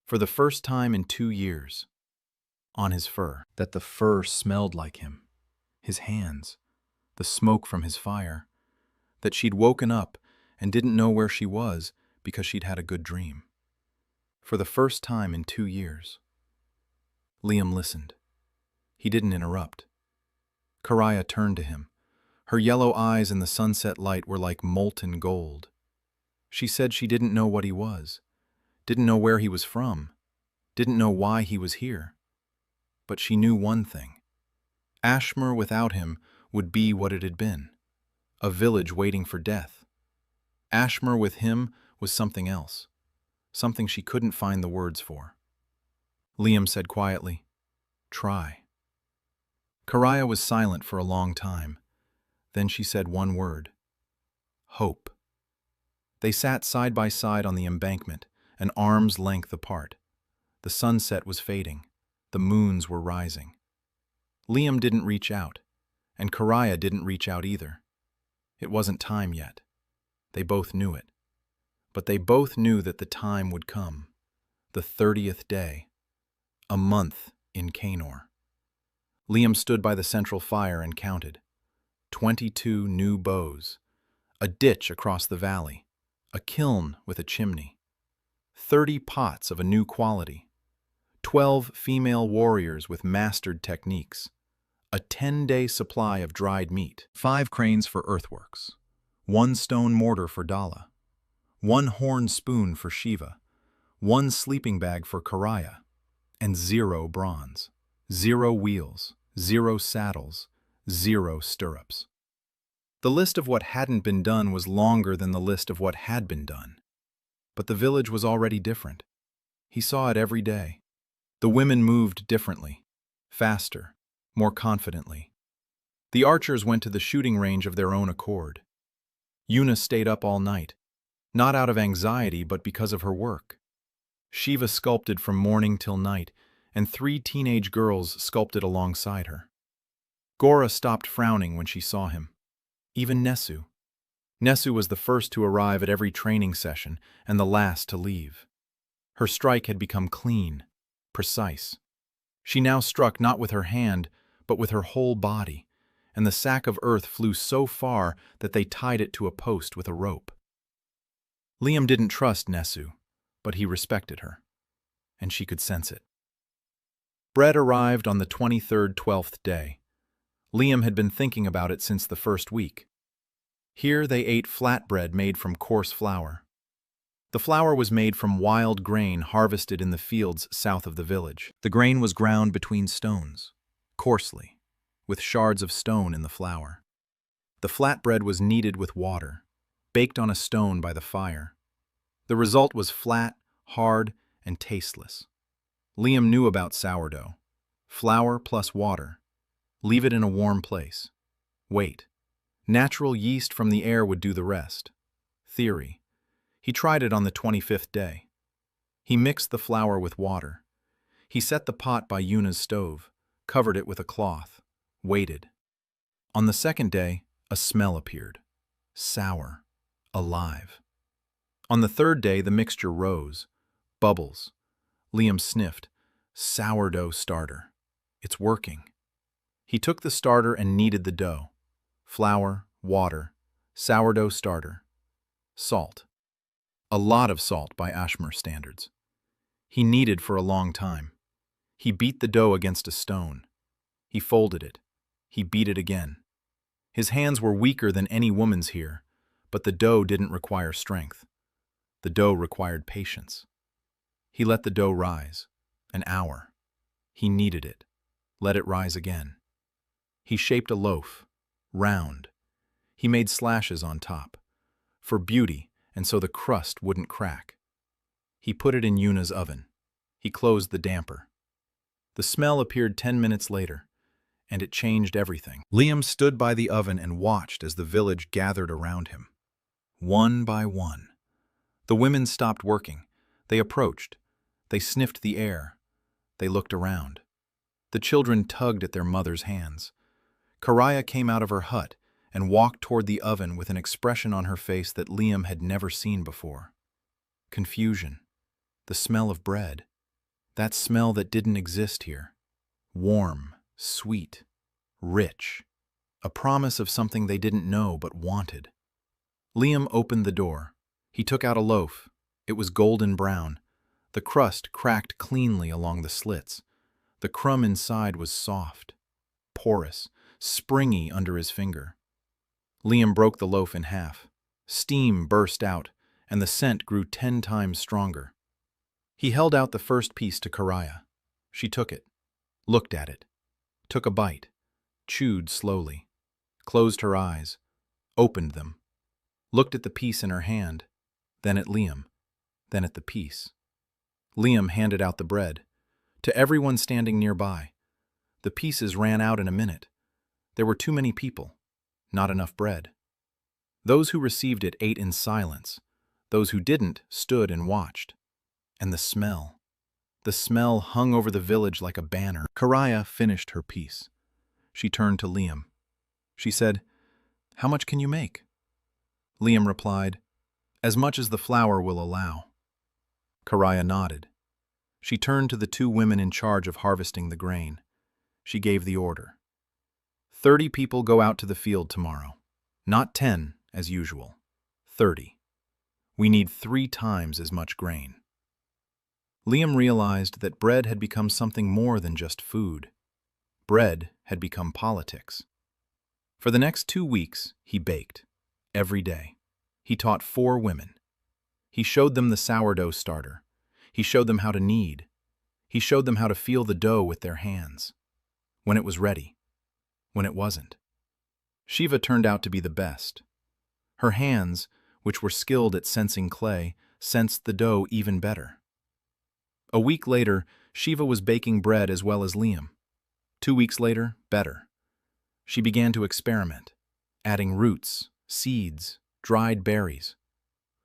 for the first time in 2 years. On his fur. That the fur smelled like him. His hands. the smoke from his fire, that she'd woken up and didn't know where she was because she'd had a good dream. For the first time in 2 years. Liam listened. He didn't interrupt. Karaya turned to him. Her yellow eyes in the sunset light were like molten gold. She said she didn't know what he was, didn't know where he was from, didn't know why he was here. But she knew one thing. Ashmore without him would be what it had been, a village waiting for death. Ashmore with him was something else, something she couldn't find the words for. Liam said quietly, "Try." Karaya was silent for a long time. Then she said one word, "Hope." They sat side by side on the embankment, an arm's length apart. The sunset was fading. The moons were rising. Liam didn't reach out, and Karaya didn't reach out either. It wasn't time yet. They both knew it. But they both knew that the time would come. The 30th day. A month in Canor. Liam stood by the central fire and counted. 22 new bows. A ditch across the valley. A kiln with a chimney. 30 pots of a new quality. 12 female warriors with mastered techniques. A 10-day supply of dried meat. 5 cranes for earthworks. 1 stone mortar for Dala. 1 horn spoon for Shiva. 1 sleeping bag for Karaya. And 0 bronze. 0 wheels. 0 saddles. 0 stirrups. The list of what hadn't been done was longer than the list of what had been done. But the village was already different. He saw it every day. The women moved differently, faster, more confidently. The archers went to the shooting range of their own accord. Yuna stayed up all night, not out of anxiety but because of her work. Shiva sculpted from morning till night, and 3 teenage girls sculpted alongside her. Gora stopped frowning when she saw him. Even Nesu. Nesu was the first to arrive at every training session and the last to leave. Her strike had become clean, precise. She now struck not with her hand, but with her whole body, and the sack of earth flew so far that they tied it to a post with a rope. Liam didn't trust Nesu, but he respected her, and she could sense it. Bread arrived on the 23rd 12th day. Liam had been thinking about it since the first week. Here they ate flatbread made from coarse flour. The flour was made from wild grain harvested in the fields south of the village. The grain was ground between stones, coarsely, with shards of stone in the flour. The flatbread was kneaded with water, baked on a stone by the fire. The result was flat, hard, and tasteless. Liam knew about sourdough. Flour plus water. Leave it in a warm place. Wait. Natural yeast from the air would do the rest. Theory. He tried it on the 25th day. He mixed the flour with water. He set the pot by Yuna's stove, covered it with a cloth, waited. On the second day, a smell appeared. Sour. Alive. On the third day, the mixture rose. Bubbles. Liam sniffed. Sourdough starter. It's working. He took the starter and kneaded the dough. Flour, water, sourdough starter, salt. A lot of salt by Ashmore standards. He kneaded for a long time. He beat the dough against a stone. He folded it. He beat it again. His hands were weaker than any woman's here, but the dough didn't require strength. The dough required patience. He let the dough rise. An hour. He kneaded it. Let it rise again. He shaped a loaf, round. He made slashes on top, for beauty and so the crust wouldn't crack. He put it in Yuna's oven. He closed the damper. The smell appeared 10 minutes later, and it changed everything. Liam stood by the oven and watched as the village gathered around him. One by one. The women stopped working. They approached. They sniffed the air. They looked around. The children tugged at their mother's hands. Karaya came out of her hut and walked toward the oven with an expression on her face that Liam had never seen before. Confusion. The smell of bread. That smell that didn't exist here. Warm, sweet, rich. a promise of something they didn't know but wanted. Liam opened the door. He took out a loaf. It was golden brown. The crust cracked cleanly along the slits. The crumb inside was soft, porous, springy under his finger. Liam broke the loaf in half. Steam burst out, and the scent grew 10 times stronger. He held out the first piece to Karaya. She took it, looked at it, took a bite, chewed slowly, closed her eyes, opened them, looked at the piece in her hand, then at Liam, then at the piece. Liam handed out the bread to everyone standing nearby. The pieces ran out in a minute. There were too many people, not enough bread. Those who received it ate in silence. Those who didn't stood and watched. And the smell hung over the village like a banner. Karaya finished her piece. She turned to Liam. She said, "How much can you make?" Liam replied, "As much as the flour will allow." Karaya nodded. She turned to the 2 women in charge of harvesting the grain. She gave the order. 30 people go out to the field tomorrow. Not 10, as usual. 30. We need 3 times as much grain. Liam realized that bread had become something more than just food. Bread had become politics. For the next 2 weeks, he baked. Every day. He taught 4 women. He showed them the sourdough starter. He showed them how to knead. He showed them how to feel the dough with their hands. When it was ready. When it wasn't. Shiva turned out to be the best. Her hands, which were skilled at sensing clay, sensed the dough even better. A week later, Shiva was baking bread as well as Liam. 2 weeks later, better. She began to experiment, adding roots, seeds, dried berries.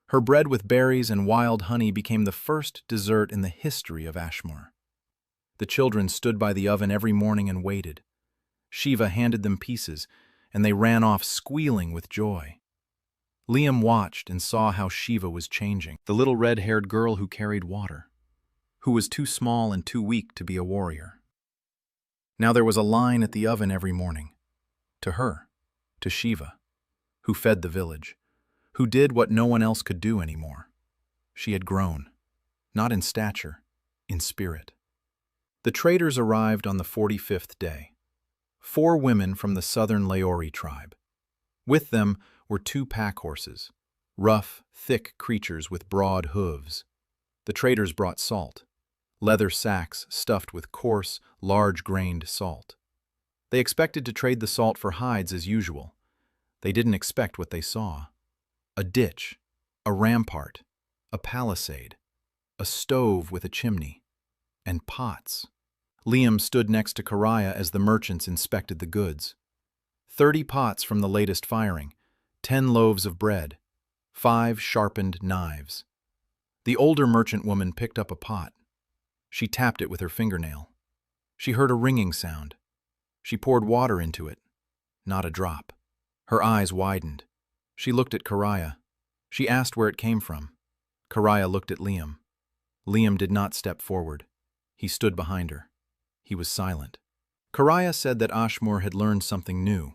Her bread with berries and wild honey became the first dessert in the history of Ashmore. The children stood by the oven every morning and waited. Shiva handed them pieces, and they ran off squealing with joy. Liam watched and saw how Shiva was changing, the little red-haired girl who carried water, who was too small and too weak to be a warrior. Now there was a line at the oven every morning. To her, to Shiva, who fed the village, who did what no one else could do anymore. She had grown, not in stature, in spirit. The traders arrived on the 45th day. 4 women from the southern Laori tribe. With them were 2 pack horses, rough, thick creatures with broad hooves. The traders brought salt, leather sacks stuffed with coarse, large-grained salt. They expected to trade the salt for hides as usual. They didn't expect what they saw. A ditch, a rampart, a palisade, a stove with a chimney, and pots. Liam stood next to Karaya as the merchants inspected the goods. 30 pots from the latest firing, 10 loaves of bread, 5 sharpened knives. The older merchant woman picked up a pot. She tapped it with her fingernail. She heard a ringing sound. She poured water into it. Not a drop. Her eyes widened. She looked at Karaya. She asked where it came from. Karaya looked at Liam. Liam did not step forward. He stood behind her. He was silent. Karaya said that Ashmore had learned something new.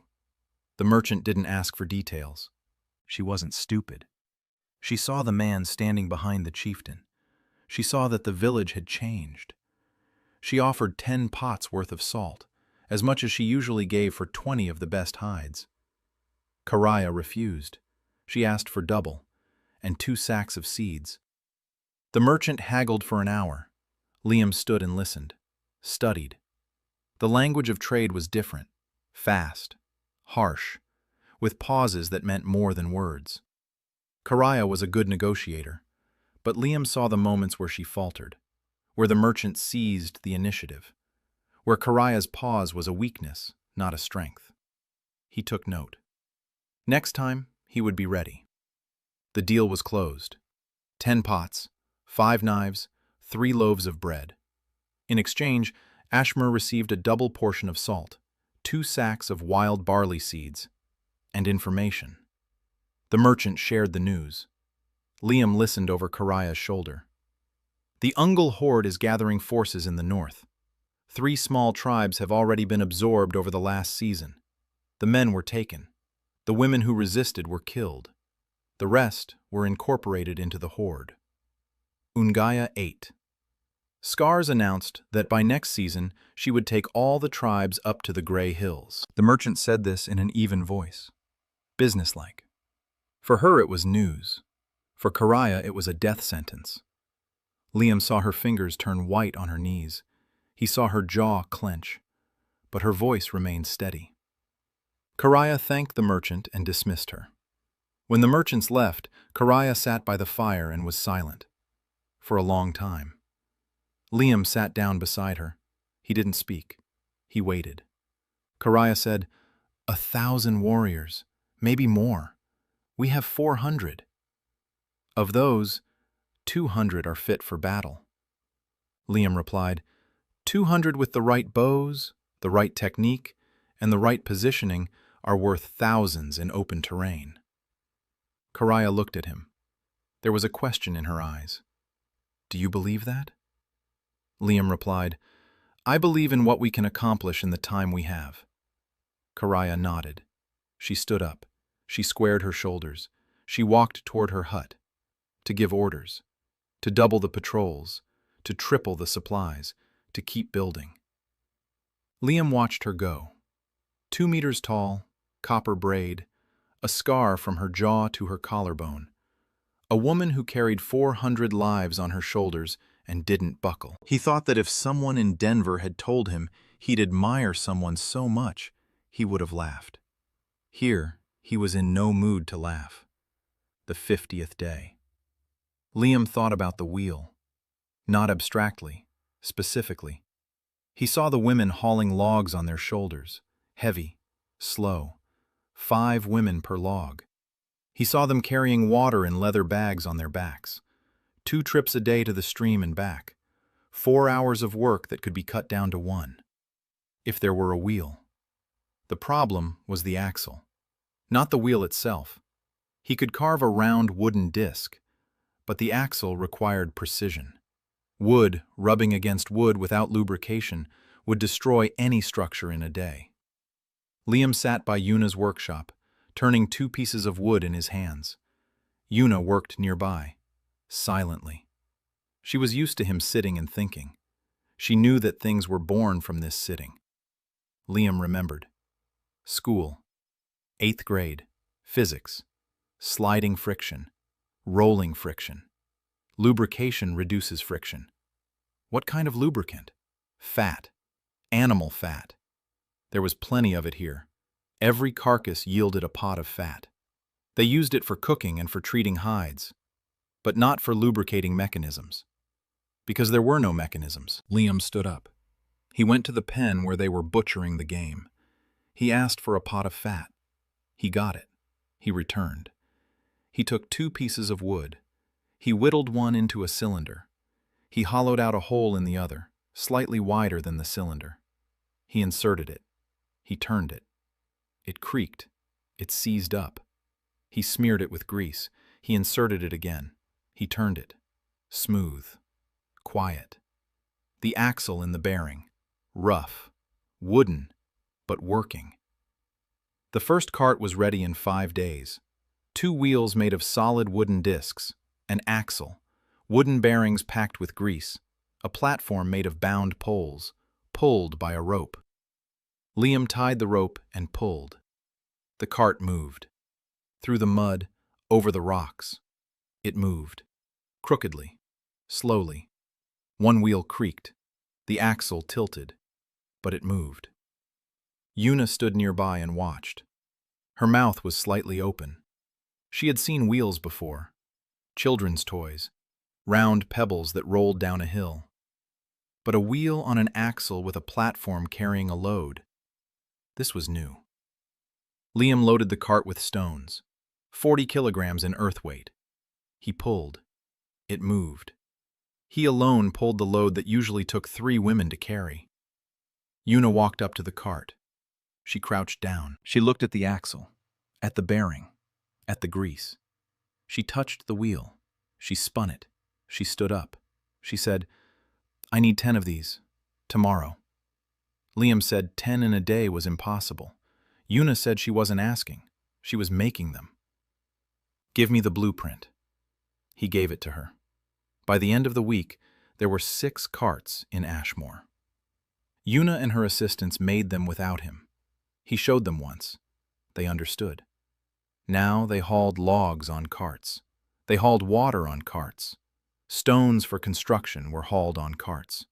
The merchant didn't ask for details. She wasn't stupid. She saw the man standing behind the chieftain. She saw that the village had changed. She offered 10 pots worth of salt, as much as she usually gave for 20 of the best hides. Karaya refused. She asked for double, and 2 sacks of seeds. The merchant haggled for an hour. Liam stood and listened, studied. The language of trade was different, fast, harsh, with pauses that meant more than words. Karaya was a good negotiator, but Liam saw the moments where she faltered, where the merchant seized the initiative, where Karaya's pause was a weakness, not a strength. He took note. Next time, he would be ready. The deal was closed. 10 pots, 5 knives, 3 loaves of bread. In exchange, Ashmore received a double portion of salt, 2 sacks of wild barley seeds, and information. The merchant shared the news. Liam listened over Karaya's shoulder. The Ungal horde is gathering forces in the north. 3 small tribes have already been absorbed over the last season. The men were taken. The women who resisted were killed. The rest were incorporated into the horde. Ungaya 8. Scars announced that by next season she would take all the tribes up to the Grey Hills. The merchant said this in an even voice, businesslike. For her it was news. For Karaya it was a death sentence. Liam saw her fingers turn white on her knees. He saw her jaw clench, but her voice remained steady. Karaya thanked the merchant and dismissed her. When the merchants left, Karaya sat by the fire and was silent. For a long time. Liam sat down beside her. He didn't speak. He waited. Karaya said, 1,000 warriors, maybe more. We have 400. Of those, 200 are fit for battle. Liam replied, 200 with the right bows, the right technique, and the right positioning are worth thousands in open terrain. Karaya looked at him. There was a question in her eyes. Do you believe that? Liam replied, I believe in what we can accomplish in the time we have. Karaya nodded. She stood up. She squared her shoulders. She walked toward her hut. To give orders. To double the patrols. To triple the supplies. To keep building. Liam watched her go. 2 meters tall, copper braid, a scar from her jaw to her collarbone. A woman who carried 400 lives on her shoulders and didn't buckle. He thought that if someone in Denver had told him he'd admire someone so much, he would have laughed. Here, he was in no mood to laugh. The 50th day. Liam thought about the wheel. Not abstractly, specifically. He saw the women hauling logs on their shoulders, heavy, slow. 5 women per log. He saw them carrying water in leather bags on their backs. 2 trips a day to the stream and back. 4 hours of work that could be cut down to 1. If there were a wheel. The problem was the axle, not the wheel itself. He could carve a round wooden disc, but the axle required precision. Wood rubbing against wood without lubrication would destroy any structure in a day. Liam sat by Yuna's workshop, turning 2 pieces of wood in his hands. Yuna worked nearby, silently. She was used to him sitting and thinking. She knew that things were born from this sitting. Liam remembered. School. 8th grade. Physics. Sliding friction. Rolling friction. Lubrication reduces friction. What kind of lubricant? Fat. Animal fat. There was plenty of it here. Every carcass yielded a pot of fat. They used it for cooking and for treating hides, but not for lubricating mechanisms. Because there were no mechanisms. Liam stood up. He went to the pen where they were butchering the game. He asked for a pot of fat. He got it. He returned. He took 2 pieces of wood. He whittled one into a cylinder. He hollowed out a hole in the other, slightly wider than the cylinder. He inserted it. He turned it. It creaked. It seized up. He smeared it with grease. He inserted it again. He turned it. Smooth. Quiet. The axle in the bearing. Rough. Wooden, but working. The first cart was ready in 5 days. 2 wheels made of solid wooden discs, an axle, wooden bearings packed with grease, a platform made of bound poles, pulled by a rope. Liam tied the rope and pulled. The cart moved. Through the mud, over the rocks. It moved. Crookedly. Slowly. 1 wheel creaked. The axle tilted. But it moved. Yuna stood nearby and watched. Her mouth was slightly open. She had seen wheels before. Children's toys. Round pebbles that rolled down a hill. But a wheel on an axle with a platform carrying a load. This was new. Liam loaded the cart with stones, 40 kilograms in earth weight. He pulled. It moved. He alone pulled the load that usually took 3 women to carry. Yuna walked up to the cart. She crouched down. She looked at the axle, at the bearing, at the grease. She touched the wheel. She spun it. She stood up. She said, I need 10 of these. Tomorrow. Liam said 10 in a day was impossible. Yuna said she wasn't asking. She was making them. Give me the blueprint. He gave it to her. By the end of the week, there were 6 carts in Ashmore. Yuna and her assistants made them without him. He showed them once. They understood. Now they hauled logs on carts. They hauled water on carts. Stones for construction were hauled on carts.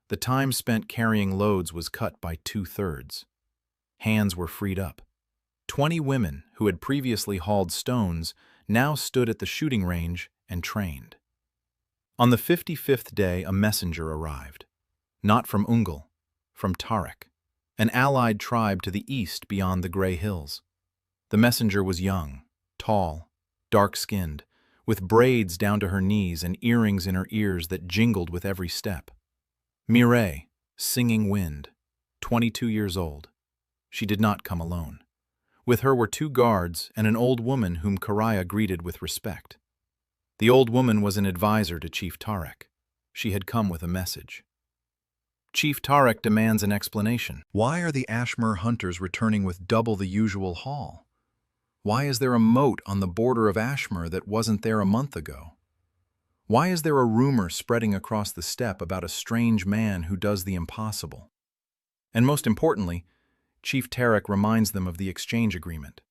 The time spent carrying loads was cut by 2/3. Hands were freed up. 20 women who had previously hauled stones now stood at the shooting range and trained. On the 55th day, a messenger arrived. Not from Ungol, from Tarek, an allied tribe to the east beyond the Grey Hills. The messenger was young, tall, dark-skinned, with braids down to her knees and earrings in her ears that jingled with every step. Mireille, Singing Wind, 22 years old. She did not come alone. With her were 2 guards and an old woman whom Karaya greeted with respect. The old woman was an advisor to Chief Tarek. She had come with a message. Chief Tarek demands an explanation. Why are the Ashmore hunters returning with double the usual haul? Why is there a moat on the border of Ashmore that wasn't there a month ago? Why is there a rumor spreading across the steppe about a strange man who does the impossible? And most importantly, Chief Tarek reminds them of the exchange agreement.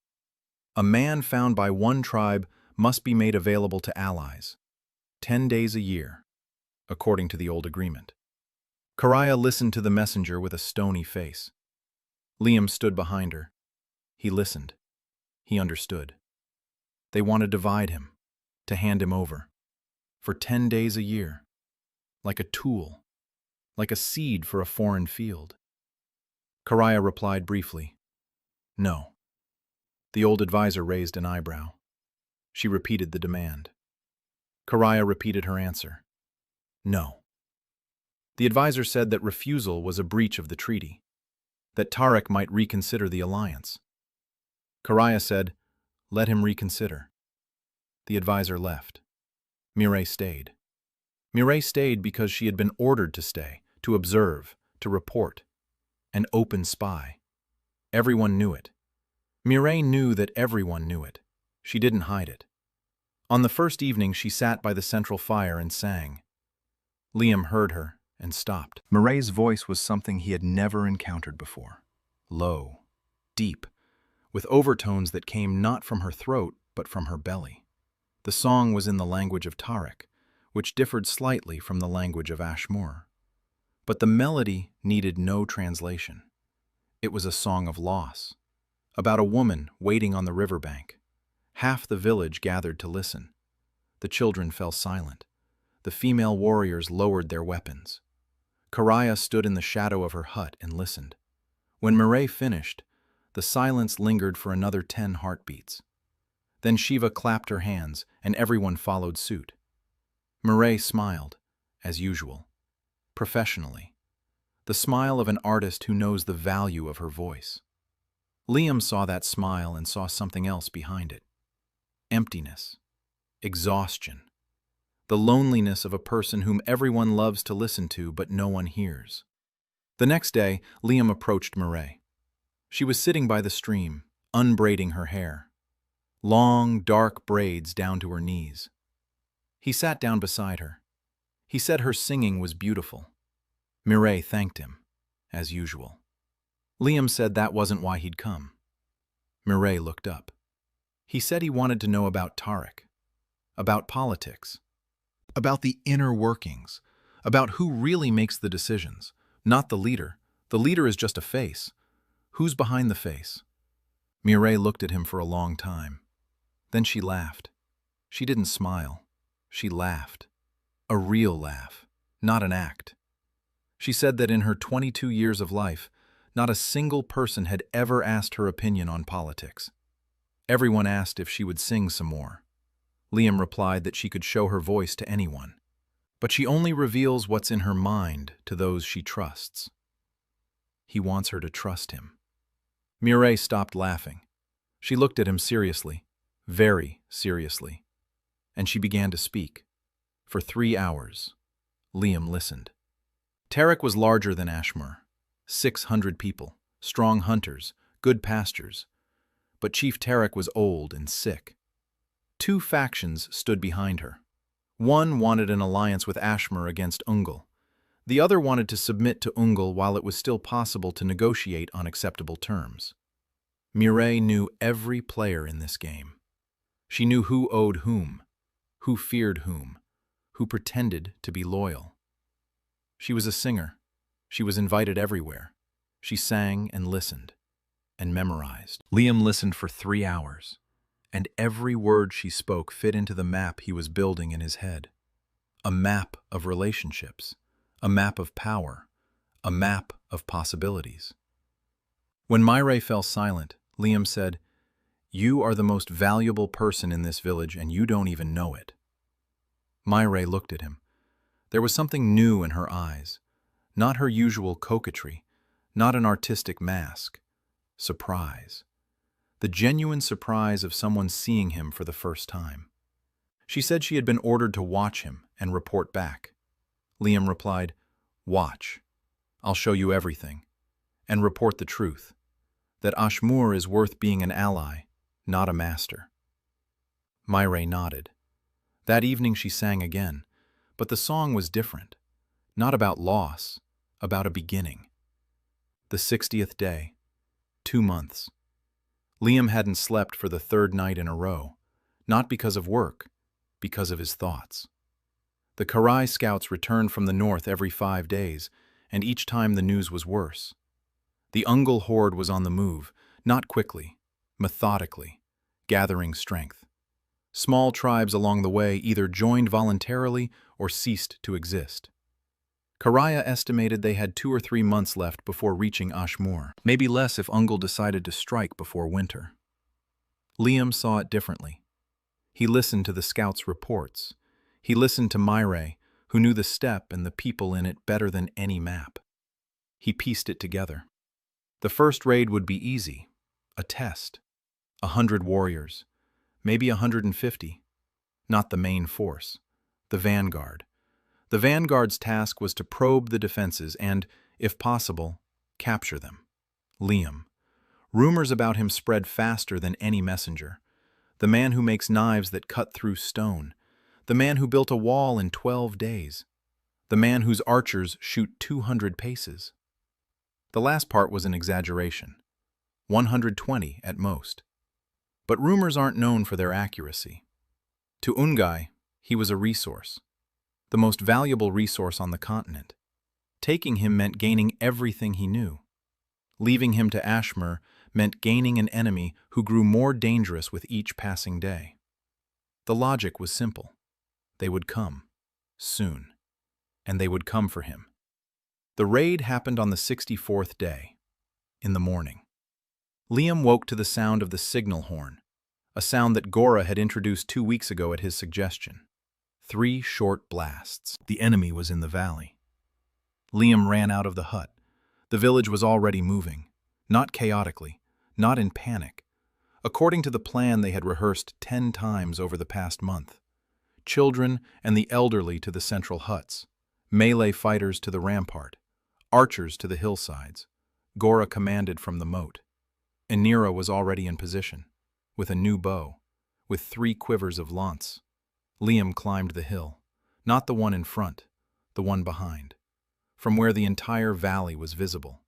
A man found by one tribe must be made available to allies, 10 days a year, according to the old agreement. Karaya listened to the messenger with a stony face. Liam stood behind her. He listened. He understood. They want to divide him, to hand him over, for 10 days a year, like a tool, like a seed for a foreign field. Karaya replied briefly, "No." The old advisor raised an eyebrow. She repeated the demand. Karaya repeated her answer, "No." The advisor said that refusal was a breach of the treaty, that Tarek might reconsider the alliance. Karaya said, "Let him reconsider." The advisor left. Mireille stayed. Mireille stayed because she had been ordered to stay, to observe, to report. An open spy. Everyone knew it. Mireille knew that everyone knew it. She didn't hide it. On the first evening, she sat by the central fire and sang. Liam heard her and stopped. Mireille's voice was something he had never encountered before. Low, deep, with overtones that came not from her throat, but from her belly. The song was in the language of Tarek, which differed slightly from the language of Ashmore. But the melody needed no translation. It was a song of loss, about a woman waiting on the riverbank. Half the village gathered to listen. The children fell silent. The female warriors lowered their weapons. Karaya stood in the shadow of her hut and listened. When Mireille finished, the silence lingered for another 10 heartbeats. Then Shiva clapped her hands, and everyone followed suit. Mireille smiled, as usual, professionally, the smile of an artist who knows the value of her voice. Liam saw that smile and saw something else behind it. Emptiness, exhaustion, the loneliness of a person whom everyone loves to listen to but no one hears. The next day, Liam approached Mireille. She was sitting by the stream, unbraiding her hair. Long, dark braids down to her knees. He sat down beside her. He said her singing was beautiful. Mireille thanked him, as usual. Liam said that wasn't why he'd come. Mireille looked up. He said he wanted to know about Tarek, about politics, about the inner workings, about who really makes the decisions, not the leader. The leader is just a face. Who's behind the face? Mireille looked at him for a long time. Then she laughed. She didn't smile. She laughed. A real laugh, not an act. She said that in her 22 years of life, not a single person had ever asked her opinion on politics. Everyone asked if she would sing some more. Liam replied that she could show her voice to anyone, but she only reveals what's in her mind to those she trusts. He wants her to trust him. Mireille stopped laughing. She looked at him seriously, very seriously, and she began to speak. For 3 hours, Liam listened. Tarek was larger than Ashmore. 600 people, strong hunters, good pastures. But Chief Tarek was old and sick. Two factions stood behind her. One wanted an alliance with Ashmur against Ungol. The other wanted to submit to Ungol while it was still possible to negotiate on acceptable terms. Mireille knew every player in this game. She knew who owed who feared who pretended to be loyal. She was a singer. She was invited everywhere. She sang and listened and memorized. Liam listened for 3 hours, and every word she spoke fit into the map he was building in his head. A map of relationships, a map of power, a map of possibilities. When Mireille fell silent, Liam said, "You are the most valuable person in this village, and you don't even know it." Mireille looked at him. There was something new in her eyes, not her usual coquetry, not an artistic mask. Surprise. The genuine surprise of someone seeing him for the first time. She said she had been ordered to watch him and report back. Liam replied, "Watch. I'll show you everything. And report the truth. That Ashmur is worth being an ally, not a master." Mireille nodded. That evening she sang again, but the song was different. Not about loss, about a beginning. The 60th day. 2 months. Liam hadn't slept for the 3rd night in a row, not because of work, because of his thoughts. The Karai scouts returned from the north every 5 days, and each time the news was worse. The Ungol horde was on the move, not quickly, methodically, gathering strength. Small tribes along the way either joined voluntarily or ceased to exist. Karaya estimated they had 2 or 3 months left before reaching Ashmur, maybe less if Ungol decided to strike before winter. Liam saw it differently. He listened to the scouts' reports. He listened to Mireille, who knew the steppe and the people in it better than any map. He pieced it together. The first raid would be easy, a test. 100 warriors, maybe 150. Not the main force, the vanguard. The vanguard's task was to probe the defenses and, if possible, capture them. Liam. Rumors about him spread faster than any messenger. The man who makes knives that cut through stone. The man who built a wall in 12 days. The man whose archers shoot 200 paces. The last part was an exaggeration. 120 at most. But rumors aren't known for their accuracy. To Ungai, he was a resource. The most valuable resource on the continent. Taking him meant gaining everything he knew. Leaving him to Ashmur meant gaining an enemy who grew more dangerous with each passing day. The logic was simple. They would come. Soon. And they would come for him. The raid happened on the 64th day. In the morning. Liam woke to the sound of the signal horn, a sound that Gora had introduced 2 weeks ago at his suggestion. 3 short blasts. The enemy was in the valley. Liam ran out of the hut. The village was already moving. Not chaotically, not in panic. According to the plan they had rehearsed 10 times over the past month. Children and the elderly to the central huts. Melee fighters to the rampart. Archers to the hillsides. Gora commanded from the moat. Anira was already in position, with a new bow, with 3 quivers of lance. Liam climbed the hill, not the one in front, the one behind, from where the entire valley was visible.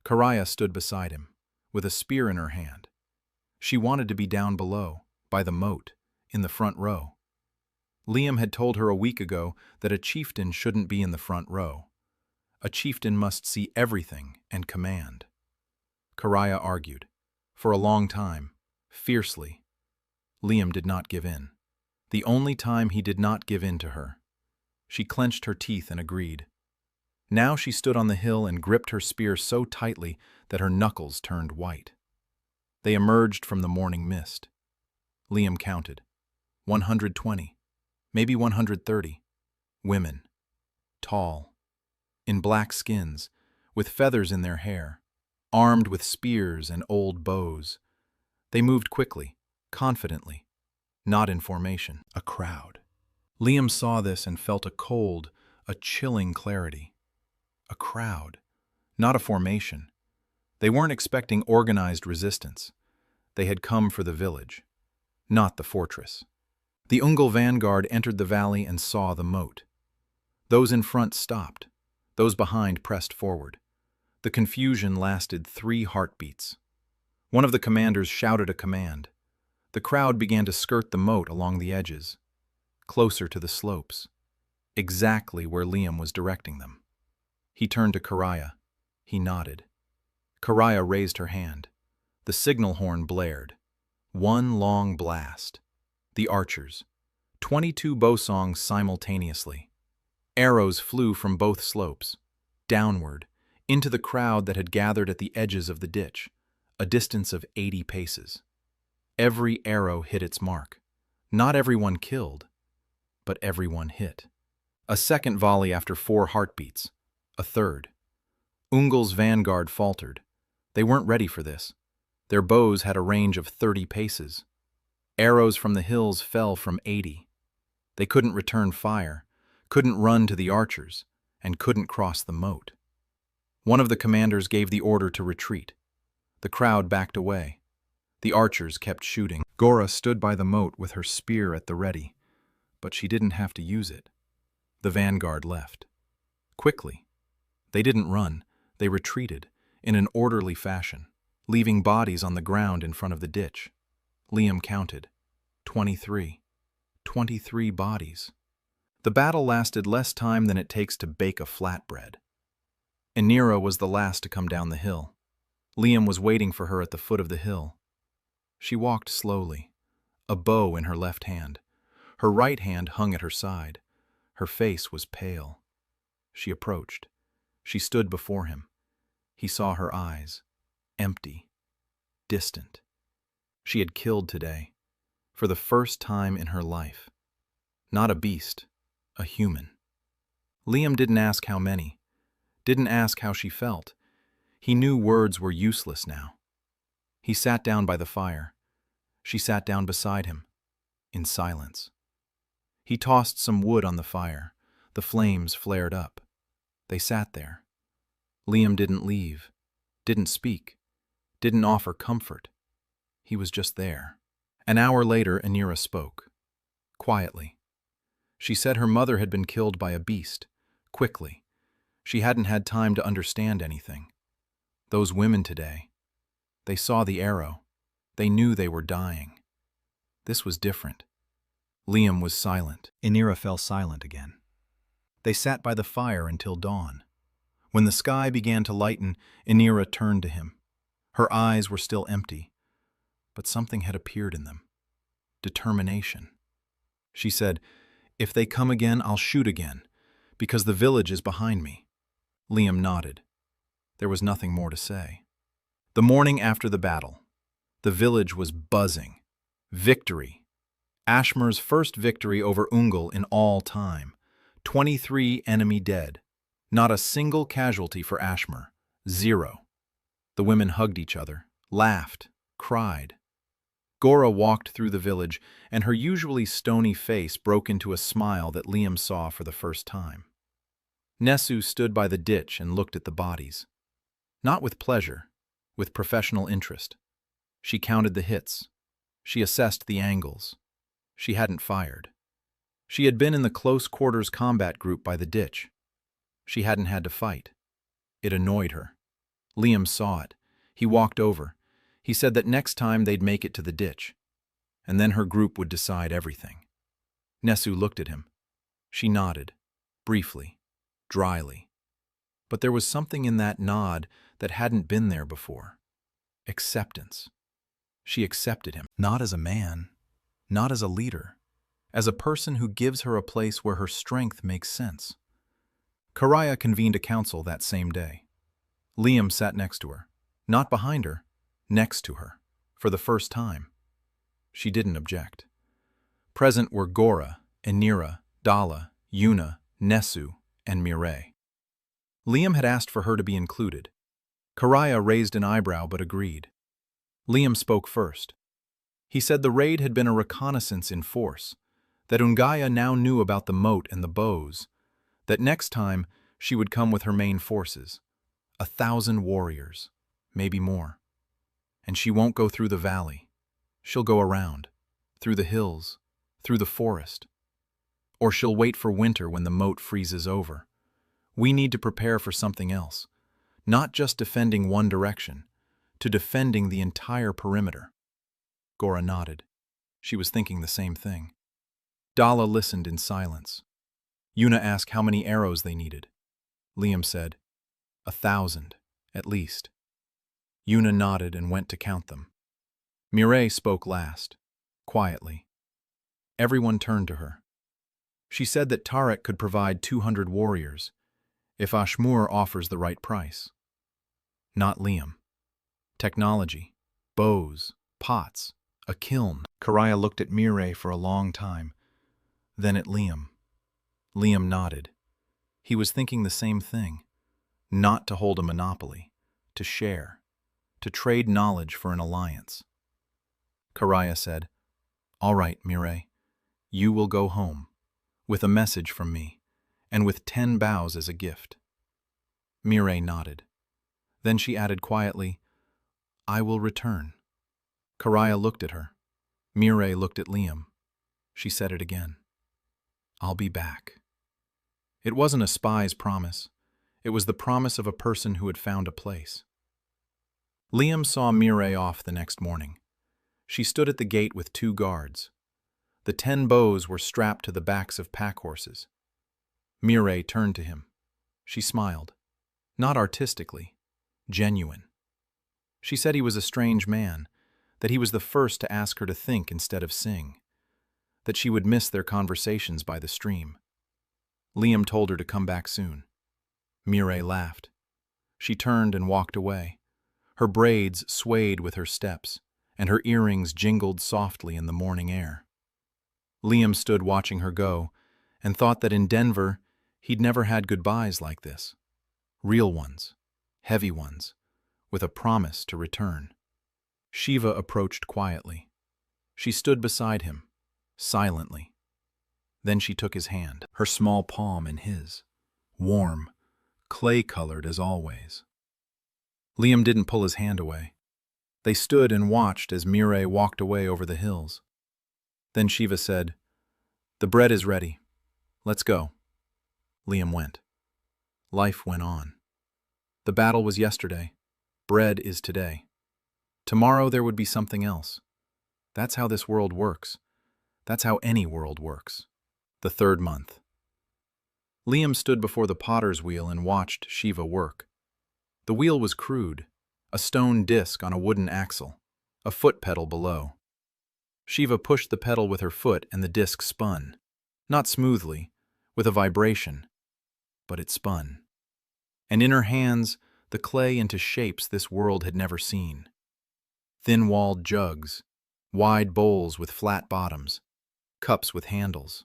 Karaya stood beside him, with a spear in her hand. She wanted to be down below, by the moat, in the front row. Liam had told her a week ago that a chieftain shouldn't be in the front row. A chieftain must see everything and command. Karaya argued, for a long time, fiercely. Liam did not give in. The only time he did not give in to her. She clenched her teeth and agreed. Now she stood on the hill and gripped her spear so tightly that her knuckles turned white. They emerged from the morning mist. Liam counted. 120, maybe 130. Women. Tall. In black skins, with feathers in their hair, armed with spears and old bows. They moved quickly, confidently. Not in formation, a crowd. Liam saw this and felt a cold, a chilling clarity. A crowd, not a formation. They weren't expecting organized resistance. They had come for the village, not the fortress. The Ungol vanguard entered the valley and saw the moat. Those in front stopped. Those behind pressed forward. The confusion lasted 3 heartbeats. One of the commanders shouted a command. The crowd began to skirt the moat along the edges, closer to the slopes, exactly where Liam was directing them. He turned to Karaya. He nodded. Karaya raised her hand. The signal horn blared. One long blast. The archers. 22 bow songs simultaneously. Arrows flew from both slopes, downward, into the crowd that had gathered at the edges of the ditch, a distance of 80 paces. Every arrow hit its mark. Not everyone killed, but everyone hit. A second volley after 4 heartbeats. A third. Ungol's vanguard faltered. They weren't ready for this. Their bows had a range of 30 paces. Arrows from the hills fell from 80. They couldn't return fire, couldn't run to the archers, and couldn't cross the moat. One of the commanders gave the order to retreat. The crowd backed away. The archers kept shooting. Gora stood by the moat with her spear at the ready, but she didn't have to use it. The vanguard left. Quickly. They didn't run. They retreated, in an orderly fashion, leaving bodies on the ground in front of the ditch. Liam counted. 23. 23 bodies. The battle lasted less time than it takes to bake a flatbread. Inira was the last to come down the hill. Liam was waiting for her at the foot of the hill. She walked slowly, a bow in her left hand. Her right hand hung at her side. Her face was pale. She approached. She stood before him. He saw her eyes, empty, distant. She had killed today, for the first time in her life. Not a beast, a human. Liam didn't ask how many, didn't ask how she felt. He knew words were useless now. He sat down by the fire. She sat down beside him, in silence. He tossed some wood on the fire. The flames flared up. They sat there. Liam didn't leave, didn't speak, didn't offer comfort. He was just there. An hour later, Inira spoke. Quietly. She said her mother had been killed by a beast, quickly. She hadn't had time to understand anything. Those women today, they saw the arrow. They knew they were dying. This was different. Liam was silent. Inira fell silent again. They sat by the fire until dawn. When the sky began to lighten, Inira turned to him. Her eyes were still empty, but something had appeared in them. Determination. She said, "If they come again, I'll shoot again, because the village is behind me." Liam nodded. There was nothing more to say. The morning after the battle, the village was buzzing. Victory. Ashmer's first victory over Ungol in all time. 23 enemy dead. Not a single casualty for Ashmer. 0. The women hugged each other, laughed, cried. Gora walked through the village, and her usually stony face broke into a smile that Liam saw for the first time. Nesu stood by the ditch and looked at the bodies. Not with pleasure, with professional interest. She counted the hits. She assessed the angles. She hadn't fired. She had been in the close-quarters combat group by the ditch. She hadn't had to fight. It annoyed her. Liam saw it. He walked over. He said that next time they'd make it to the ditch, and then her group would decide everything. Nesu looked at him. She nodded, briefly, dryly. But there was something in that nod that hadn't been there before. Acceptance. She accepted him, not as a man, not as a leader, as a person who gives her a place where her strength makes sense. Karaya convened a council that same day. Liam sat next to her, not behind her, next to her, for the first time. She didn't object. Present were Gora, Inira, Dala, Yuna, Nesu, and Mireille. Liam had asked for her to be included. Karaya raised an eyebrow but agreed. Liam spoke first. He said the raid had been a reconnaissance in force, that Ungaya now knew about the moat and the bows, that next time she would come with her main forces, 1,000 warriors. maybe more. And she won't go through the valley. She'll go around, through the hills, through the forest. Or she'll wait for winter when the moat freezes over. We need to prepare for something else, not just defending one direction, to defending the entire perimeter. Gora nodded. She was thinking the same thing. Dalla listened in silence. Yuna asked how many arrows they needed. Liam said, 1,000, at least. Yuna nodded and went to count them. Mireille spoke last, quietly. Everyone turned to her. She said that Tarek could provide 200 warriors, if Ashmur offers the right price. Not Liam. Technology, bows, pots, a kiln. Karaya looked at Mireille for a long time, then at Liam. Liam nodded. He was thinking the same thing. Not to hold a monopoly, to share, to trade knowledge for an alliance. Karaya said, "All right, Mireille, you will go home, with a message from me, and with 10 bows as a gift." Mireille nodded. Then she added quietly, "I will return." Karaya looked at her. Mireille looked at Liam. She said it again. "I'll be back." It wasn't a spy's promise. It was the promise of a person who had found a place. Liam saw Mireille off the next morning. She stood at the gate with 2 guards. The 10 bows were strapped to the backs of pack horses. Mireille turned to him. She smiled. Not artistically, genuine. She said he was a strange man, that he was the first to ask her to think instead of sing, that she would miss their conversations by the stream. Liam told her to come back soon. Mireille laughed. She turned and walked away. Her braids swayed with her steps, and her earrings jingled softly in the morning air. Liam stood watching her go, and thought that in Denver he'd never had goodbyes like this. Real ones, heavy ones, with a promise to return. Shiva approached quietly. She stood beside him, silently. Then she took his hand, her small palm in his, warm, clay-colored as always. Liam didn't pull his hand away. They stood and watched as Mireille walked away over the hills. Then Shiva said, "The bread is ready. Let's go." Liam went. Life went on. The battle was yesterday. Bread is today. Tomorrow there would be something else. That's how this world works. That's how any world works. The 3rd month. Liam stood before the potter's wheel and watched Shiva work. The wheel was crude, a stone disc on a wooden axle, a foot pedal below. Shiva pushed the pedal with her foot and the disc spun. Not smoothly, with a vibration, but it spun. And in her hands, the clay into shapes this world had never seen. Thin-walled jugs, wide bowls with flat bottoms, cups with handles.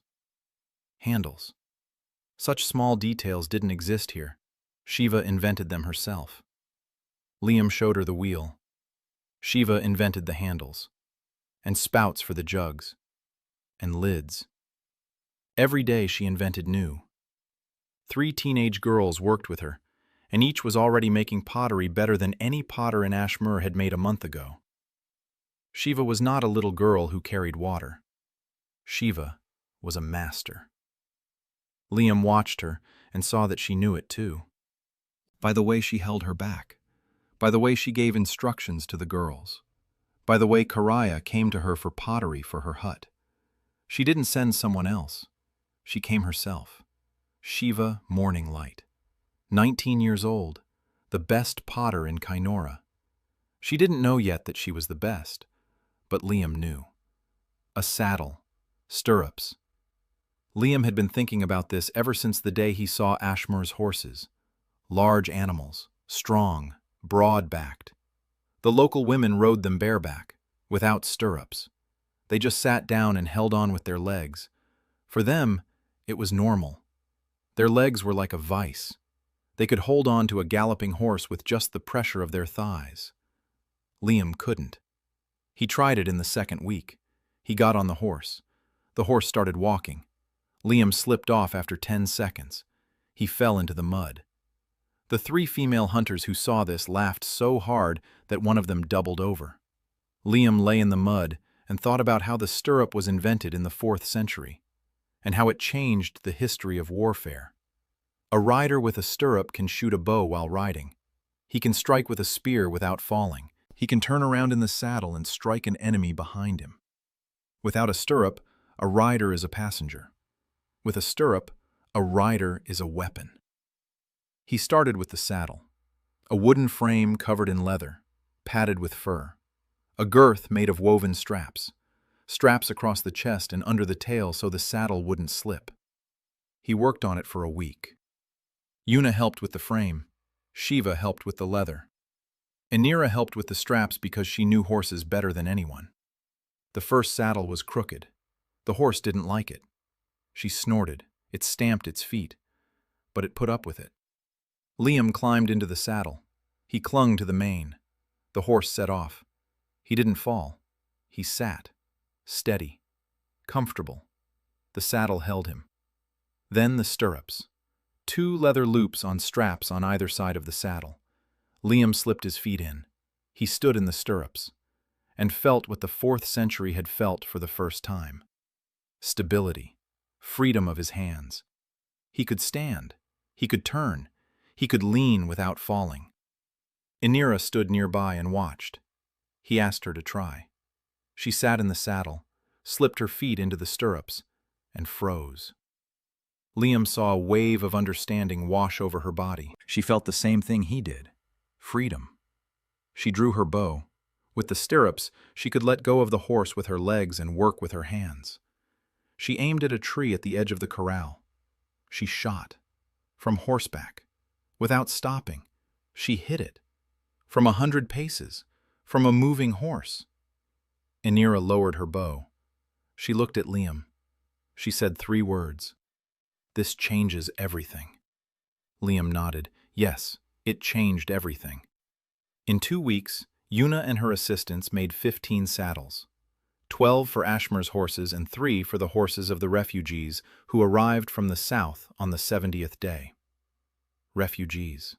Handles. Such small details didn't exist here. Shiva invented them herself. Liam showed her the wheel. Shiva invented the handles, and spouts for the jugs, and lids. Every day she invented new. 3 teenage girls worked with her, and each was already making pottery better than any potter in Ashmur had made a month ago. Shiva was not a little girl who carried water. Shiva was a master. Liam watched her and saw that she knew it too. By the way she held her back, by the way she gave instructions to the girls, by the way Karaya came to her for pottery for her hut. She didn't send someone else. She came herself. Shiva Morning Light. 19 years old, the best potter in Kainora. She didn't know yet that she was the best, but Liam knew. A saddle, stirrups. Liam had been thinking about this ever since the day he saw Ashmur's horses. Large animals, strong, broad-backed. The local women rode them bareback, without stirrups. They just sat down and held on with their legs. For them, it was normal. Their legs were like a vice. They could hold on to a galloping horse with just the pressure of their thighs. Liam couldn't. He tried it in the 2nd week. He got on the horse. The horse started walking. Liam slipped off after 10 seconds. He fell into the mud. The 3 female hunters who saw this laughed so hard that one of them doubled over. Liam lay in the mud and thought about how the stirrup was invented in the 4th century, and how it changed the history of warfare. A rider with a stirrup can shoot a bow while riding. He can strike with a spear without falling. He can turn around in the saddle and strike an enemy behind him. Without a stirrup, a rider is a passenger. With a stirrup, a rider is a weapon. He started with the saddle, a wooden frame covered in leather, padded with fur, a girth made of woven straps across the chest and under the tail so the saddle wouldn't slip. He worked on it for a week. Yuna helped with the frame. Shiva helped with the leather. Anira helped with the straps because she knew horses better than anyone. The first saddle was crooked. The horse didn't like it. She snorted. It stamped its feet. But it put up with it. Liam climbed into the saddle. He clung to the mane. The horse set off. He didn't fall. He sat, steady, comfortable. The saddle held him. Then the stirrups. 2 leather loops on straps on either side of the saddle. Liam slipped his feet in. He stood in the stirrups and felt what the 4th century had felt for the first time. Stability, freedom of his hands. He could stand. He could turn. He could lean without falling. Anira stood nearby and watched. He asked her to try. She sat in the saddle, slipped her feet into the stirrups, and froze. Liam saw a wave of understanding wash over her body. She felt the same thing he did. Freedom. She drew her bow. With the stirrups, she could let go of the horse with her legs and work with her hands. She aimed at a tree at the edge of the corral. She shot. From horseback. Without stopping. She hit it. From 100 paces. From a moving horse. Anira lowered her bow. She looked at Liam. She said 3 words. "This changes everything." Liam nodded. Yes, it changed everything. In 2 weeks, Yuna and her assistants made 15 saddles. 12 for Ashmer's horses and 3 for the horses of the refugees who arrived from the south on the 70th day. Refugees.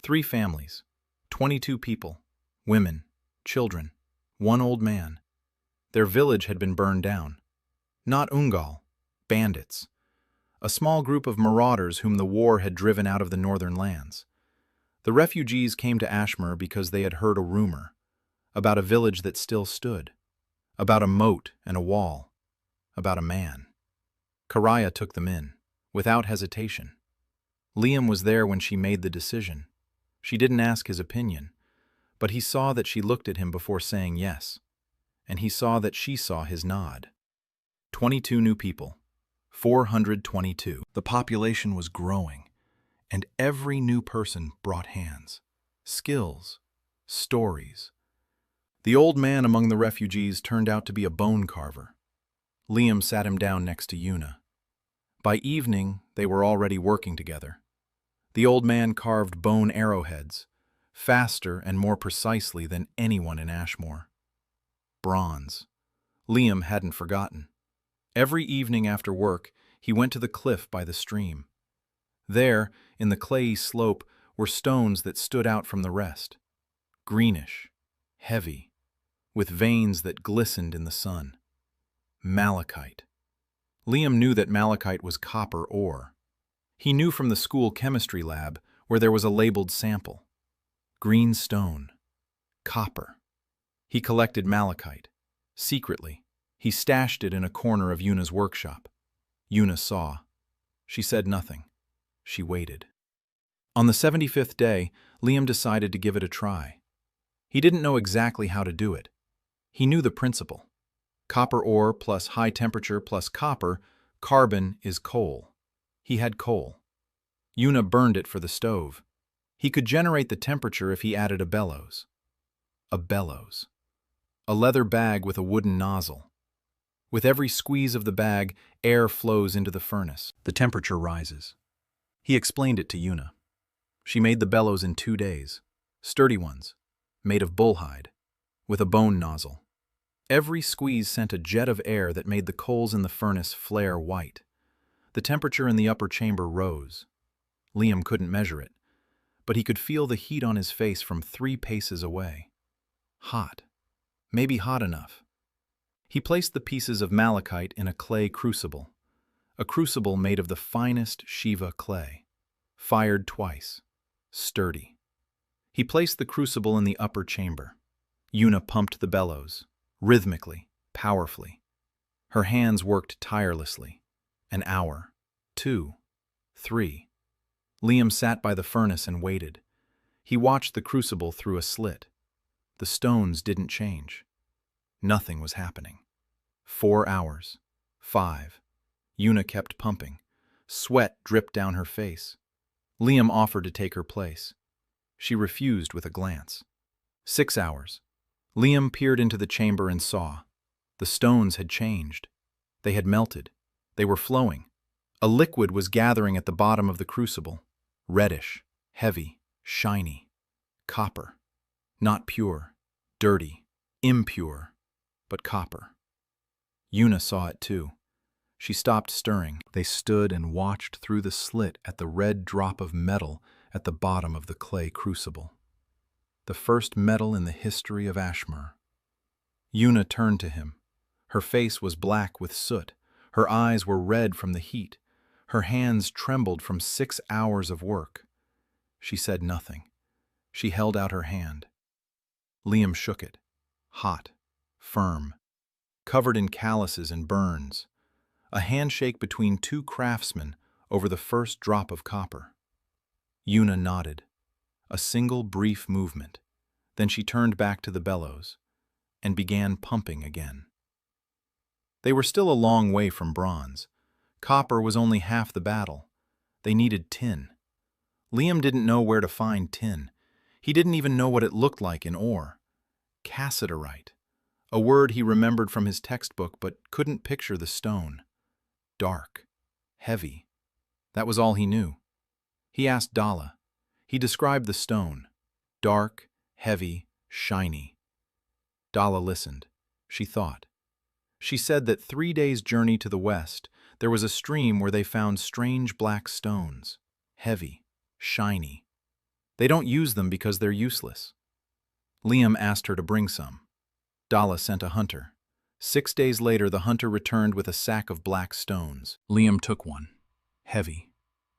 3 families, 22 people, women, children, 1 old man. Their village had been burned down. Not Ungal, bandits. A small group of marauders whom the war had driven out of the northern lands. The refugees came to Ashmer because they had heard a rumor about a village that still stood, about a moat and a wall, about a man. Karaya took them in, without hesitation. Liam was there when she made the decision. She didn't ask his opinion, but he saw that she looked at him before saying yes, and he saw that she saw his nod. 22 new people. 422. The population was growing, and every new person brought hands, skills, stories. The old man among the refugees turned out to be a bone carver. Liam sat him down next to Yuna. By evening, they were already working together. The old man carved bone arrowheads, faster and more precisely than anyone in Ashmore. Bronze. Liam hadn't forgotten. Every evening after work, he went to the cliff by the stream. There, in the clayey slope, were stones that stood out from the rest. Greenish, heavy, with veins that glistened in the sun. Malachite. Liam knew that malachite was copper ore. He knew from the school chemistry lab where there was a labeled sample. Green stone. Copper. He collected malachite. Secretly, he stashed it in a corner of Yuna's workshop. Yuna saw. She said nothing. She waited. On the 75th day, Liam decided to give it a try. He didn't know exactly how to do it. He knew the principle. Copper ore plus high temperature plus copper, carbon is coal. He had coal. Yuna burned it for the stove. He could generate the temperature if he added a bellows. A bellows. A leather bag with a wooden nozzle. With every squeeze of the bag, air flows into the furnace. The temperature rises. He explained it to Yuna. She made the bellows in 2 days. Sturdy ones, made of bull hide, with a bone nozzle. Every squeeze sent a jet of air that made the coals in the furnace flare white. The temperature in the upper chamber rose. Liam couldn't measure it, but he could feel the heat on his face from 3 paces away. Hot. Maybe hot enough. He placed the pieces of malachite in a clay crucible, a crucible made of the finest Shiva clay, fired twice, sturdy. He placed the crucible in the upper chamber. Yuna pumped the bellows, rhythmically, powerfully. Her hands worked tirelessly. An hour, 2, 3. Liam sat by the furnace and waited. He watched the crucible through a slit. The stones didn't change. Nothing was happening. 4 hours. 5. Yuna kept pumping. Sweat dripped down her face. Liam offered to take her place. She refused with a glance. 6 hours. Liam peered into the chamber and saw. The stones had changed. They had melted. They were flowing. A liquid was gathering at the bottom of the crucible. Reddish, heavy, shiny. Copper. Not pure, dirty, impure, but copper. Yuna saw it too. She stopped stirring. They stood and watched through the slit at the red drop of metal at the bottom of the clay crucible. The first metal in the history of Ashmore. Yuna turned to him. Her face was black with soot. Her eyes were red from the heat. Her hands trembled from 6 hours of work. She said nothing. She held out her hand. Liam shook it. Hot, firm, covered in calluses and burns. A handshake between 2 craftsmen over the first drop of copper. Yuna nodded. A single brief movement. Then she turned back to the bellows and began pumping again. They were still a long way from bronze. Copper was only half the battle. They needed tin. Liam didn't know where to find tin. He didn't even know what it looked like in ore. Cassiterite, a word he remembered from his textbook but couldn't picture the stone. Dark, heavy. That was all he knew. He asked Dalla. He described the stone. Dark, heavy, shiny. Dalla listened. She thought. She said that 3 days' journey to the west, there was a stream where they found strange black stones. Heavy, shiny. They don't use them because they're useless. Liam asked her to bring some. Dalla sent a hunter. 6 days later, the hunter returned with a sack of black stones. Liam took one. Heavy,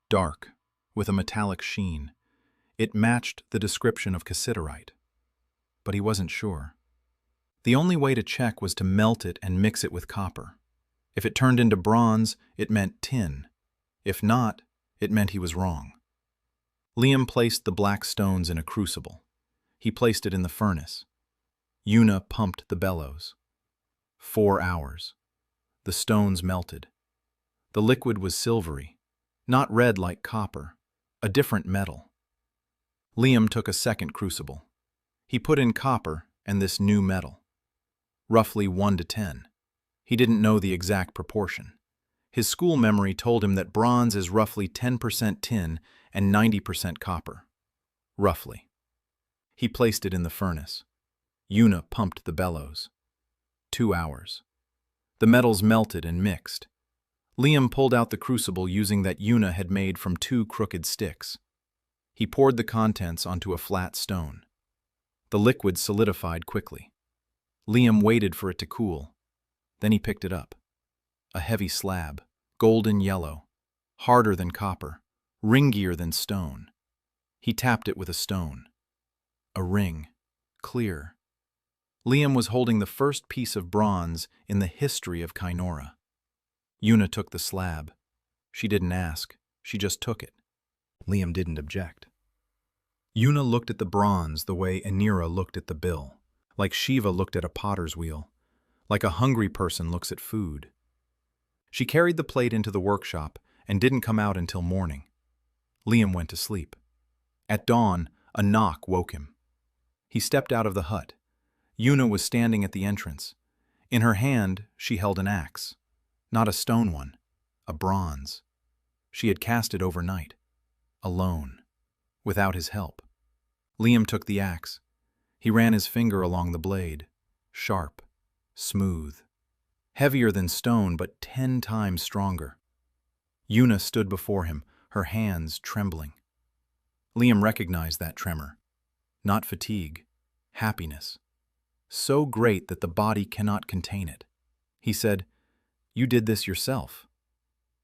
dark, with a metallic sheen. It matched the description of cassiterite. But he wasn't sure. The only way to check was to melt it and mix it with copper. If it turned into bronze, it meant tin. If not, it meant he was wrong. Liam placed the black stones in a crucible. He placed it in the furnace. Yuna pumped the bellows. 4 hours. The stones melted. The liquid was silvery, not red like copper, a different metal. Liam took a second crucible. He put in copper and this new metal. Roughly 1 to 10. He didn't know the exact proportion. His school memory told him that bronze is roughly 10% tin and 90% copper. Roughly. He placed it in the furnace. Yuna pumped the bellows. 2 hours. The metals melted and mixed. Liam pulled out the crucible using that Yuna had made from 2 crooked sticks. He poured the contents onto a flat stone. The liquid solidified quickly. Liam waited for it to cool. Then he picked it up. A heavy slab, golden yellow, harder than copper, ringier than stone. He tapped it with a stone. A ring, clear. Liam was holding the first piece of bronze in the history of Kainora. Yuna took the slab. She didn't ask, she just took it. Liam didn't object. Yuna looked at the bronze the way Anira looked at the bill, like Shiva looked at a potter's wheel, like a hungry person looks at food. She carried the plate into the workshop and didn't come out until morning. Liam went to sleep. At dawn, a knock woke him. He stepped out of the hut. Yuna was standing at the entrance. In her hand, she held an axe. Not a stone one, a bronze. She had cast it overnight, alone, without his help. Liam took the axe. He ran his finger along the blade, sharp, smooth, heavier than stone but 10 times stronger. Yuna stood before him, her hands trembling. Liam recognized that tremor. Not fatigue, happiness. So great that the body cannot contain it. He said, "You did this yourself."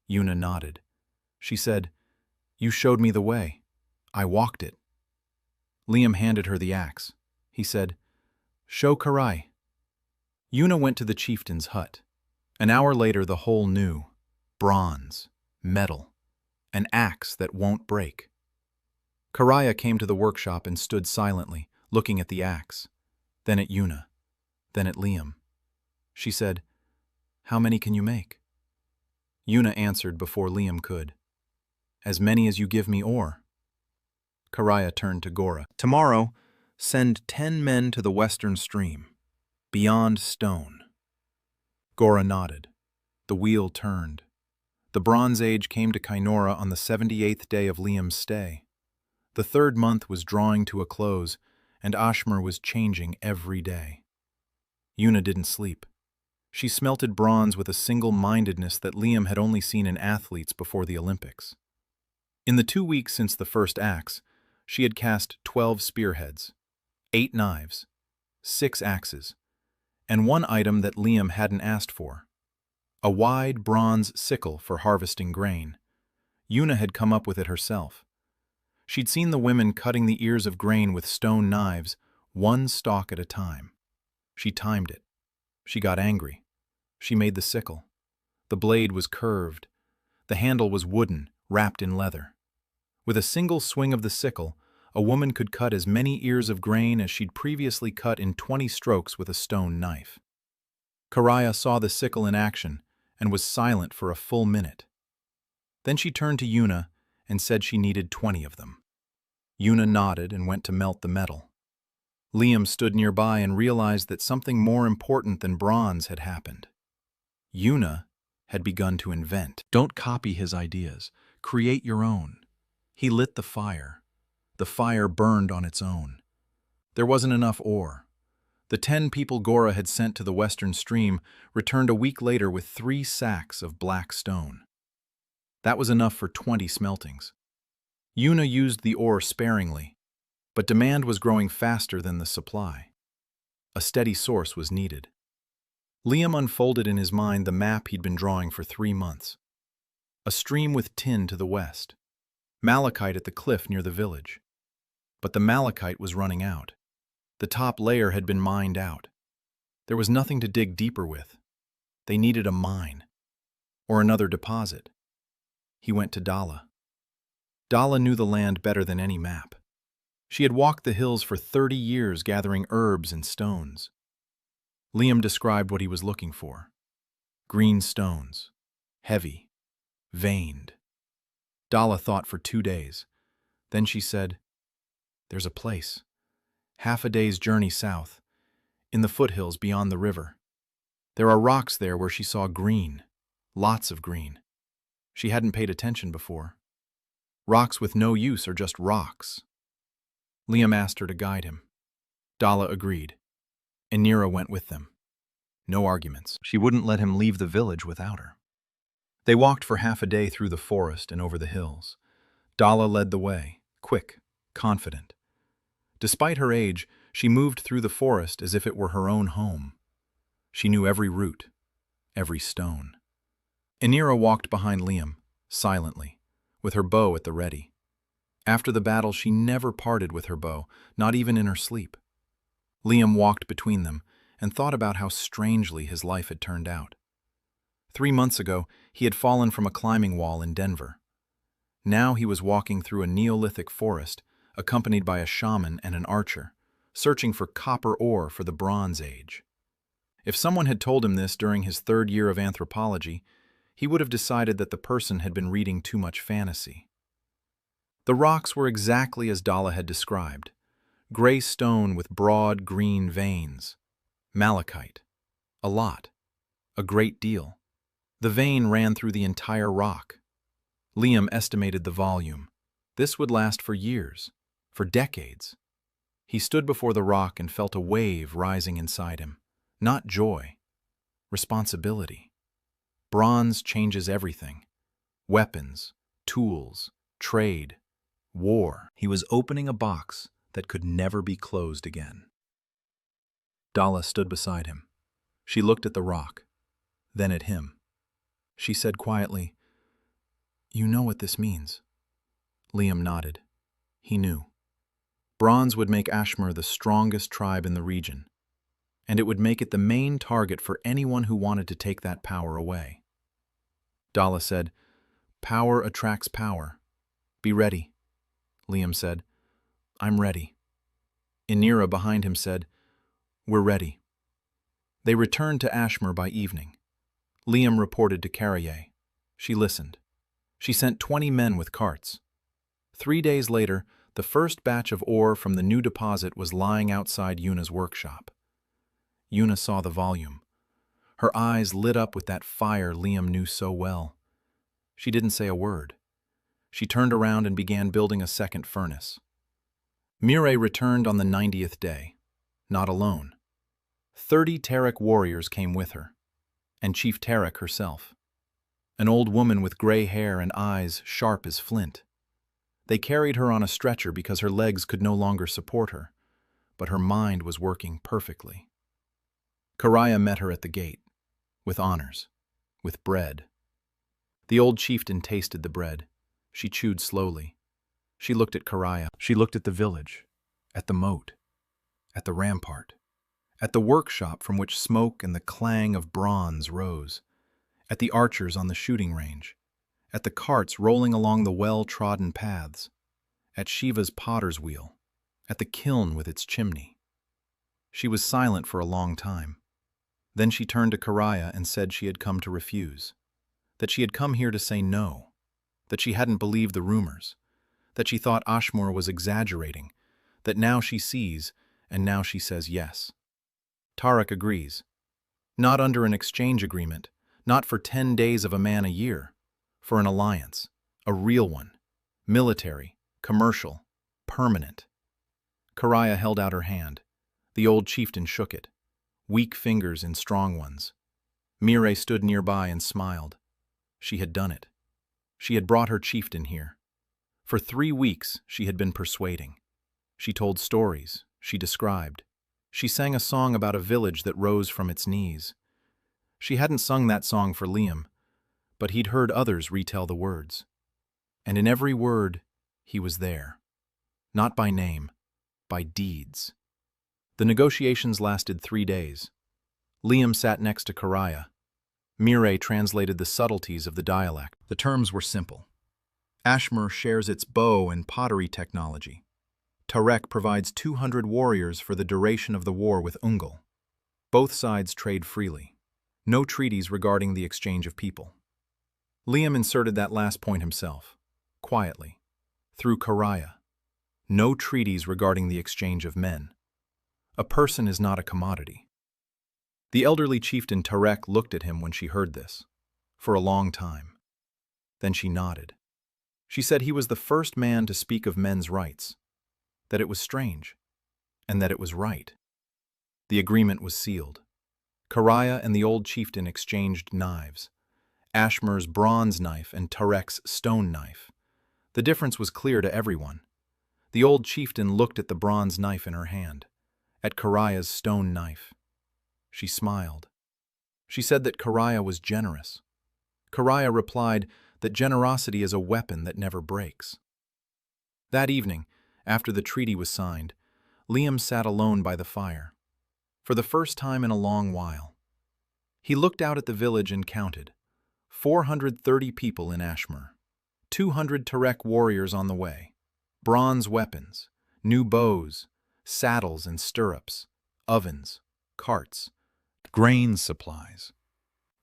Yuna nodded. She said, "You showed me the way. I walked it." Liam handed her the axe. He said, "Show Karai." Yuna went to the chieftain's hut. An hour later the whole knew. Bronze, metal, an axe that won't break. Karaya came to the workshop and stood silently, looking at the axe, then at Yuna, then at Liam. She said, "How many can you make?" Yuna answered before Liam could. "As many as you give me ore." Karaya turned to Gora. "Tomorrow, send 10 men to the western stream, beyond stone." Gora nodded. The wheel turned. The Bronze Age came to Kainora on the 78th day of Liam's stay. The 3rd month was drawing to a close, and Ashmar was changing every day. Yuna didn't sleep. She smelted bronze with a single-mindedness that Liam had only seen in athletes before the Olympics. In the 2 weeks since the first axe, she had cast 12 spearheads, 8 knives, 6 axes, and one item that Liam hadn't asked for: a wide bronze sickle for harvesting grain. Yuna had come up with it herself. She'd seen the women cutting the ears of grain with stone knives, one stalk at a time. She timed it. She got angry. She made the sickle. The blade was curved. The handle was wooden, wrapped in leather. With a single swing of the sickle, a woman could cut as many ears of grain as she'd previously cut in 20 strokes with a stone knife. Karaya saw the sickle in action and was silent for a full minute. Then she turned to Yuna and said she needed 20 of them. Yuna nodded and went to melt the metal. Liam stood nearby and realized that something more important than bronze had happened. Yuna had begun to invent. Don't copy his ideas. Create your own. He lit the fire. The fire burned on its own. There wasn't enough ore. The 10 people Gora had sent to the western stream returned a week later with 3 sacks of black stone. That was enough for 20 smeltings. Yuna used the ore sparingly, but demand was growing faster than the supply. A steady source was needed. Liam unfolded in his mind the map he'd been drawing for 3 months. A stream with tin to the west. Malachite at the cliff near the village. But the malachite was running out. The top layer had been mined out. There was nothing to dig deeper with. They needed a mine. Or another deposit. He went to Dala. Dala knew the land better than any map. She had walked the hills for 30 years gathering herbs and stones. Liam described what he was looking for. Green stones. Heavy. Veined. Dala thought for 2 days. Then she said, "There's a place. Half a day's journey south. In the foothills beyond the river. There are rocks there where she saw green. Lots of green. She hadn't paid attention before. Rocks with no use are just rocks." Liam asked her to guide him. Dala agreed. Inira went with them. No arguments. She wouldn't let him leave the village without her. They walked for half a day through the forest and over the hills. Dala led the way, quick, confident. Despite her age, she moved through the forest as if it were her own home. She knew every root, every stone. Inira walked behind Liam, silently, with her bow at the ready. After the battle, she never parted with her bow, not even in her sleep. Liam walked between them and thought about how strangely his life had turned out. 3 months ago, he had fallen from a climbing wall in Denver. Now he was walking through a Neolithic forest, accompanied by a shaman and an archer, searching for copper ore for the Bronze Age. If someone had told him this during his 3rd year of anthropology, he would have decided that the person had been reading too much fantasy. The rocks were exactly as Dala had described. Gray stone with broad green veins. Malachite. A lot. A great deal. The vein ran through the entire rock. Liam estimated the volume. This would last for years, for decades. He stood before the rock and felt a wave rising inside him. Not joy. Responsibility. Bronze changes everything. Weapons, tools, trade, War. He was opening a box that could never be closed again. Dalla stood beside him. She looked at the rock, then at him. She said quietly, "You know what this means." Liam nodded. He knew. Bronze would make Ashmore the strongest tribe in the region, and it would make it the main target for anyone who wanted to take that power away. Dalla said, "Power attracts power. Be ready." Liam said, "I'm ready." Inira behind him said, "We're ready." They returned to Ashmore by evening. Liam reported to Karaye. She listened. She sent 20 men with carts. 3 days later, the first batch of ore from the new deposit was lying outside Yuna's workshop. Yuna saw the volume. Her eyes lit up with that fire Liam knew so well. She didn't say a word. She turned around and began building a second furnace. Mireille returned on the 90th day, not alone. 30 Tarek warriors came with her, and Chief Tarek herself, an old woman with gray hair and eyes sharp as flint. They carried her on a stretcher because her legs could no longer support her, but her mind was working perfectly. Karaya met her at the gate, with honors, with bread. The old chieftain tasted the bread. She chewed slowly. She looked at Karaya. She looked at the village, at the moat, at the rampart, at the workshop from which smoke and the clang of bronze rose, at the archers on the shooting range, at the carts rolling along the well-trodden paths, at Shiva's potter's wheel, at the kiln with its chimney. She was silent for a long time. Then she turned to Karaya and said she had come to refuse, that she had come here to say no, that she hadn't believed the rumors, that she thought Ashmore was exaggerating, that now she sees, and now she says yes. Tarek agrees. Not under an exchange agreement, not for 10 days of a man a year, for an alliance, a real one, military, commercial, permanent. Karaya held out her hand. The old chieftain shook it, weak fingers in strong ones. Mireille stood nearby and smiled. She had done it. She had brought her chieftain here. For 3 weeks she had been persuading. She told stories, she described. She sang a song about a village that rose from its knees. She hadn't sung that song for Liam, but he'd heard others retell the words. And in every word, he was there. Not by name, by deeds. The negotiations lasted 3 days. Liam sat next to Karaya. Mireille translated the subtleties of the dialect. The terms were simple. Ashmore shares its bow and pottery technology. Tarek provides 200 warriors for the duration of the war with Ungol. Both sides trade freely. No treaties regarding the exchange of people. Liam inserted that last point himself, quietly, through Karaya. No treaties regarding the exchange of men. A person is not a commodity. The elderly chieftain Tarek looked at him when she heard this, for a long time. Then she nodded. She said he was the first man to speak of men's rights, that it was strange, and that it was right. The agreement was sealed. Karaya and the old chieftain exchanged knives, Ashmore's bronze knife and Tarek's stone knife. The difference was clear to everyone. The old chieftain looked at the bronze knife in her hand, at Karaya's stone knife. She smiled. She said that Karaya was generous. Karaya replied that generosity is a weapon that never breaks. That evening, after the treaty was signed, Liam sat alone by the fire, for the first time in a long while. He looked out at the village and counted 430 people in Ashmore, 200 Tarek warriors on the way, bronze weapons, new bows, saddles and stirrups, ovens, carts, grain supplies.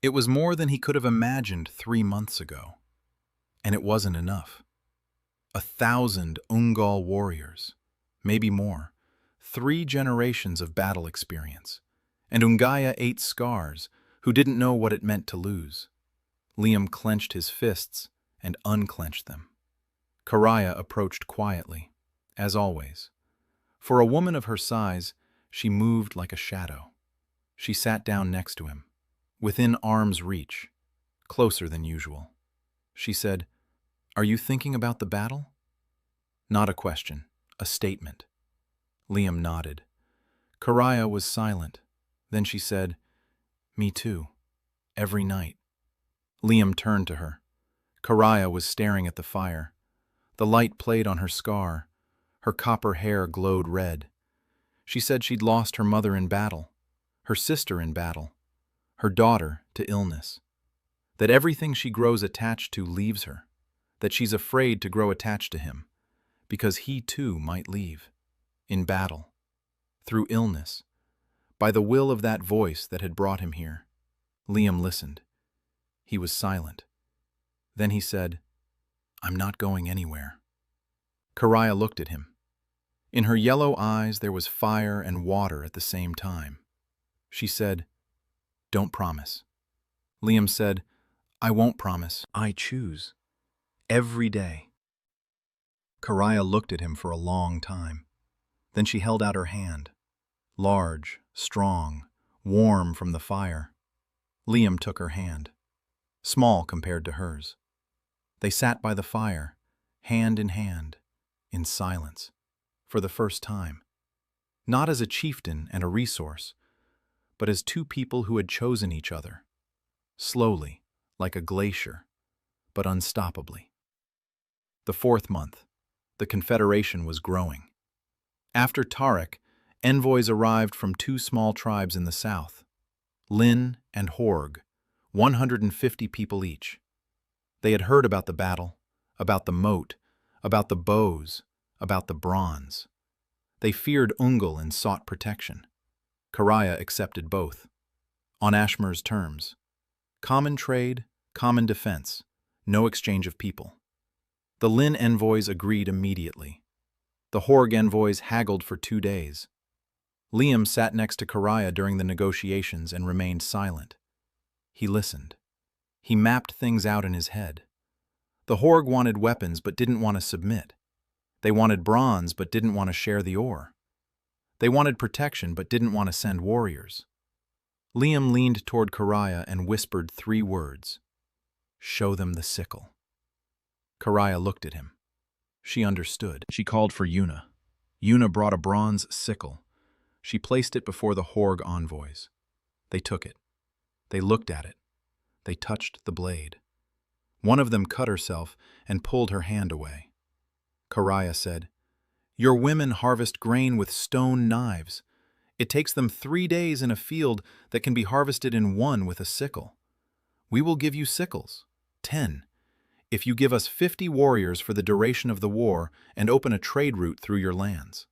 It was more than he could have imagined 3 months ago. And it wasn't enough. 1,000 Ungol warriors, maybe more, 3 generations of battle experience, and Ungaya 8 scars who didn't know what it meant to lose. Liam clenched his fists and unclenched them. Karaya approached quietly, as always. For a woman of her size, she moved like a shadow. She sat down next to him, within arm's reach, closer than usual. She said, "Are you thinking about the battle?" Not a question, a statement. Liam nodded. Karaya was silent. Then she said, "Me too. Every night." Liam turned to her. Karaya was staring at the fire. The light played on her scar. Her copper hair glowed red. She said she'd lost her mother in battle, her sister in battle, her daughter to illness. That everything she grows attached to leaves her. That she's afraid to grow attached to him, because he too might leave. In battle. Through illness. By the will of that voice that had brought him here. Liam listened. He was silent. Then he said, "I'm not going anywhere." Karaya looked at him. In her yellow eyes there was fire and water at the same time. She said, "Don't promise." Liam said, "I won't promise. I choose. Every day." Karaya looked at him for a long time. Then she held out her hand. Large, strong, warm from the fire. Liam took her hand. Small compared to hers. They sat by the fire, hand in silence, for the first time. Not as a chieftain and a resource, but as two people who had chosen each other. Slowly, like a glacier, but unstoppably. The 4th month, the Confederation was growing. After Tarek, envoys arrived from 2 small tribes in the south, Lin and Horg, 150 people each. They had heard about the battle, about the moat, about the bows, about the bronze. They feared Ungol and sought protection. Karaya accepted both. On Ashmer's terms. Common trade, common defense, no exchange of people. The Lin envoys agreed immediately. The Horg envoys haggled for 2 days. Liam sat next to Karaya during the negotiations and remained silent. He listened. He mapped things out in his head. The Horg wanted weapons but didn't want to submit. They wanted bronze but didn't want to share the ore. They wanted protection but didn't want to send warriors. Liam leaned toward Karaya and whispered 3 words. "Show them the sickle." Karaya looked at him. She understood. She called for Yuna. Yuna brought a bronze sickle. She placed it before the Horg envoys. They took it. They looked at it. They touched the blade. One of them cut herself and pulled her hand away. Karaya said, "Your women harvest grain with stone knives. It takes them 3 days in a field that can be harvested in 1 with a sickle. We will give you sickles, 10, if you give us 50 warriors for the duration of the war and open a trade route through your lands."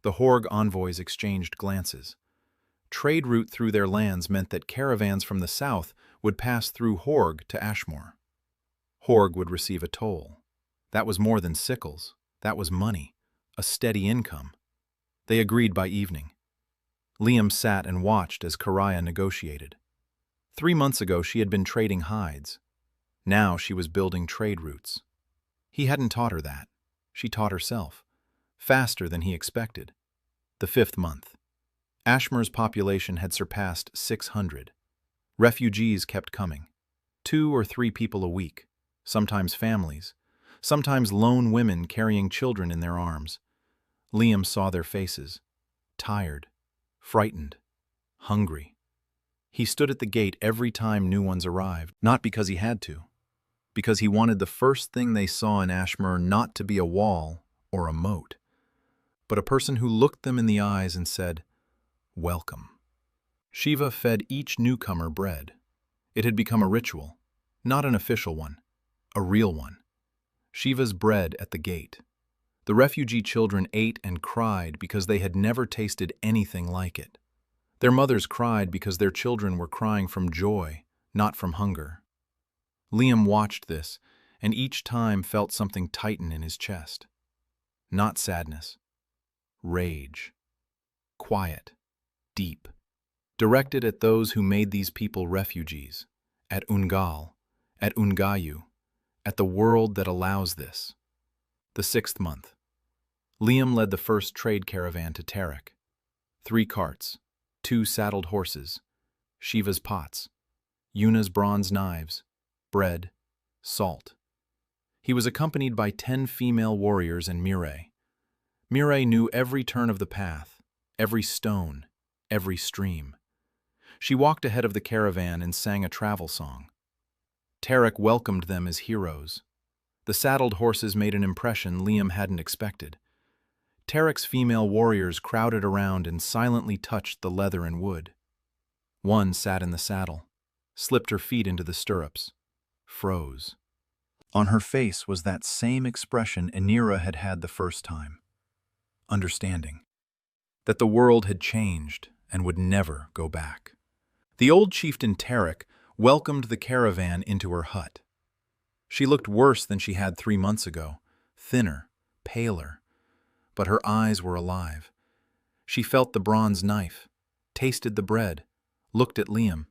The Horg envoys exchanged glances. Trade route through their lands meant that caravans from the south would pass through Horg to Ashmore. Horg would receive a toll. That was more than sickles. That was money, a steady income. They agreed by evening. Liam sat and watched as Karaya negotiated. 3 months ago she had been trading hides. Now she was building trade routes. He hadn't taught her that. She taught herself, faster than he expected. The 5th month. Ashmer's population had surpassed 600. Refugees kept coming. 2 or 3 people a week, sometimes families, sometimes lone women carrying children in their arms. Liam saw their faces, tired, frightened, hungry. He stood at the gate every time new ones arrived, not because he had to, because he wanted the first thing they saw in Ashmer not to be a wall or a moat, but a person who looked them in the eyes and said, "Welcome." Shiva fed each newcomer bread. It had become a ritual, not an official one, a real one. Shiva's bread at the gate. The refugee children ate and cried because they had never tasted anything like it. Their mothers cried because their children were crying from joy, not from hunger. Liam watched this, and each time felt something tighten in his chest. Not sadness. Rage. Quiet. Deep. Directed at those who made these people refugees. At Ungal. At Ungayu. At the world that allows this. The 6th month. Liam led the first trade caravan to Tarek. 3 carts, 2 saddled horses, Shiva's pots, Yuna's bronze knives, bread, salt. He was accompanied by 10 female warriors and Mireille. Mireille knew every turn of the path, every stone, every stream. She walked ahead of the caravan and sang a travel song. Tarek welcomed them as heroes. The saddled horses made an impression Liam hadn't expected. Tarek's female warriors crowded around and silently touched the leather and wood. One sat in the saddle, slipped her feet into the stirrups, froze. On her face was that same expression Anira had had the first time. Understanding. That the world had changed and would never go back. The old chieftain Tarek welcomed the caravan into her hut. She looked worse than she had 3 months ago, thinner, paler, but her eyes were alive. She felt the bronze knife, tasted the bread, looked at Liam,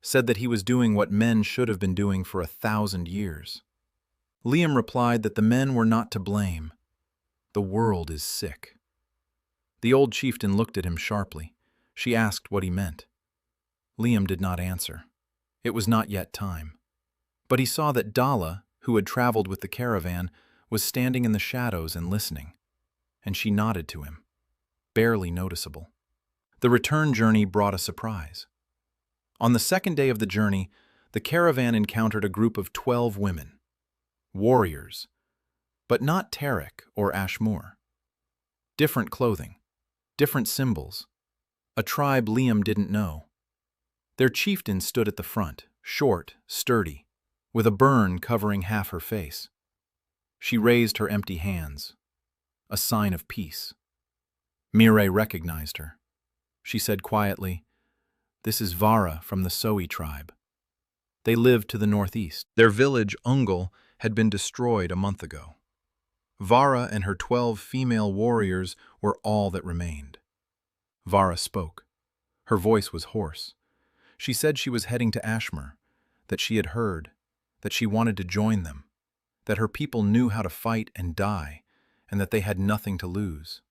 said that he was doing what men should have been doing for 1,000 years. Liam replied that the men were not to blame. The world is sick. The old chieftain looked at him sharply. She asked what he meant. Liam did not answer. It was not yet time. But he saw that Dala, who had traveled with the caravan, was standing in the shadows and listening, and she nodded to him, barely noticeable. The return journey brought a surprise. On the second day of the journey, the caravan encountered a group of 12 women, warriors, but not Tarek or Ashmore. Different clothing, different symbols, a tribe Liam didn't know. Their chieftain stood at the front, short, sturdy, with a burn covering half her face. She raised her empty hands, a sign of peace. Mireille recognized her. She said quietly, "This is Vara from the Soe tribe. They lived to the northeast. Their village, Ungel, had been destroyed a month ago. Vara and her 12 female warriors were all that remained." Vara spoke. Her voice was hoarse. She said she was heading to Ashmore, that she had heard, that she wanted to join them, that her people knew how to fight and die, and that they had nothing to lose.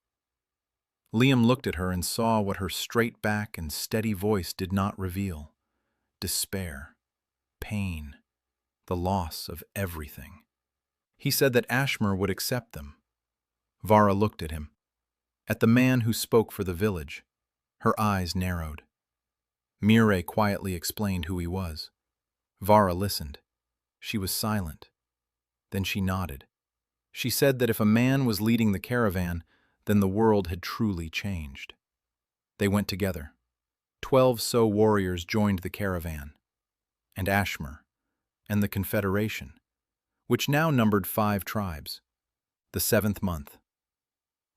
Liam looked at her and saw what her straight back and steady voice did not reveal: despair, pain, the loss of everything. He said that Ashmore would accept them. Vara looked at him, at the man who spoke for the village. Her eyes narrowed. Mireille quietly explained who he was. Vara listened. She was silent. Then she nodded. She said that if a man was leading the caravan, then the world had truly changed. They went together. 12 Soe warriors joined the caravan, and Ashmore, and the Confederation, which now numbered 5 tribes. The 7th month.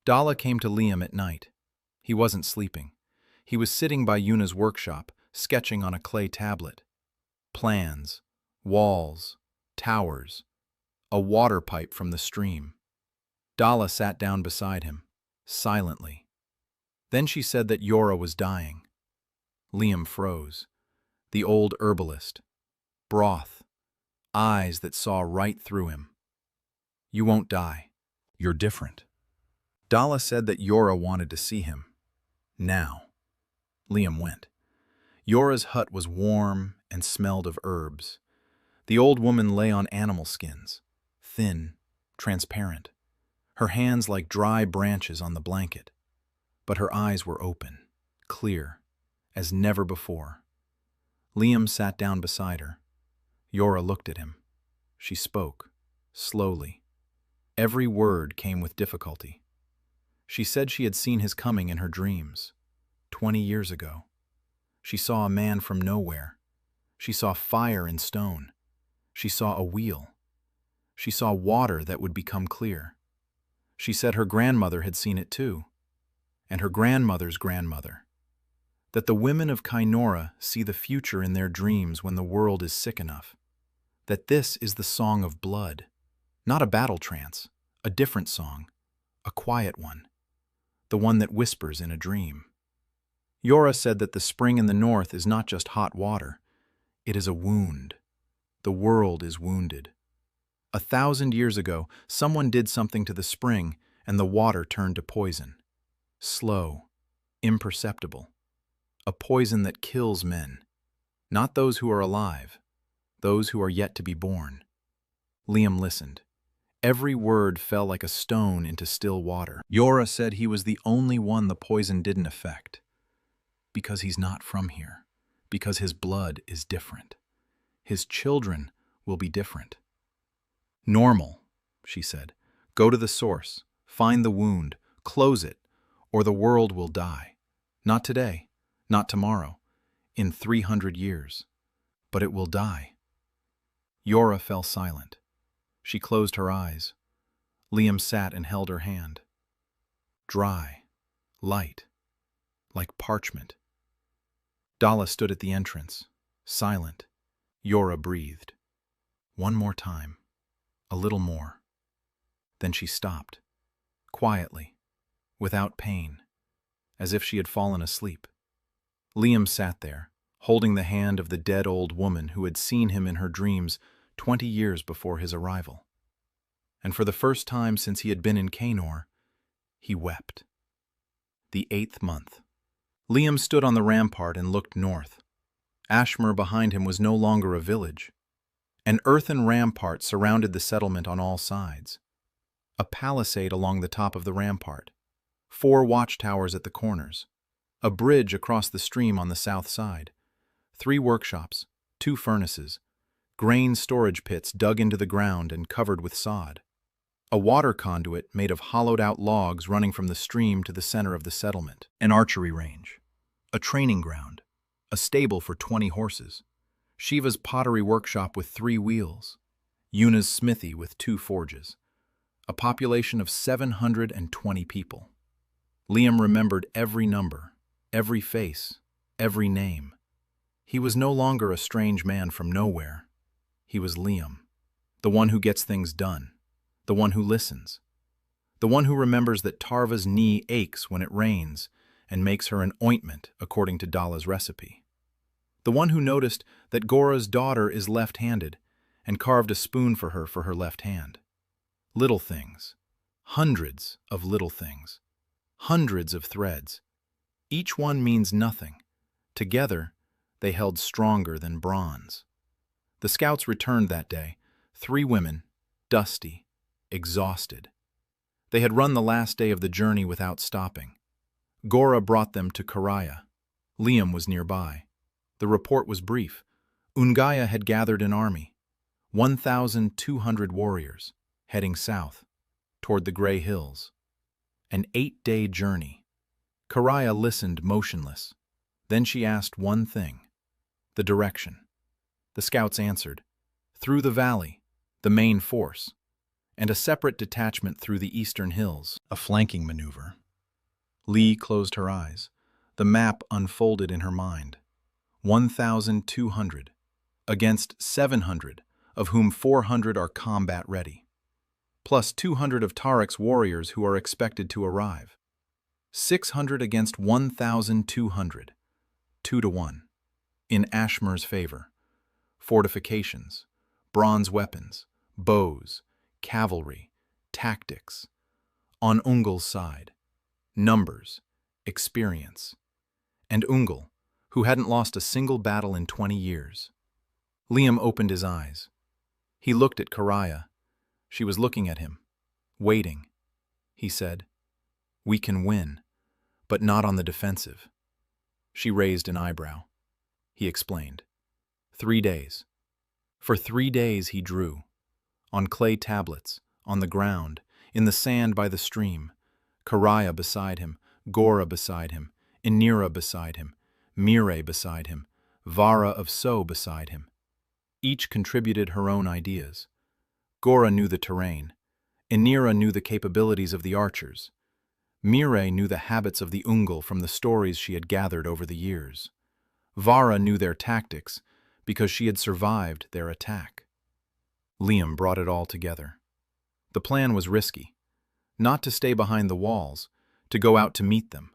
Dala came to Liam at night. He wasn't sleeping. He was sitting by Yuna's workshop, sketching on a clay tablet. Plans, walls, towers, a water pipe from the stream. Dala sat down beside him, silently. Then she said that Yora was dying. Liam froze. The old herbalist. Broth. Eyes that saw right through him. "You won't die. You're different." Dala said that Yora wanted to see him. Now. Liam went. Yora's hut was warm and smelled of herbs. The old woman lay on animal skins, thin, transparent, her hands like dry branches on the blanket. But her eyes were open, clear, as never before. Liam sat down beside her. Yora looked at him. She spoke, slowly. Every word came with difficulty. She said she had seen his coming in her dreams, 20 years ago. She saw a man from nowhere. She saw fire and stone. She saw a wheel. She saw water that would become clear. She said her grandmother had seen it too, and her grandmother's grandmother. That the women of Kainora see the future in their dreams when the world is sick enough. That this is the song of blood, not a battle trance, a different song, a quiet one, the one that whispers in a dream. Yora said that the spring in the north is not just hot water, it is a wound. The world is wounded. 1,000 years ago, someone did something to the spring and the water turned to poison. Slow, imperceptible. A poison that kills men, not those who are alive, those who are yet to be born. Liam listened. Every word fell like a stone into still water. Yora said he was the only one the poison didn't affect. Because he's not from here. Because his blood is different. His children will be different. Normal, she said. Go to the source, find the wound, close it, or the world will die. Not today, not tomorrow, in 300 years. But it will die. Yora fell silent. She closed her eyes. Liam sat and held her hand. Dry, light, like parchment. Dalla stood at the entrance, silent. Yora breathed. One more time. A little more. Then she stopped, quietly, without pain, as if she had fallen asleep. Liam sat there, holding the hand of the dead old woman who had seen him in her dreams 20 years before his arrival. And for the first time since he had been in Kainor, he wept. The 8th month. Liam stood on the rampart and looked north. Ashmore behind him was no longer a village. An earthen rampart surrounded the settlement on all sides. A palisade along the top of the rampart. 4 watchtowers at the corners. A bridge across the stream on the south side. 3 workshops, 2 furnaces. Grain storage pits dug into the ground and covered with sod. A water conduit made of hollowed-out logs running from the stream to the center of the settlement. An archery range. A training ground. A stable for 20 horses. Shiva's pottery workshop with 3 wheels. Yuna's smithy with 2 forges. A population of 720 people. Liam remembered every number, every face, every name. He was no longer a strange man from nowhere. He was Liam, the one who gets things done, the one who listens, the one who remembers that Tarva's knee aches when it rains and makes her an ointment according to Dalla's recipe. The one who noticed that Gora's daughter is left-handed and carved a spoon for her left hand. Little things, hundreds of little things, hundreds of threads. Each one means nothing. Together, they held stronger than bronze. The scouts returned that day, 3 women, dusty, exhausted. They had run the last day of the journey without stopping. Gora brought them to Karaya. Liam was nearby. The report was brief. Ungaya had gathered an army, 1,200 warriors, heading south, toward the Grey Hills. An 8-day journey. Karaya listened motionless. Then she asked one thing, the direction. The scouts answered, through the valley, the main force, and a separate detachment through the eastern hills, a flanking maneuver. Lee closed her eyes. The map unfolded in her mind. 1,200, against 700, of whom 400 are combat-ready, plus 200 of Tarek's warriors who are expected to arrive. 600 against 1,200, 2-1, in Ashmore's favor. Fortifications, bronze weapons, bows, cavalry, tactics. On Ungol's side, numbers, experience. And Ungol, who hadn't lost a single battle in 20 years. Liam opened his eyes. He looked at Karaya. She was looking at him, waiting. He said, "We can win, but not on the defensive." She raised an eyebrow. He explained. 3 days. For 3 days he drew. On clay tablets, on the ground, in the sand by the stream. Karaya beside him, Gora beside him, Inira beside him, Mire beside him, Vara of So beside him. Each contributed her own ideas. Gora knew the terrain. Inira knew the capabilities of the archers. Mire knew the habits of the Ungol from the stories she had gathered over the years. Vara knew their tactics because she had survived their attack. Liam brought it all together. The plan was risky. Not to stay behind the walls, to go out to meet them.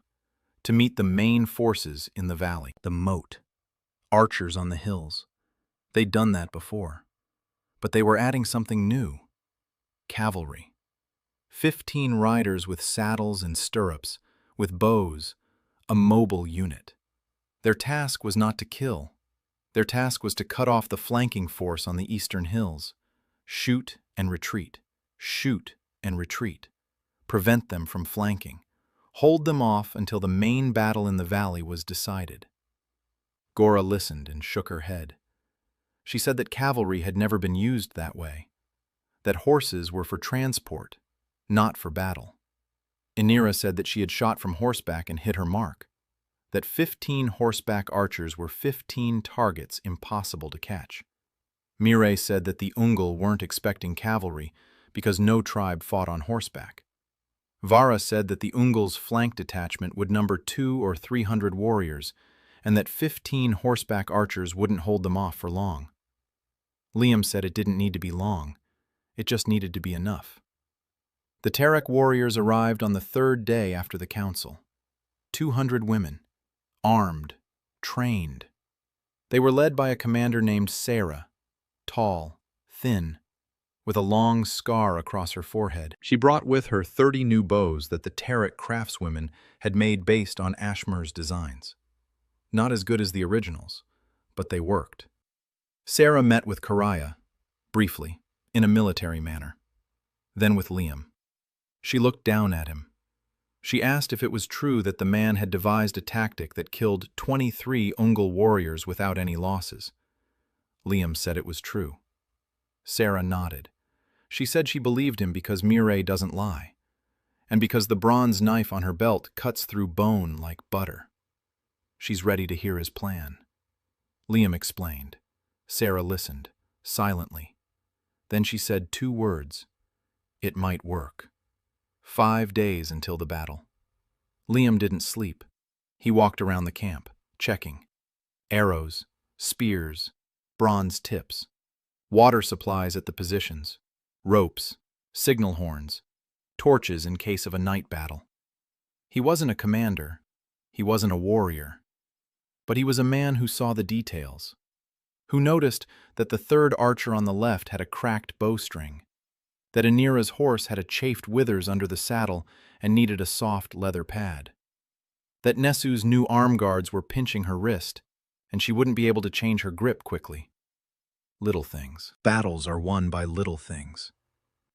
To meet the main forces in the valley. The moat. Archers on the hills. They'd done that before. But they were adding something new. Cavalry. 15 riders with saddles and stirrups, with bows, a mobile unit. Their task was not to kill. Their task was to cut off the flanking force on the eastern hills, Shoot and retreat. Shoot and retreat. Prevent them from flanking. Hold them off until the main battle in the valley was decided. Gora listened and shook her head. She said that cavalry had never been used that way, that horses were for transport, not for battle. Inira said that she had shot from horseback and hit her mark, that 15 horseback archers were 15 targets impossible to catch. Mireille said that the Ungol weren't expecting cavalry because no tribe fought on horseback. Vara said that the Ungol's flank detachment would number 200 or 300 warriors, and that 15 horseback archers wouldn't hold them off for long. Liam said it didn't need to be long, it just needed to be enough. The Terek warriors arrived on the 3rd day after the council. 200 women, armed, trained. They were led by a commander named Sarah, tall, thin, with a long scar across her forehead. She brought with her 30 new bows that the Terek craftswomen had made based on Ashmer's designs. Not as good as the originals, but they worked. Sarah met with Karaya, briefly, in a military manner, then with Liam. She looked down at him. She asked if it was true that the man had devised a tactic that killed 23 Ungol warriors without any losses. Liam said it was true. Sarah nodded. She said she believed him because Mireille doesn't lie, and because the bronze knife on her belt cuts through bone like butter. She's ready to hear his plan. Liam explained. Sarah listened, silently. Then she said 2 words. It might work. 5 days until the battle. Liam didn't sleep. He walked around the camp, checking. Arrows, spears, bronze tips, water supplies at the positions, ropes, signal horns, torches in case of a night battle. He wasn't a commander. He wasn't a warrior. But he was a man who saw the details, who noticed that the 3rd archer on the left had a cracked bowstring, that Inira's horse had a chafed withers under the saddle and needed a soft leather pad, that Nesu's new arm guards were pinching her wrist, and she wouldn't be able to change her grip quickly. Little things. Battles are won by little things.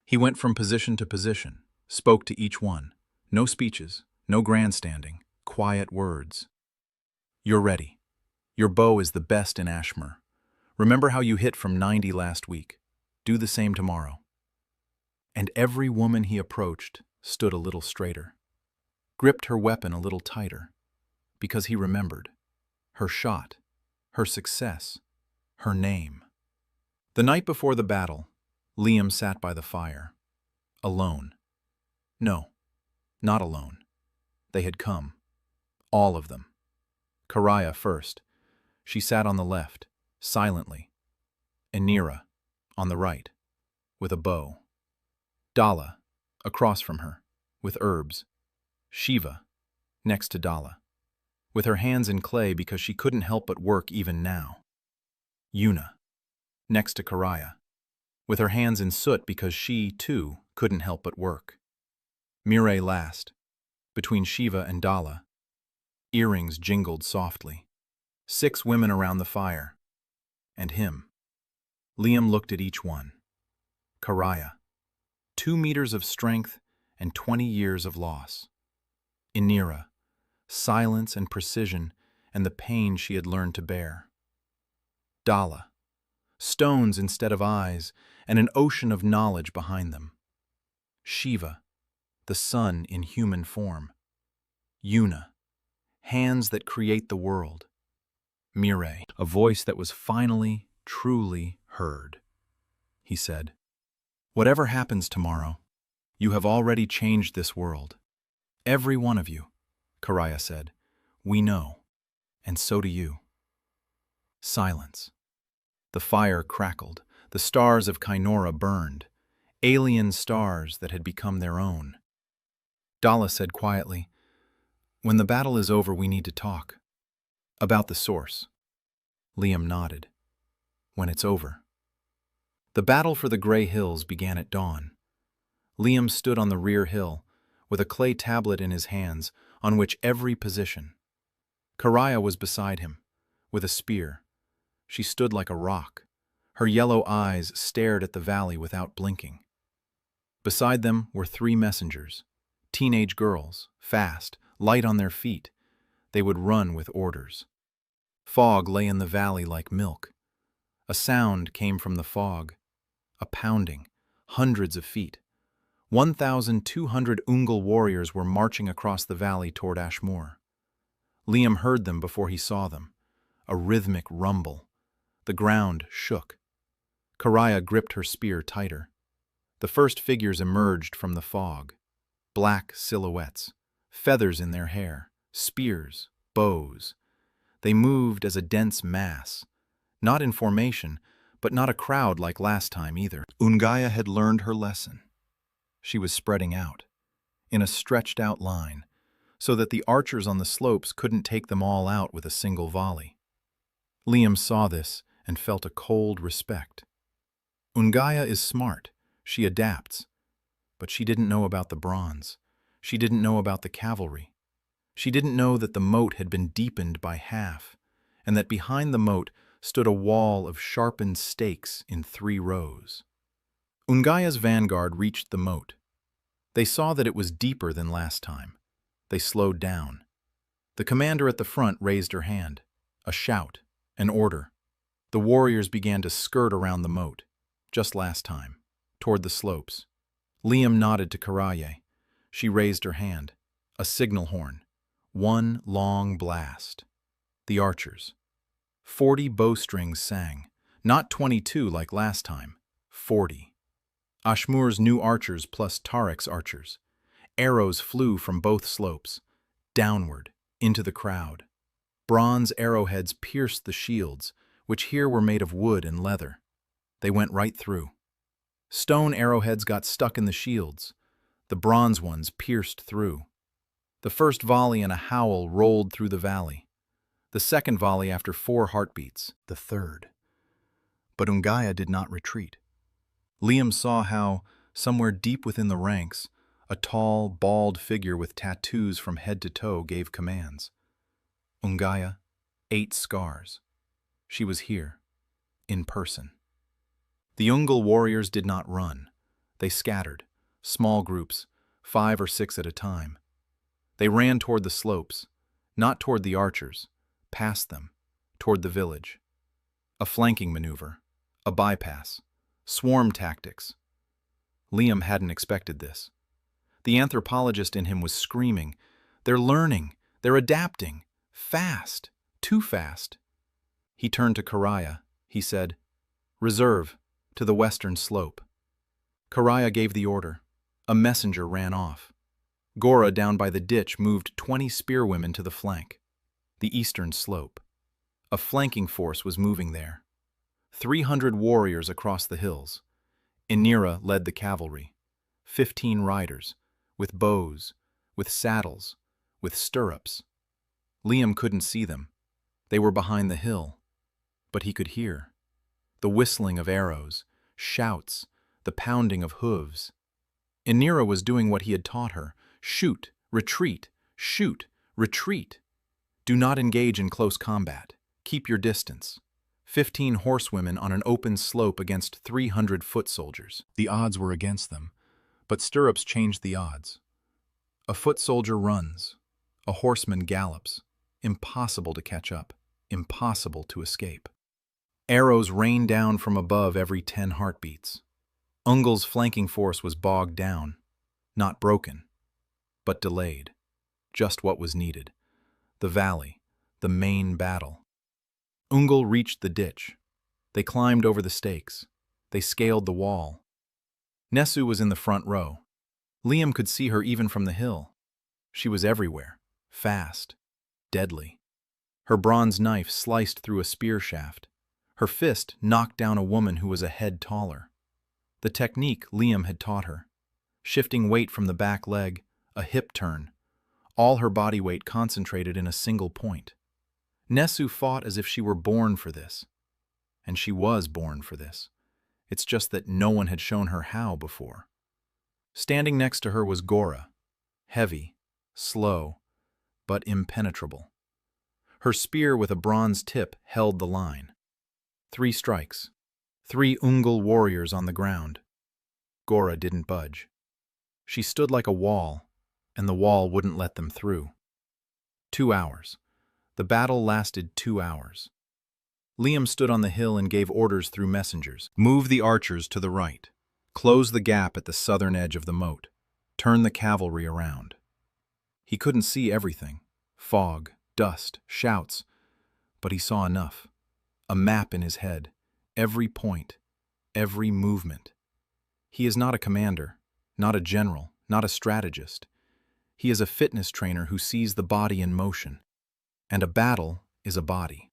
He went from position to position, spoke to each one. No speeches, no grandstanding, quiet words. You're ready. Your bow is the best in Ashmer. Remember how you hit from 90 last week. Do the same tomorrow. And every woman he approached stood a little straighter, gripped her weapon a little tighter, because he remembered. Her shot, her success, her name. The night before the battle, Liam sat by the fire, alone. No, not alone. They had come. All of them. Karaya first. She sat on the left, silently. Inira, on the right, with a bow. Dala, across from her, with herbs. Shiva, next to Dala, with her hands in clay because she couldn't help but work even now. Yuna, next to Karaya, with her hands in soot because she, too, couldn't help but work. Mireille last, between Shiva and Dala. Earrings jingled softly. 6 women around the fire. And him. Liam looked at each one. Karaya. 2 meters of strength and 20 years of loss. Inira. Silence and precision and the pain she had learned to bear. Dala. Stones instead of eyes and an ocean of knowledge behind them. Shiva. The sun in human form. Yuna. Hands that create the world. Mireille, a voice that was finally, truly heard. He said, "Whatever happens tomorrow, you have already changed this world. Every one of you," Karaya said. "We know, and so do you." Silence. The fire crackled. The stars of Kynora burned. Alien stars that had become their own. Dala said quietly, "When the battle is over, we need to talk. About the source." Liam nodded. "When it's over." The battle for the Grey Hills began at dawn. Liam stood on the rear hill, with a clay tablet in his hands, on which every position. Karaya was beside him, with a spear. She stood like a rock, Her yellow eyes stared at the valley without blinking. Beside them were 3 messengers, teenage girls, fast, light on their feet. They would run with orders. Fog lay in the valley like milk. A sound came from the fog, a pounding, hundreds of feet. 1,200 Ungol warriors were marching across the valley toward Ashmore. Liam heard them before he saw them, a rhythmic rumble. The ground shook. Karaya gripped her spear tighter. The first figures emerged from the fog, black silhouettes, feathers in their hair, spears, bows. They moved as a dense mass, not in formation, but not a crowd like last time either. Ungaya had learned her lesson. She was spreading out, in a stretched-out line, so that the archers on the slopes couldn't take them all out with a single volley. Liam saw this and felt a cold respect. Ungaya is smart. She adapts. But she didn't know about the bronze. She didn't know about the cavalry. She didn't know that the moat had been deepened by half, and that behind the moat stood a wall of sharpened stakes in 3 rows. Ungaya's vanguard reached the moat. They saw that it was deeper than last time. They slowed down. The commander at the front raised her hand. A shout, an order. The warriors began to skirt around the moat, just last time, toward the slopes. Liam nodded to Karaya. She raised her hand. A signal horn. 1 long blast. The archers. 40 bowstrings sang. Not 22 like last time. 40. Ashmore's new archers plus Tarek's archers. Arrows flew from both slopes, downward, into the crowd. Bronze arrowheads pierced the shields, which here were made of wood and leather. They went right through. Stone arrowheads got stuck in the shields. The bronze ones pierced through. The first volley and a howl rolled through the valley. The second volley after 4 heartbeats. The third. But Ungaya did not retreat. Liam saw how, somewhere deep within the ranks, a tall, bald figure with tattoos from head to toe gave commands. Ungaya, 8 scars. She was here, in person. The Ungol warriors did not run. They scattered, small groups, 5 or 6 at a time. They ran toward the slopes, not toward the archers, past them, toward the village. A flanking maneuver, a bypass, swarm tactics. Liam hadn't expected this. The anthropologist in him was screaming, "They're learning, they're adapting, fast, too fast." He turned to Karaya. He said, "Reserve, to the western slope." Karaya gave the order. A messenger ran off. Gora down by the ditch moved 20 spearwomen to the flank. The eastern slope. A flanking force was moving there. 300 warriors across the hills. Inira led the cavalry. 15 riders, with bows, with saddles, with stirrups. Liam couldn't see them. They were behind the hill. But he could hear. The whistling of arrows, shouts, the pounding of hooves. Inira was doing what he had taught her. Shoot, retreat, shoot, retreat. Do not engage in close combat. Keep your distance. 15 horsewomen on an open slope against 300 foot soldiers. The odds were against them, but stirrups changed the odds. A foot soldier runs. A horseman gallops. Impossible to catch up. Impossible to escape. Arrows rained down from above every 10 heartbeats. Ungol's flanking force was bogged down, not broken, but delayed. Just what was needed. The valley, the main battle. Ungol reached the ditch. They climbed over the stakes. They scaled the wall. Nesu was in the front row. Liam could see her even from the hill. She was everywhere, fast, deadly. Her bronze knife sliced through a spear shaft. Her fist knocked down a woman who was a head taller. The technique Liam had taught her. Shifting weight from the back leg, a hip turn. All her body weight concentrated in a single point. Nesu fought as if she were born for this. And she was born for this. It's just that no one had shown her how before. Standing next to her was Gora. Heavy, slow, but impenetrable. Her spear with a bronze tip held the line. 3 strikes. 3 Ungul warriors on the ground. Gora didn't budge. She stood like a wall, and the wall wouldn't let them through. 2 hours. The battle lasted 2 hours. Liam stood on the hill and gave orders through messengers. Move the archers to the right. Close the gap at the southern edge of the moat. Turn the cavalry around. He couldn't see everything. Fog, dust, shouts. But he saw enough. A map in his head. Every point. Every movement. He is not a commander, not a general, not a strategist. He is a fitness trainer who sees the body in motion. And a battle is a body.